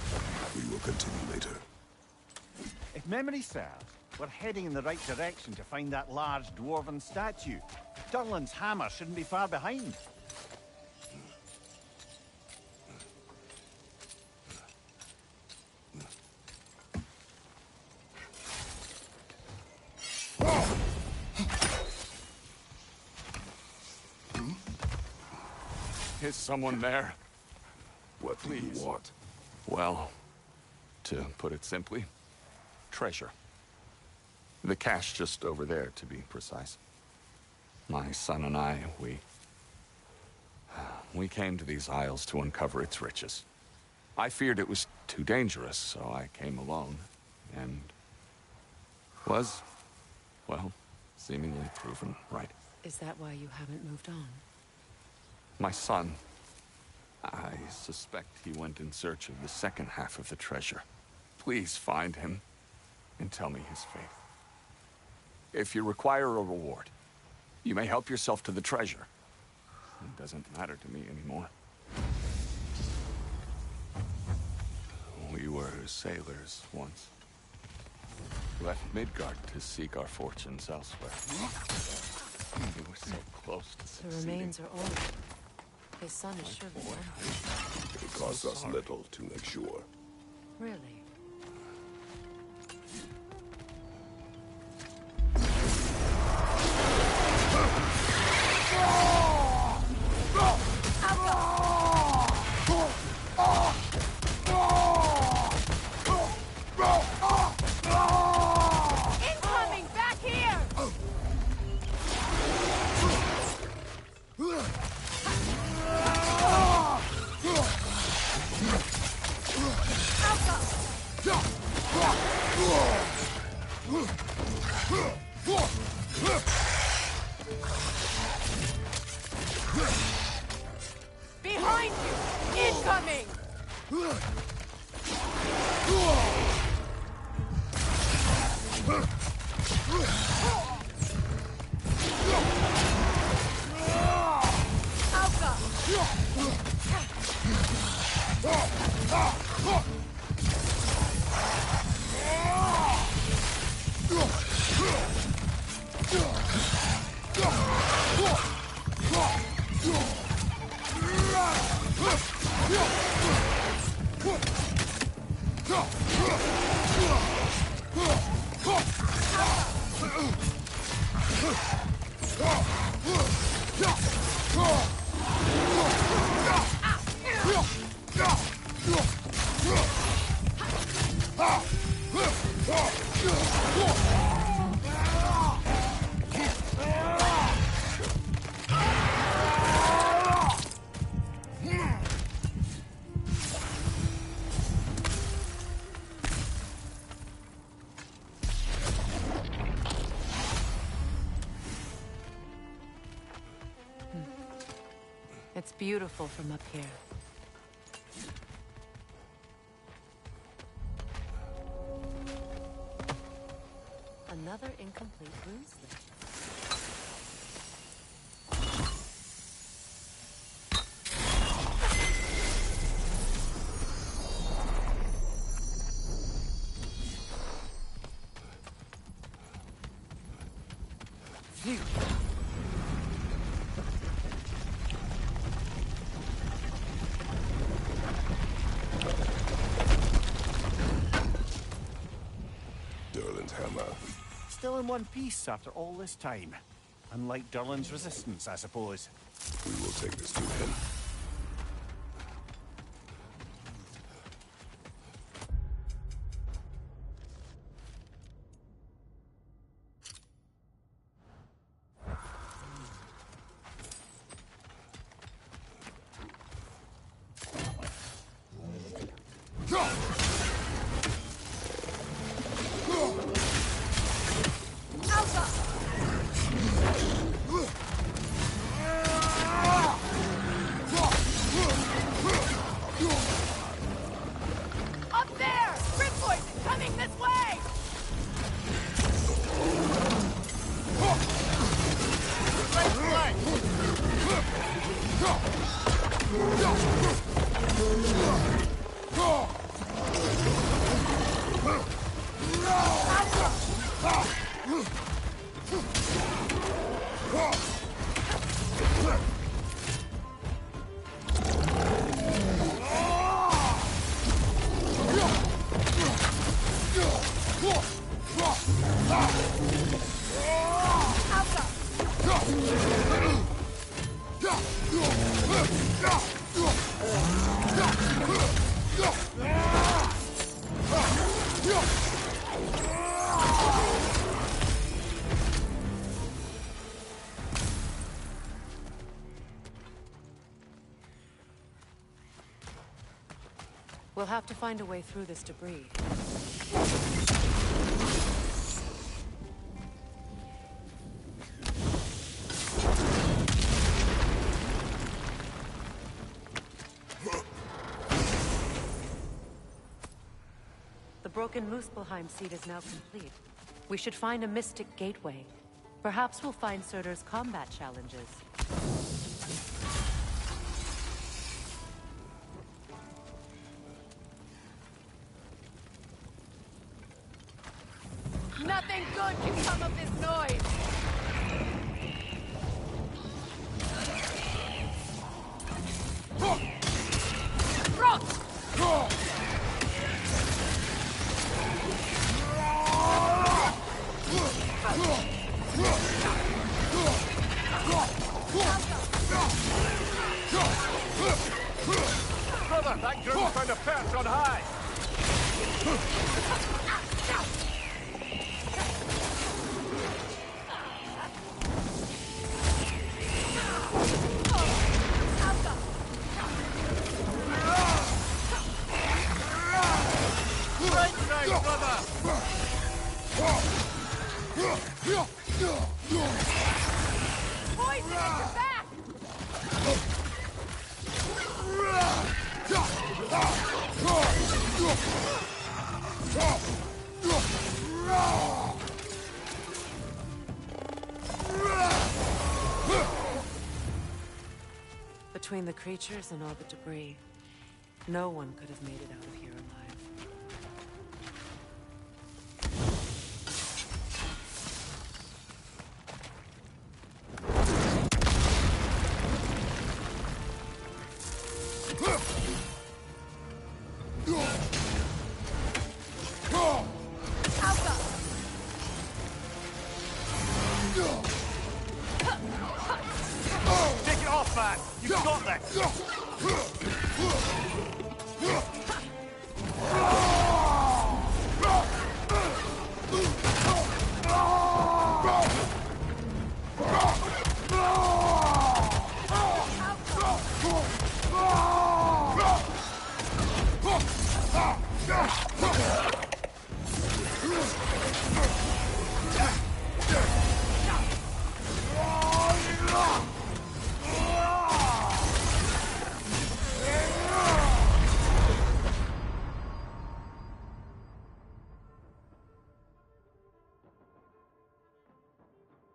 We will continue later. If memory serves, we're heading in the right direction to find that large dwarven statue. Durlin's hammer shouldn't be far behind. Is someone there? What do you want? Well, to put it simply, treasure. The cache just over there, to be precise. My son and I, we came to these isles to uncover its riches. I feared it was too dangerous, so I came alone, and was, well, seemingly proven right. Is that why you haven't moved on? My son, I suspect he went in search of the second half of the treasure. Please find him and tell me his fate. If you require a reward, you may help yourself to the treasure. It doesn't matter to me anymore. We were sailors once. Left Midgard to seek our fortunes elsewhere. We were so close to The succeeding. remains are old. His son is surely somewhere. It costs us little to make sure. Really? Incoming! Back here! Behind you! Incoming! It's beautiful from up here. Another incomplete rune slip. Phew. Durlin's hammer. Still in one piece after all this time. Unlike Durlin's resistance, I suppose. We will take this to him. Up there! Crit poison coming this way! We'll have to find a way through this debris. The broken Muspelheim seed is now complete. We should find a mystic gateway. Perhaps we'll find Surtur's combat challenges. Nothing good can come of this noise! Brother, that groom found a perch on high! Right side, brother! Poison at your back! Between the creatures and all the debris, no one could have made it out of here alive. Take it off, man! You've got this!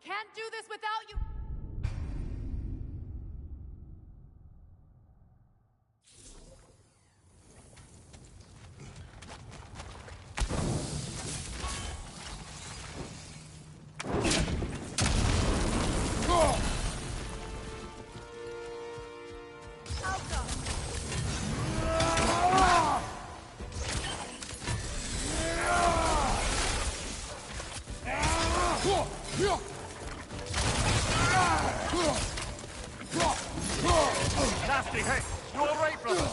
Can't do this without you! Nasty hit! You alright, brother?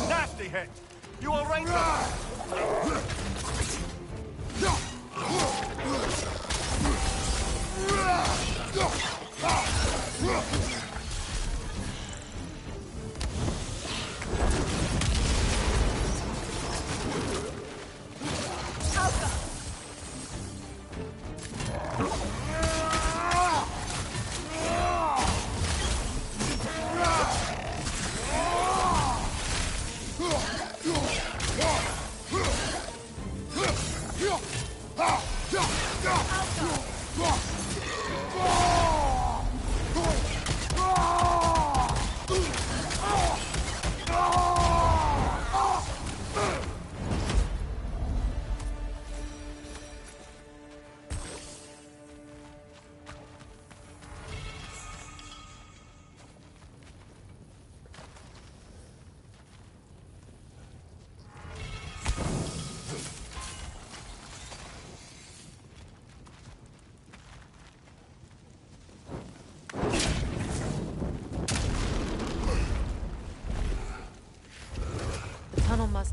Nasty hit! You alright, brother?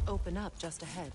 open up just ahead.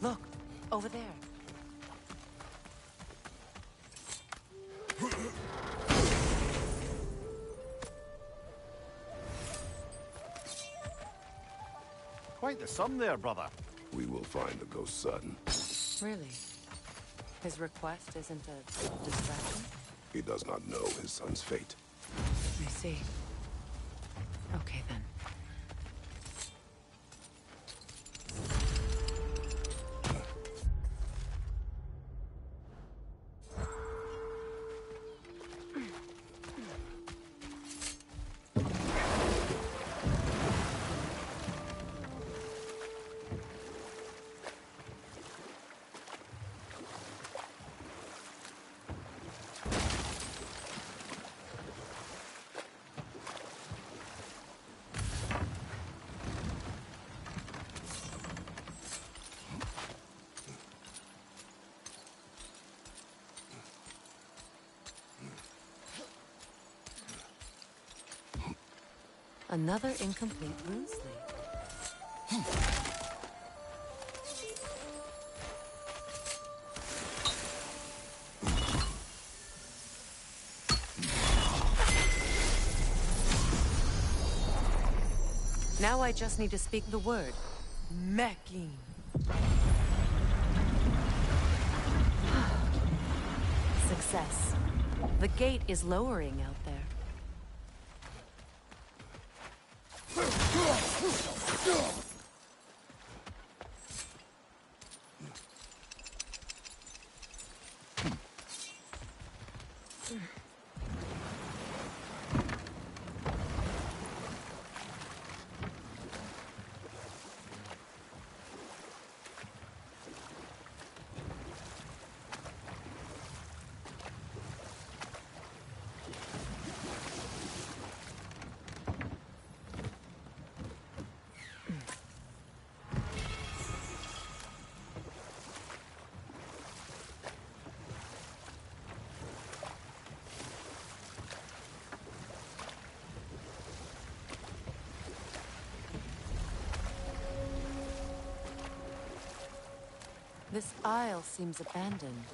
Look, over there. Quite the sum there, brother. We will find the ghost son. Really? His request isn't a distraction? He does not know his son's fate. I see. Okay, then. Another incomplete rune sleeve. Now I just need to speak the word. Mecking. Success. The gate is lowering out there. This isle seems abandoned.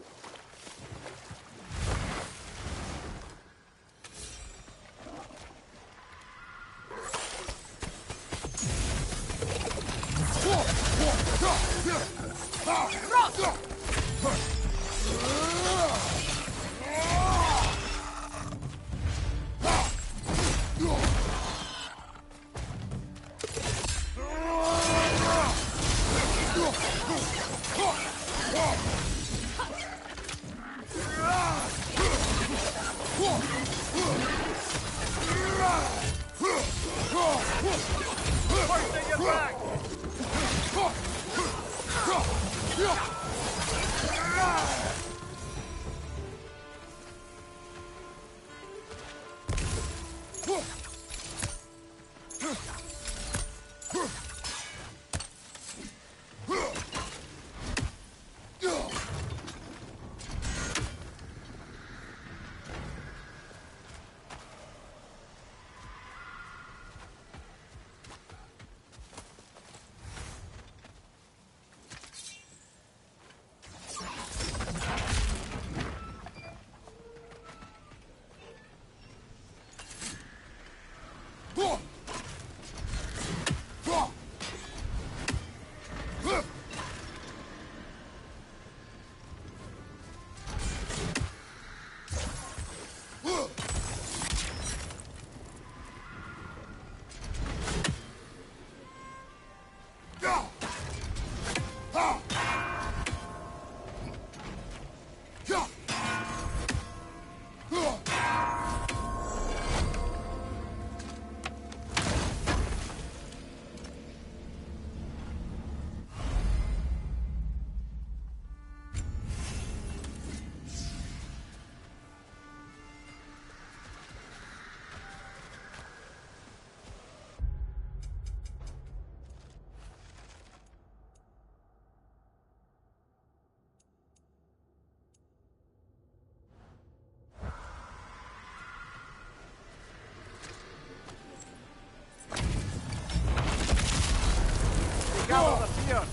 Gather the fear!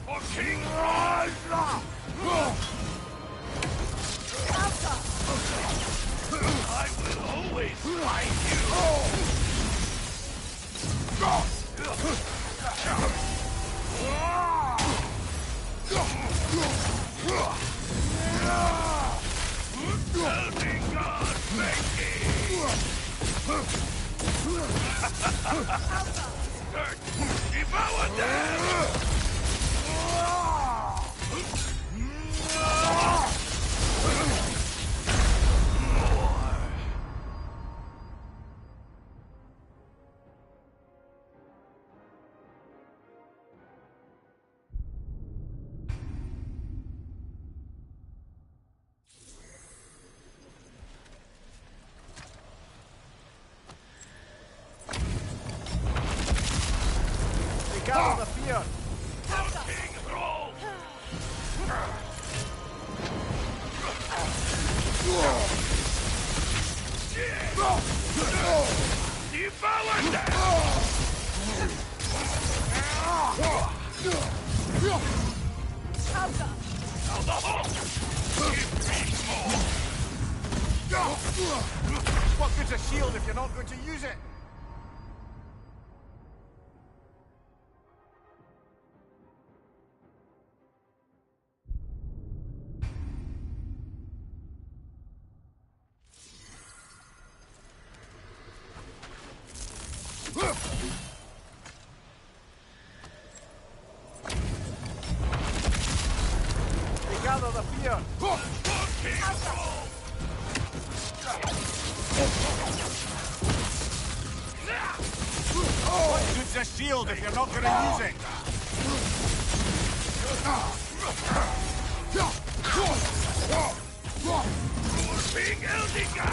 For King Ragnarok! I will always find you! Helping God, make Devour them! Gather the fear! King roll! Devour them! Now the hole! What good's a shield if you're not going to use it? Gather the fear! What good's a shield if you're not going to use it? Big Eldiga!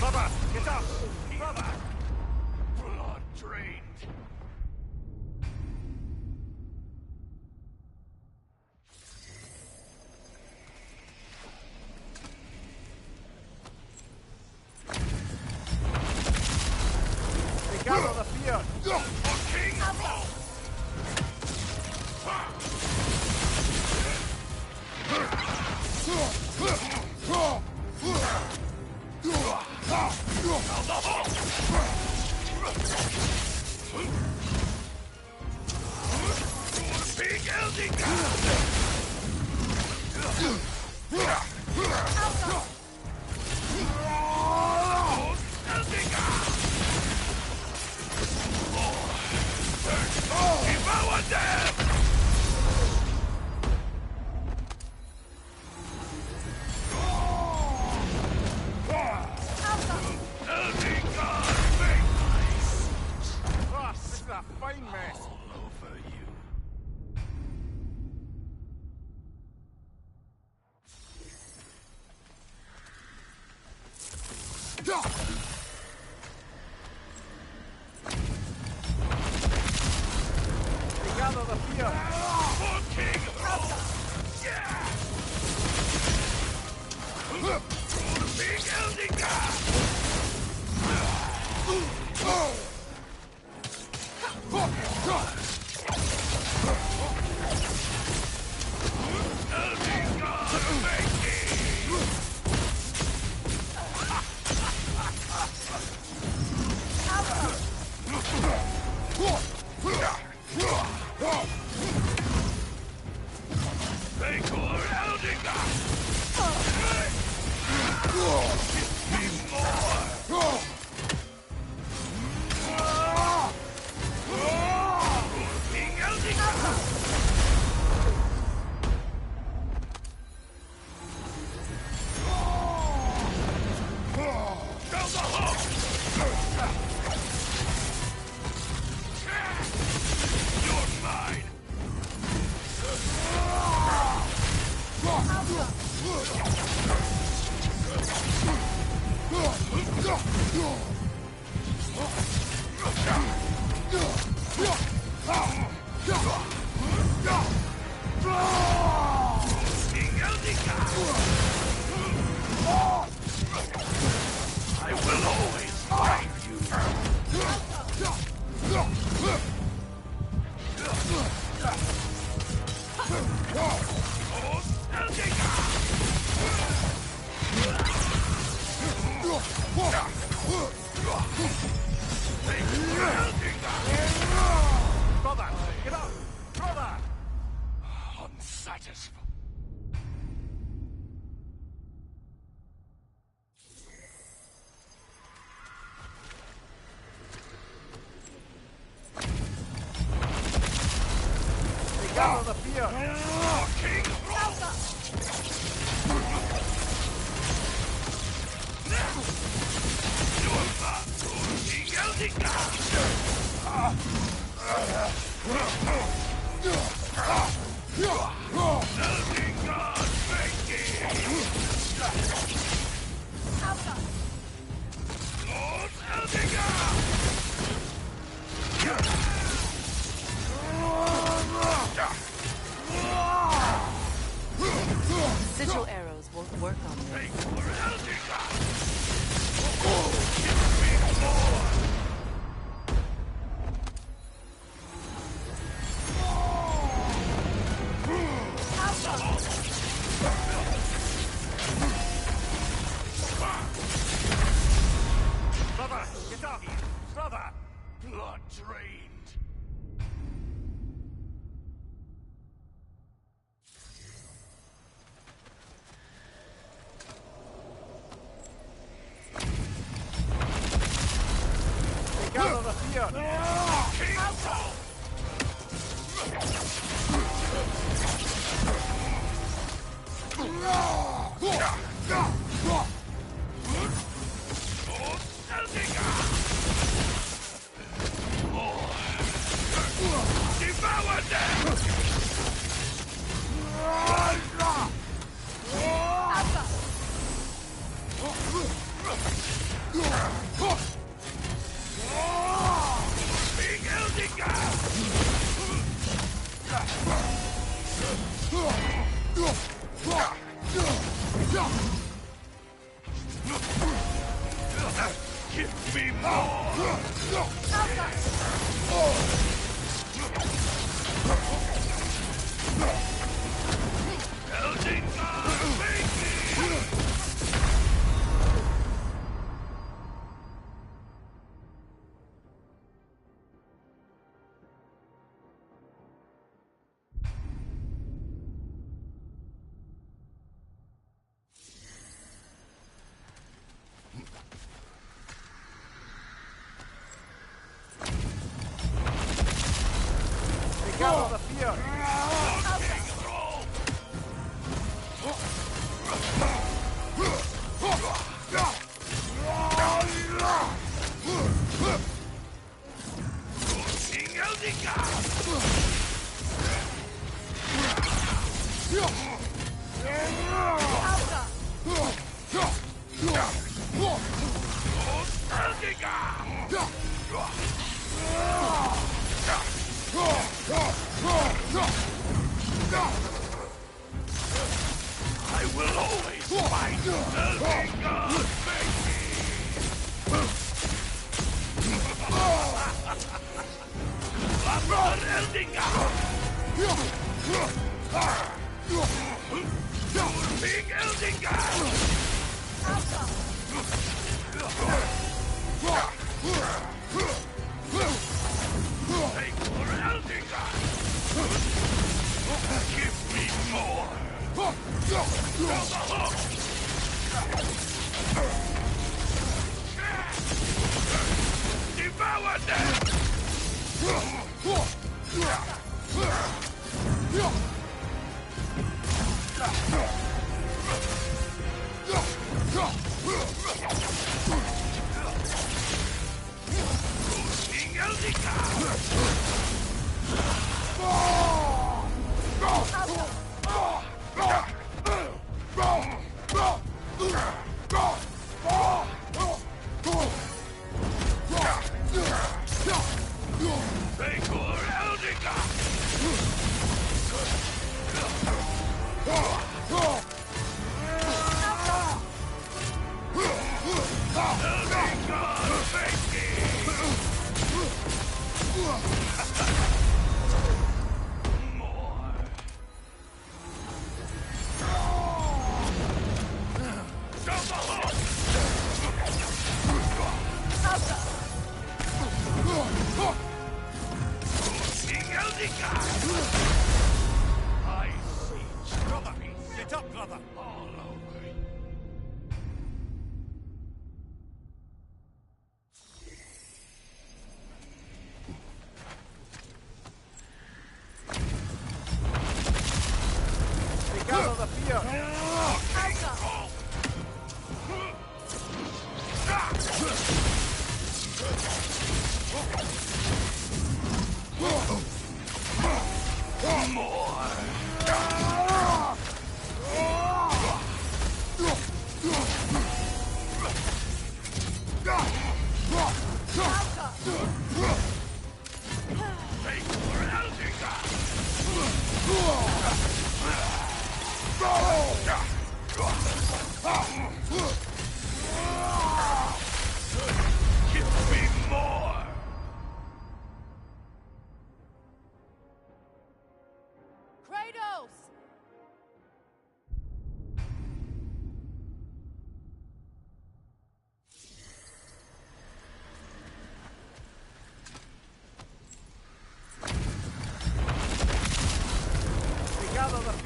Bubba, get up! Brother! Blood drained. They gather the fear! King roll! Big Eldiga! Devour them! Ah, this is a fine mess! Over you. They gather the fear! For King roll! Big Eldiga! Gather the fear! Sigil arrows won't work on me. Brother, get up! Brother! Blood drained. Gather the fear! Devour them! Big Give me more! Elding God, make me! Gather the fear! King Eldica! I will always fight Eldica! Upper Eldica! Big Eldica! Take more Eldica! Give me more! Go the hook! Devour them! King Eldica! Take more Eldica! I see. Brother, get up, brother! All over.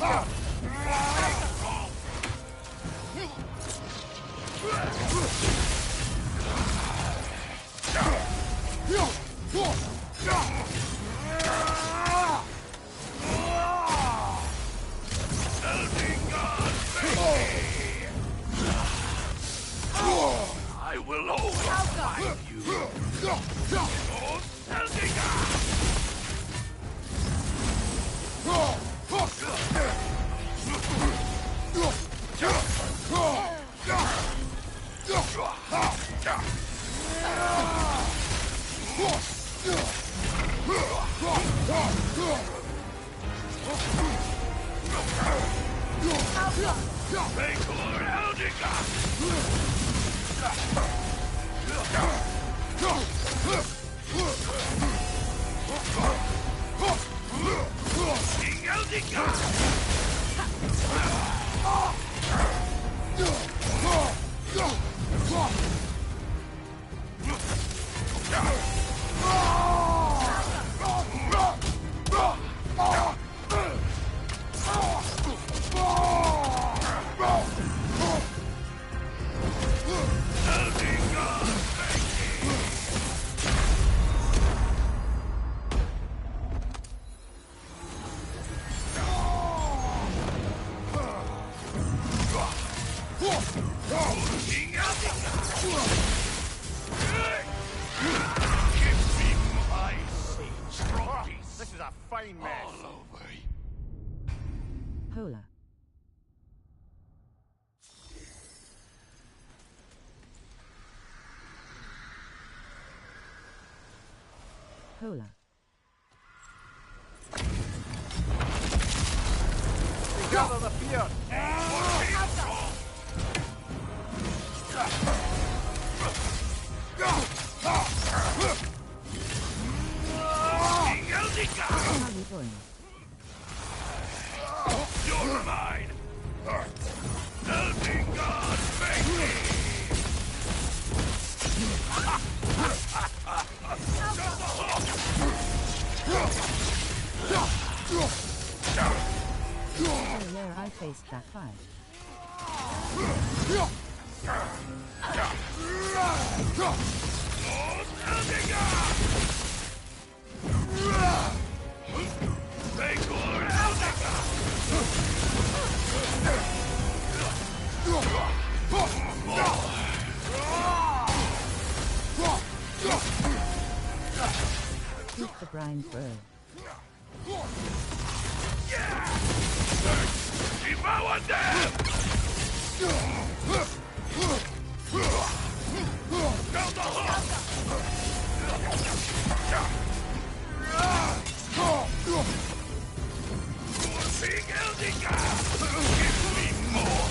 I will override you. Oh, This is a fine mess. Hola. Hola. Gather the fear. How are you doing? You're mine! Helping God make me! Earlier I faced that fight. Keep the brine through. Devour them! Down the Big Eldica! Give me more!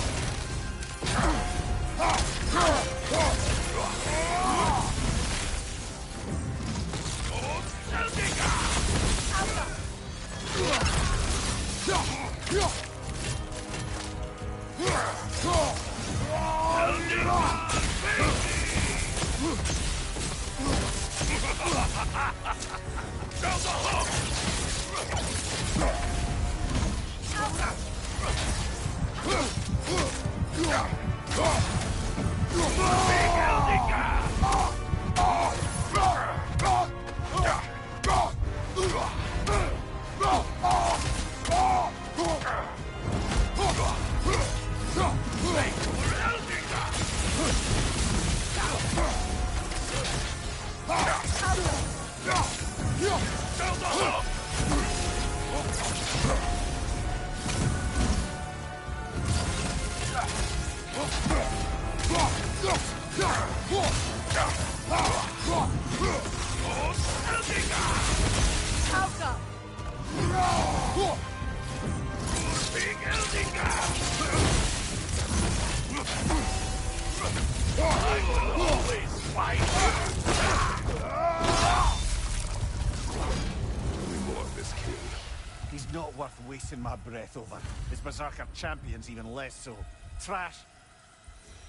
He's not worth wasting my breath over. His Berserker champions even less so. Trash.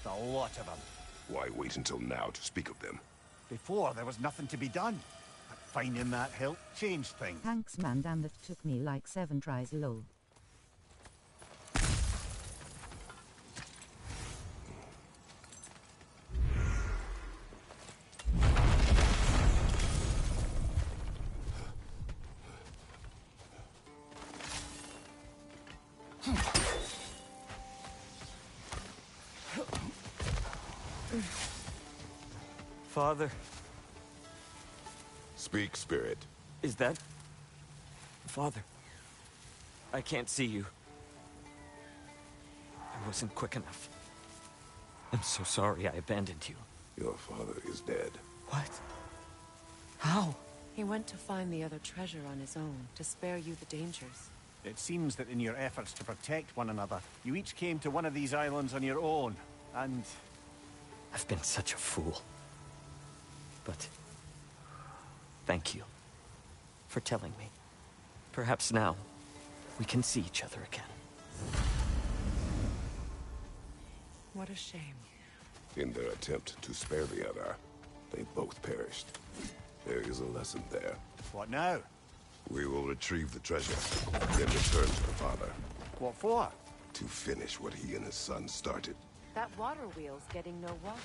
The lot of them. Why wait until now to speak of them? Before, there was nothing to be done. But finding that hilt changed things. Thanks man, damn, that took me like 7 tries lol. Father. Speak, Spirit. Is that... Father? I can't see you. I wasn't quick enough. I'm so sorry I abandoned you. Your father is dead. What? How? He went to find the other treasure on his own, to spare you the dangers. It seems that in your efforts to protect one another, you each came to one of these islands on your own, and... I've been such a fool. But... thank you for telling me. Perhaps now, we can see each other again. What a shame. In their attempt to spare the other, they both perished. There is a lesson there. What now? We will retrieve the treasure, then return to the father. What for? To finish what he and his son started. That water wheel's getting no water.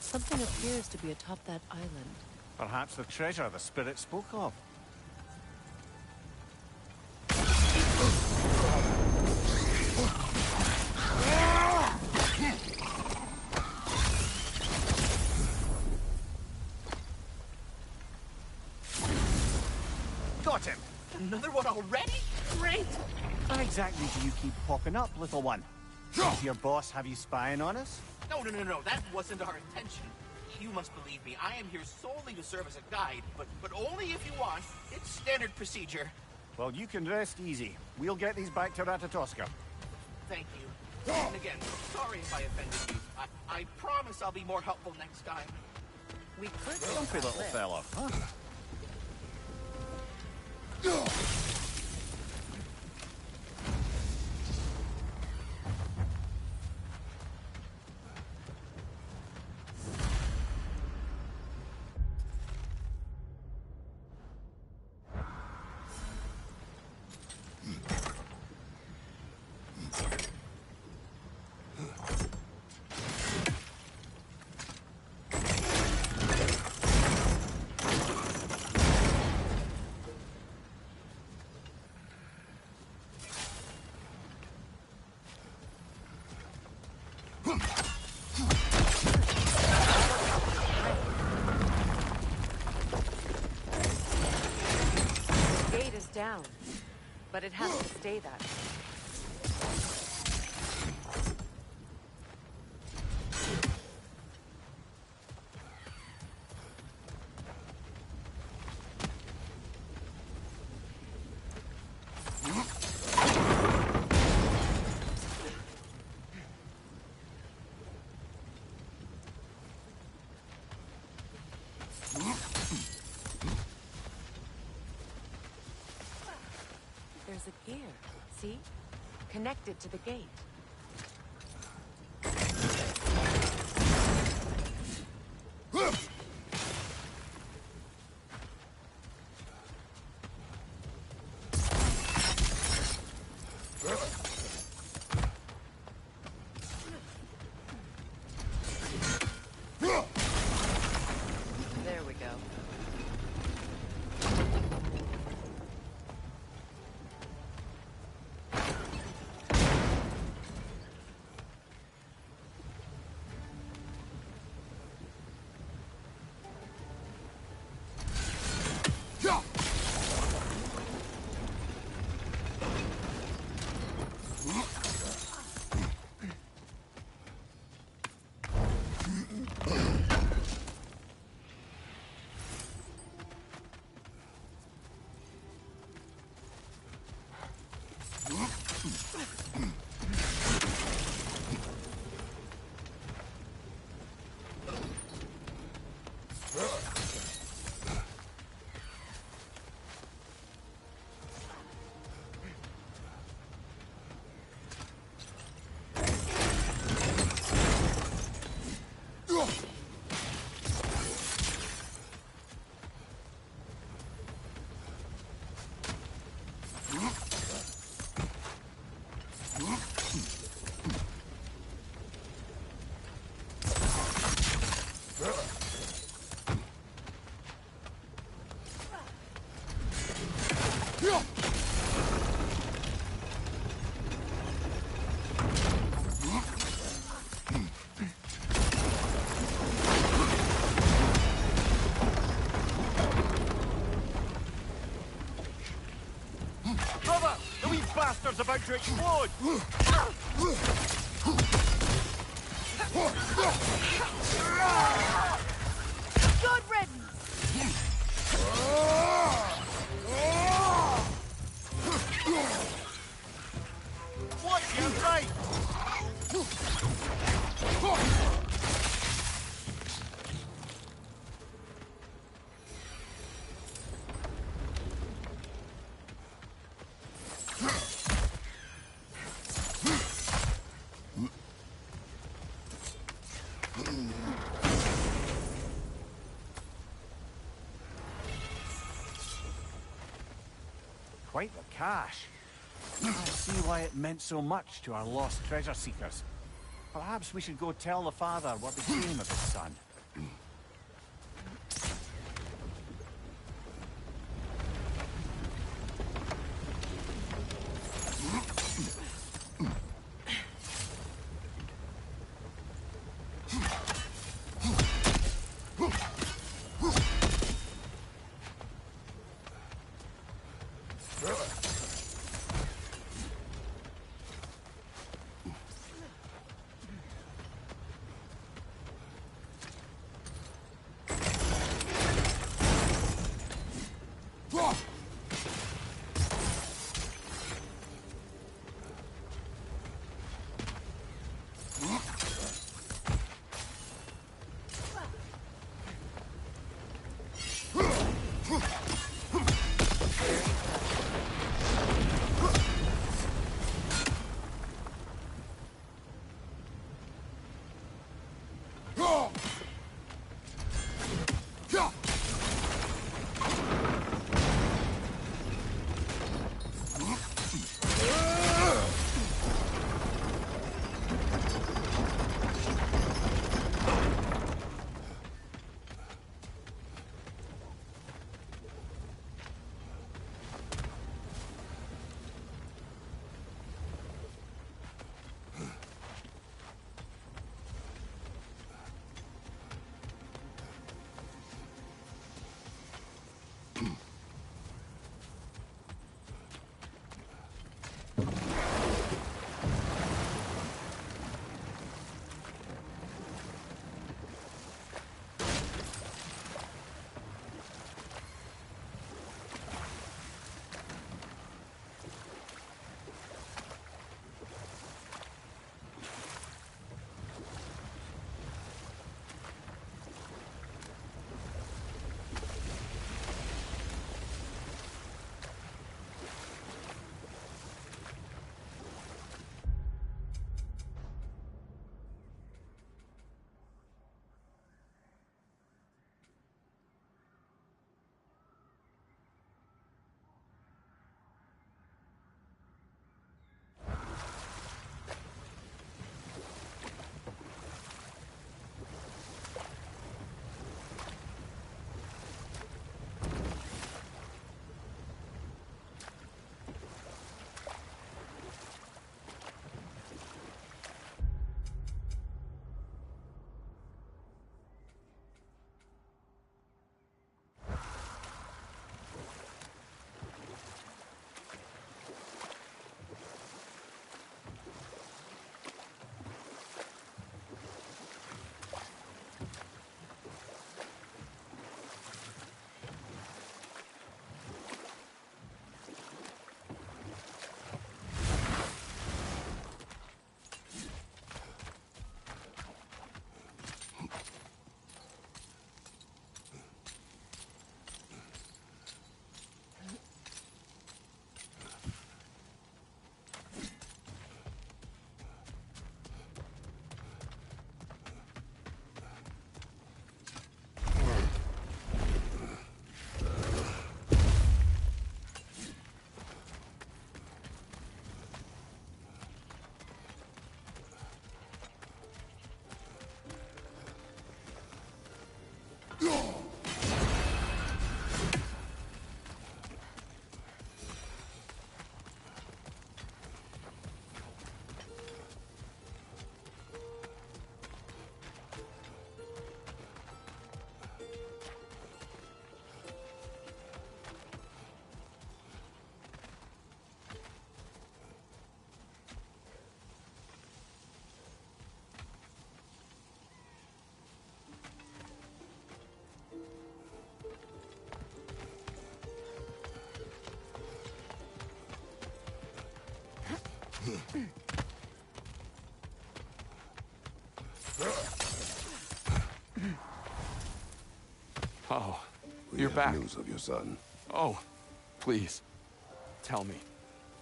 Something appears to be atop that island. Perhaps the treasure the spirit spoke of. Got him! Another one already? Great! How exactly do you keep popping up, little one? Does your boss have you spying on us? No, that wasn't our intention. You must believe me, I am here solely to serve as a guide, but only if you want. It's standard procedure. Well, you can rest easy. We'll get these back to Ratatoska. Thank you. And again, sorry if I offended you. I promise I'll be more helpful next time. We could... Stumpy little fella, huh? Down, but it has to stay that way. There's a gear, see? Connected to the gate. There we go. Brother! The wee bastard's about to explode! Good riddance! Watch your right! Quite the cache. I see why it meant so much to our lost treasure seekers. Perhaps we should go tell the father what became of his son. Oh, We you're have back. news of your son. Oh, please, tell me.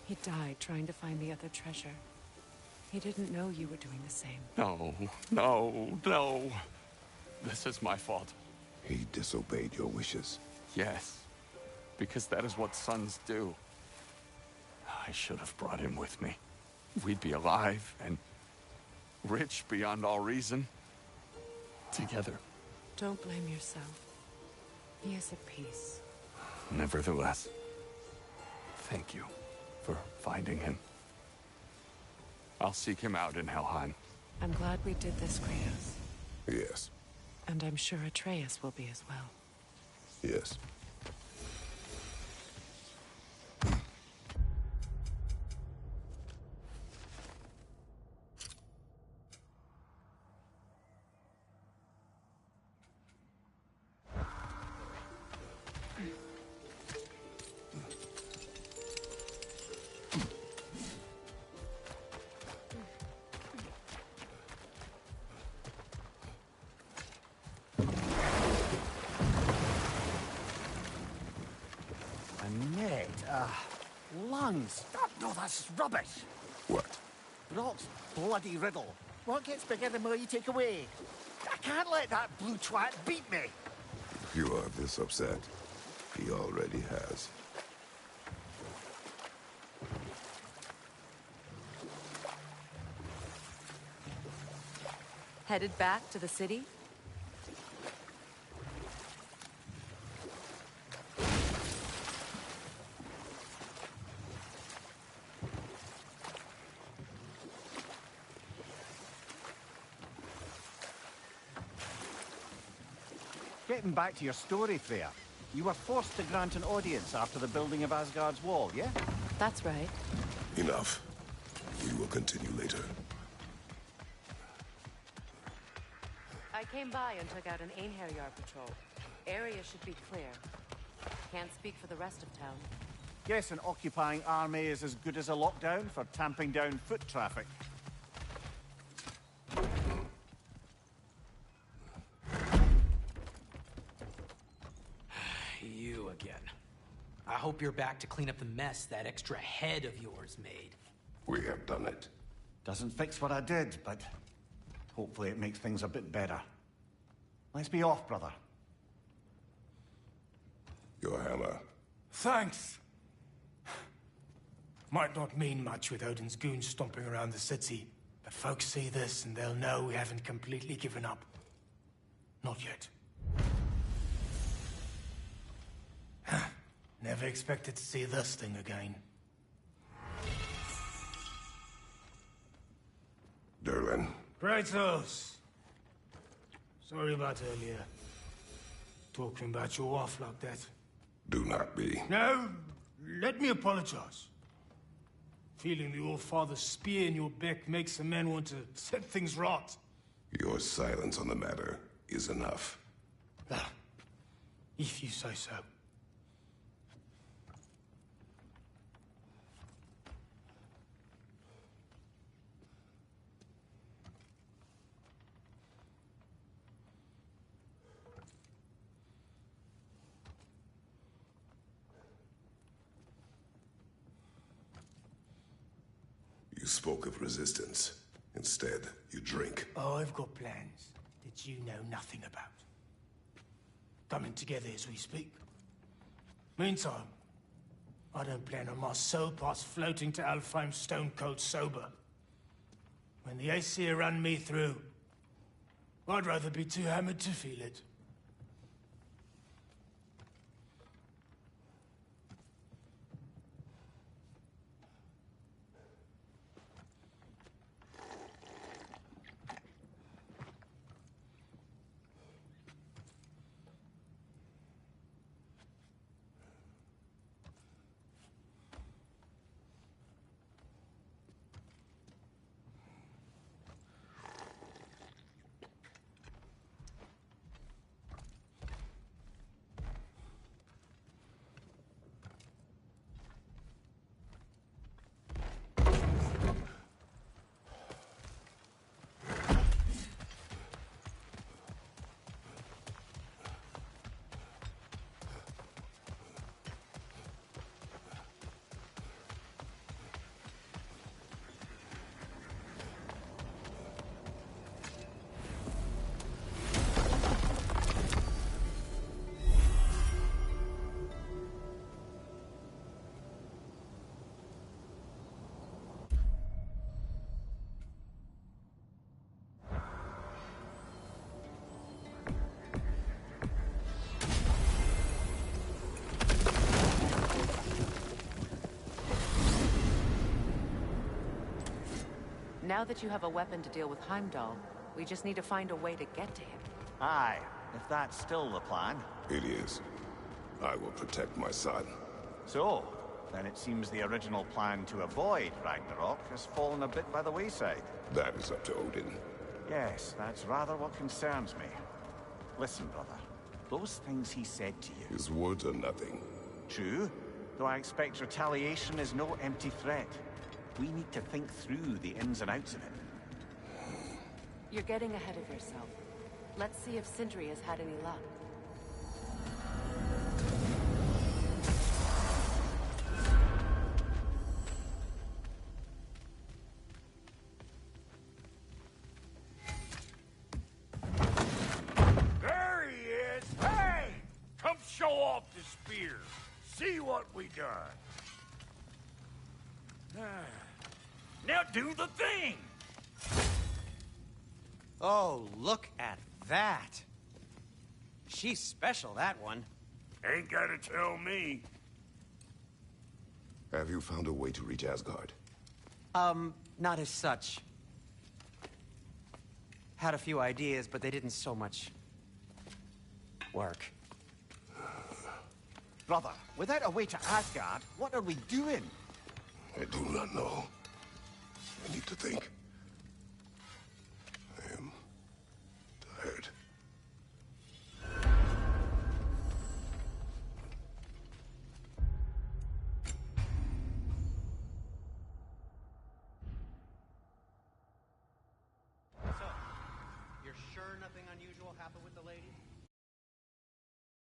He died trying to find the other treasure. He didn't know you were doing the same. No, no, no. This is my fault. He disobeyed your wishes. Yes, because that is what sons do. I should have brought him with me. We'd be alive and rich beyond all reason. Together. Don't blame yourself. He is at peace. Nevertheless, thank you for finding him. I'll seek him out in Helheim. I'm glad we did this, Kratos. Yes. And I'm sure Atreus will be as well. Yes. Lungs. No, that's rubbish. What? Brock's bloody riddle. What gets bigger the more you take away? I can't let that blue twat beat me. If you are this upset, he already has. Headed back to the city? Getting back to your story, Freya. You were forced to grant an audience after the building of Asgard's wall, yeah? That's right. Enough. We will continue later. I came by and took out an Einherjar patrol. Area should be clear. Can't speak for the rest of town. Guess an occupying army is as good as a lockdown for tamping down foot traffic. You again. I hope you're back to clean up the mess that extra head of yours made. We have done it. Doesn't fix what I did, but hopefully it makes things a bit better. Let's be off, brother. Your hammer. Thanks. Might not mean much with Odin's goons stomping around the city, but folks see this and they'll know we haven't completely given up. Not yet. Never expected to see this thing again. Derlin. Kratos! Sorry about earlier. Talking about your wife like that. Do not be. No, let me apologize. Feeling the All-Father's spear in your back makes a man want to set things right. Your silence on the matter is enough. If you say so. You spoke of resistance. Instead, you drink. Oh, I've got plans that you know nothing about. Coming together as we speak. Meantime, I don't plan on my soul parts floating to Alfheim stone cold sober. When the Aesir run me through, I'd rather be too hammered to feel it. Now that you have a weapon to deal with Heimdall, we just need to find a way to get to him. Aye, if that's still the plan. It is. I will protect my son. So, then it seems the original plan to avoid Ragnarok has fallen a bit by the wayside. That is up to Odin. Yes, that's rather what concerns me. Listen, brother. Those things he said to you... His words are nothing. True, though I expect retaliation is no empty threat. We need to think through the ins and outs of it. You're getting ahead of yourself. Let's see if Sindri has had any luck. There he is! Hey! Come show off the spear. See what we done. Now do the thing! Oh, look at that. She's special, that one. Ain't gotta tell me. Have you found a way to reach Asgard? Not as such. Had a few ideas, but they didn't so much work. Brother, without a way to Asgard, what are we doing? I do not know. I need to think. I am tired. So, you're sure nothing unusual happened with the lady?